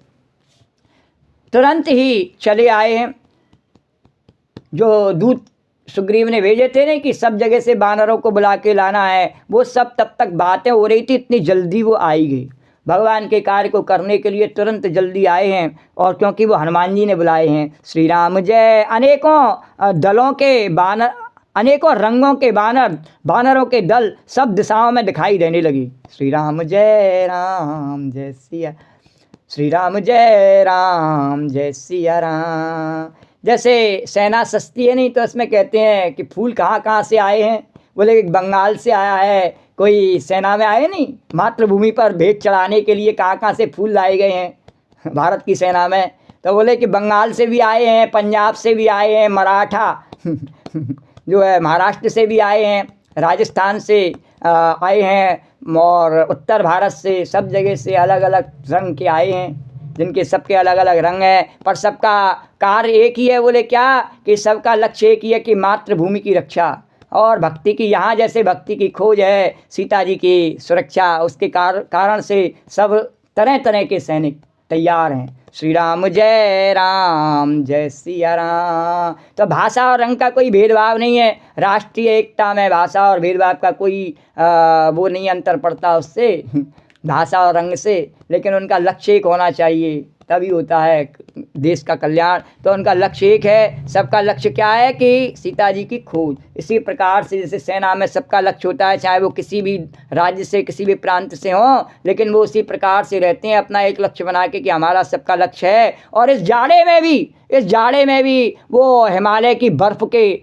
Speaker 1: तुरंत ही चले आए हैं। जो दूत सुग्रीव ने भेजे थे ना कि सब जगह से बानरों को बुला के लाना है, वो सब तब तक बातें हो रही थी, इतनी जल्दी वो आई गई। भगवान के कार्य को करने के लिए तुरंत जल्दी आए हैं, और क्योंकि वो हनुमान जी ने बुलाए हैं। श्री राम जय। अनेकों दलों के बानर, अनेकों रंगों के बानर, बानरों के दल सब दिशाओं में दिखाई देने लगी। श्री राम जय सिया, श्री राम जय सिया राम। जैसे सेना सस्ती है नहीं, तो इसमें कहते हैं कि फूल कहाँ कहाँ से आए हैं। बोले बंगाल से आया है, कोई सेना में आए नहीं, मातृभूमि पर भेंट चढ़ाने के लिए कहाँ कहाँ से फूल लाए गए हैं भारत की सेना में। तो बोले कि बंगाल से भी आए हैं, पंजाब से भी आए हैं, मराठा जो है महाराष्ट्र से भी आए हैं, राजस्थान से आए हैं, और उत्तर भारत से, सब जगह से अलग अलग रंग के आए हैं, जिनके सबके अलग अलग रंग हैं, पर सबका कार्य एक ही है। बोले क्या? कि सबका लक्ष्य एक ही है कि मातृभूमि की रक्षा और भक्ति की, यहाँ जैसे भक्ति की खोज है, सीता जी की सुरक्षा, उसके कारण से सब तरह तरह के सैनिक तैयार हैं। श्री राम जय सिया राम। तो भाषा और रंग का कोई भेदभाव नहीं है, राष्ट्रीय एकता में भाषा और भेदभाव का कोई वो नहीं, अंतर पड़ता उससे, भाषा और रंग से, लेकिन उनका लक्ष्य एक होना चाहिए, तभी होता है देश का कल्याण। तो उनका लक्ष्य एक है। सबका लक्ष्य क्या है? कि सीता जी की खोज। इसी प्रकार से जैसे सेना में सबका लक्ष्य होता है, चाहे वो किसी भी राज्य से, किसी भी प्रांत से हों, लेकिन वो उसी प्रकार से रहते हैं, अपना एक लक्ष्य बना के कि हमारा सबका लक्ष्य है। और इस जाड़े में भी वो हिमालय की बर्फ़ के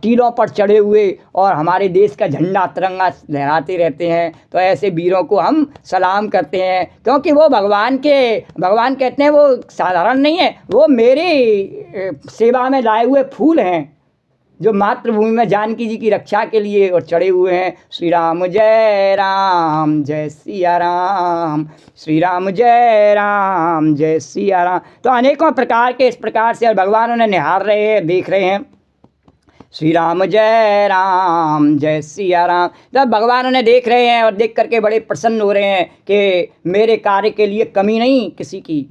Speaker 1: टीलों पर चढ़े हुए और हमारे देश का झंडा तिरंगा लहराते रहते हैं। तो ऐसे वीरों को हम सलाम करते हैं, क्योंकि वो भगवान कहते हैं वो साधारण नहीं है, वो मेरी सेवा में लाए हुए फूल हैं, जो मातृभूमि में जानकी जी की रक्षा के लिए और चढ़े हुए हैं। श्री राम जय सिया राम, श्री राम जय सिया राम। तो अनेकों प्रकार के इस प्रकार से भगवान उन्हें निहार रहे हैं, देख रहे हैं। श्री राम जय सिया राम। जब भगवान उन्हें देख रहे हैं और देख करके बड़े प्रसन्न हो रहे हैं कि मेरे कार्य के लिए कमी नहीं किसी की।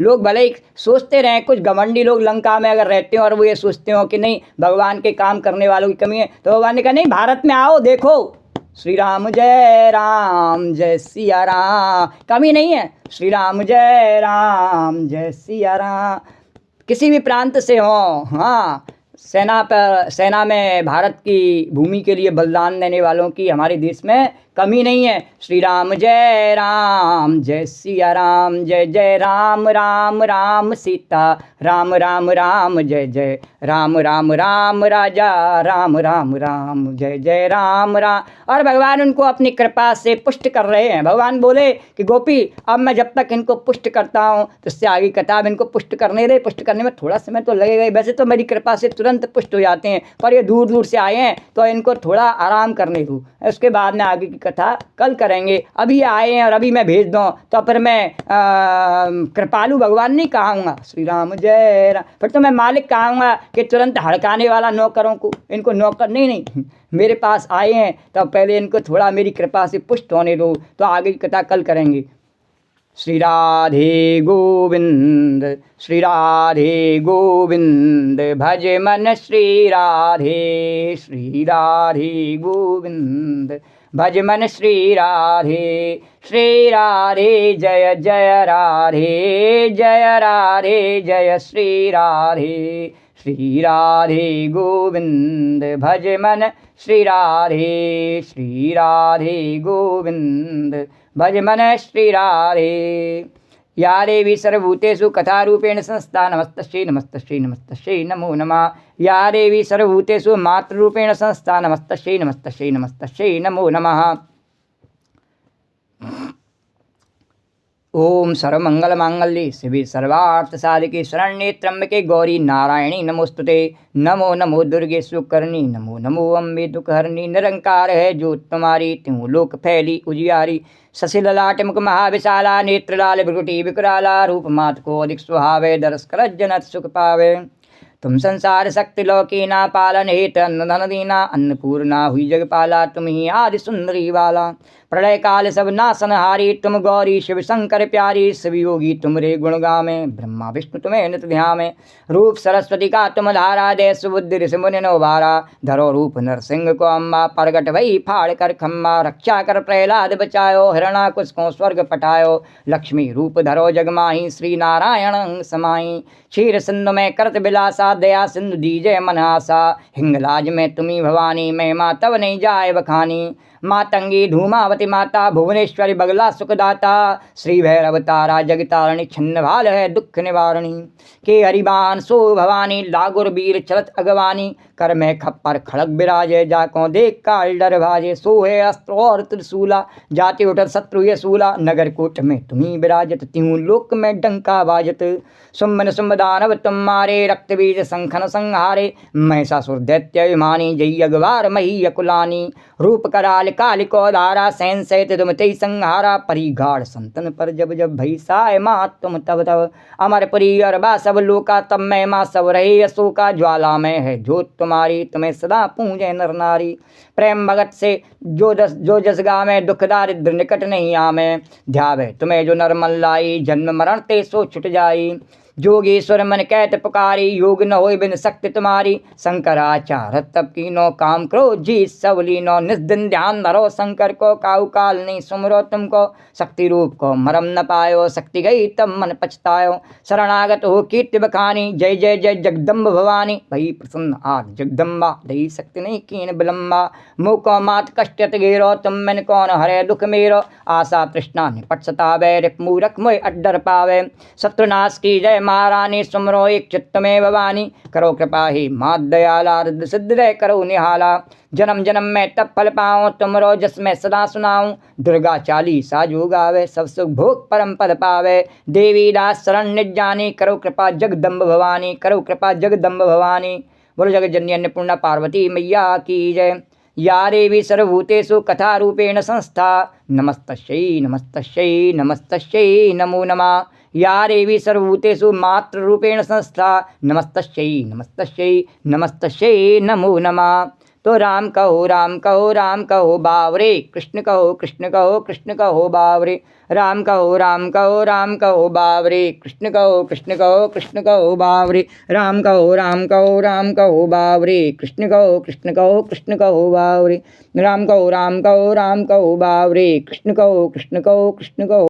Speaker 1: लोग भले ही सोचते रहें, कुछ घमंडी लोग लंका में अगर रहते हो और वो ये सोचते हो कि नहीं भगवान के काम करने वालों की कमी है, तो भगवान ने कहा नहीं, भारत में आओ, देखो श्री राम जय सिया राम, कमी नहीं है। श्री राम जय सिया राम। किसी भी प्रांत से हो, हाँ, सेना में भारत की भूमि के लिए बलिदान देने वालों की हमारे देश में कमी नहीं है। श्री राम जय सिया राम, जय जय राम राम राम सीता, राम राम राम जय जय राम राम राम राजा, राम राम राम जय जय राम राम। और भगवान उनको अपनी कृपा से पुष्ट कर रहे हैं। भगवान बोले कि गोपी अब मैं जब तक इनको पुष्ट करता हूँ तो उससे आगे किताब इनको पुष्ट करने दे। पुष्ट करने में थोड़ा समय तो लगेगा, वैसे तो मेरी कृपा से तुरंत पुष्ट हो जाते हैं, पर ये दूर दूर से आए हैं तो इनको थोड़ा आराम करने दूँ, उसके बाद में आगे की कथा कल करेंगे। अभी आए हैं और अभी मैं भेज दूँ तो फिर मैं कृपालु भगवान नहीं कहूँगा। श्री राम जय राम, फिर तो मैं मालिक कहूँगा कि तुरंत हड़काने वाला नौकरों को, इनको नौकर नहीं मेरे पास आए हैं तो पहले इनको थोड़ा मेरी कृपा से पुष्ट होने दो, तो आगे की कथा कल करेंगे। श्री राधे गोविंद, श्री राधे गोविंद, भज मन श्री राधे, श्री राधे गोविंद, भज मन श्री राधे, श्री राधे जय जय राधे, जय राधे जय श्री राधे, श्री राधे गोविंद, भज मन श्री राधे, श्री राधे गोविंद, भज मन श्री राधे। या देवी सर्वभूतेषु कथारूपेण संस्था नमस्तस्यै नमस्तस्यै नमस्तस्यै नमो नमः। या देवी सर्वभूतेषु मातृरूपेण संस्था नमस्तस्यै नमस्तस्यै नमस्तस्यै नमो नमः। ओम सर्वमंगलमांगल्ये शिवे सर्वार्थसाधिके शरण्ये त्र्यंबके गौरी नारायणी नमोस्तुते। नमो नमो दुर्गे सुकर्णी, नमो नमो अम्बे दुखहरणी। निरंकार है जो तुम्हारी, त्यों लोक फैली उजियारी। शशि ललाट मुख महाविशाला, नेत्रलाल भ्रुकुटी विकराला। रूप मात को अधिक सुहावे, दरस कर जनत सुख पावे। तुम संसार शक्ति लौकीना, पालन हेत अन्न धन दीना। अन्नपूर्णा हुई जगपाला, तुम ही आदि सुंदरी वाला। प्रलय काल सब नासनहारी, तुम गौरी शिव शंकर प्यारी। शिव योगी तुमरे गुण गावे, ब्रह्मा विष्णु तुम्हें नित ध्यावे। रूप सरस्वती का तुम धारा, दे सुबुद्धि ऋषि मुनि नौबारा। धरो रूप नरसिंह को अम्बा, प्रगट वही फाड़ कर खम्बा। रक्षा कर प्रहलाद बचायो, हिरणाकुश को स्वर्ग पठायो। लक्ष्मी रूप धरो जगमाही, श्री नारायण समाई। क्षीर सिंधु में करत बिलासा, दया सिंधु दीजय मन आसा। हिंगलाज में तुम्ही भवानी, महिमा तब नहीं जाए बखानी। मातंगी धूमावती माता, भुवनेश्वरी बगला सुखदाता। श्री भैरव तारा जगतारणी, छिन्न भाल है दुख निवारणी। के हरिबान सो भवानी, लागुर वीर चलत अगवानी। कर में खप्पर खड़ग बिराजे, जाको देख काल डर भाजे। सोहे अस्त्र और त्रिशूला, जाति उठत शत्रु ये सूला। नगर कोट में तुम्ही विराजत, त्यों लोक में डंका बाजत। सुमन सुम दानव तुम मारे, रक्त बीज संखन संहारे। महिषासुर दैत्य अभिमानी, जय अगवार मही अकुलानी। रूप कराल कालिको धारा, सैन सहित तुम तई संहारा। परिगाढ़ संतन पर जब जब भई साय मात तुम तब तब। अमरपुरी अरबा सब लोका, तब मैं माँ सब रहे अशोका। ज्वाला में है जोत तुम्हारी, तुम्हें सदा पूजे नर नारी। प्रेम भगत से जो जस गावे, दुख दारिद्र निकट नहीं आमे। ध्यावे तुम्हें जो नरमन लाई, जन्म मरण ते सो छुट जाई। जोगेश्वर मन कहत पुकारी, योग न होय बिन शक्ति तुम्हारी। शंकराचार्य तब कीनो, काम क्रोध जी सब लीनो। निज दिन ध्यान धरो शंकर को, काऊ काल नहीं सुमरो तुमको। शक्ति रूप को मरम न पायो, शक्ति गई तब मन पछतायो। शरणागत हो कीर्ति बखानी, जय जय जय जगदम्ब भवानी। भई प्रसन्न आद जगदम्बा, दई शक्ति नहीं कीन विलम्बा। मुँह को मात कष्टत घेरो, तुम मन कौन हरे दुख मेरो। आशा तृष्णा निपट सतावे, रिप मूरख मोय अड्डर पावे। शत्रुनाश की जय महारानी, सुमरो एक चित्त में भवानी। करो कृपा ही मात दयाला, रिद्ध सिद्ध दय करो निहाला। जन्म जन्म में तब फल पाऊँ, तुमरो जस में सदा सुनाऊँ। दुर्गा चालीसा जो गावे, सब सुख भोग परम पद पावे। देवी दास शरण निज जानी, करो कृपा जगदम्ब भवानी। करो कृपा जगदम्ब भवानी। बोलो जगत जननी अन्नपूर्णा पार्वती मैया की जय। या देवी सर्वभूतेषु कथारूपेण संस्था, नमस्तस्यै नमस्तस्यै नमस्तस्यै नमो नमः। या देवी सर्वभूतेषु मातृरूपेण संस्था, नमस्तस्यै नमस्तस्यै नमस्तस्यै नमो नमः। तो राम कहो राम कहो राम कहो बावरे, कृष्ण कहो कृष्ण कहो कृष्ण कहो बावरे। राम कहो राम कहो राम कहो बावरे, कृष्ण कहो कृष्ण कहो कृष्ण कहो बावरे। राम कहो राम कहो राम कहो बावरे, कृष्ण कहो कृष्ण कहो कृष्ण कहो बावरे। राम कहो राम कहो राम कहो बावरे, कृष्ण कहो कृष्ण कहो कृष्ण कहो।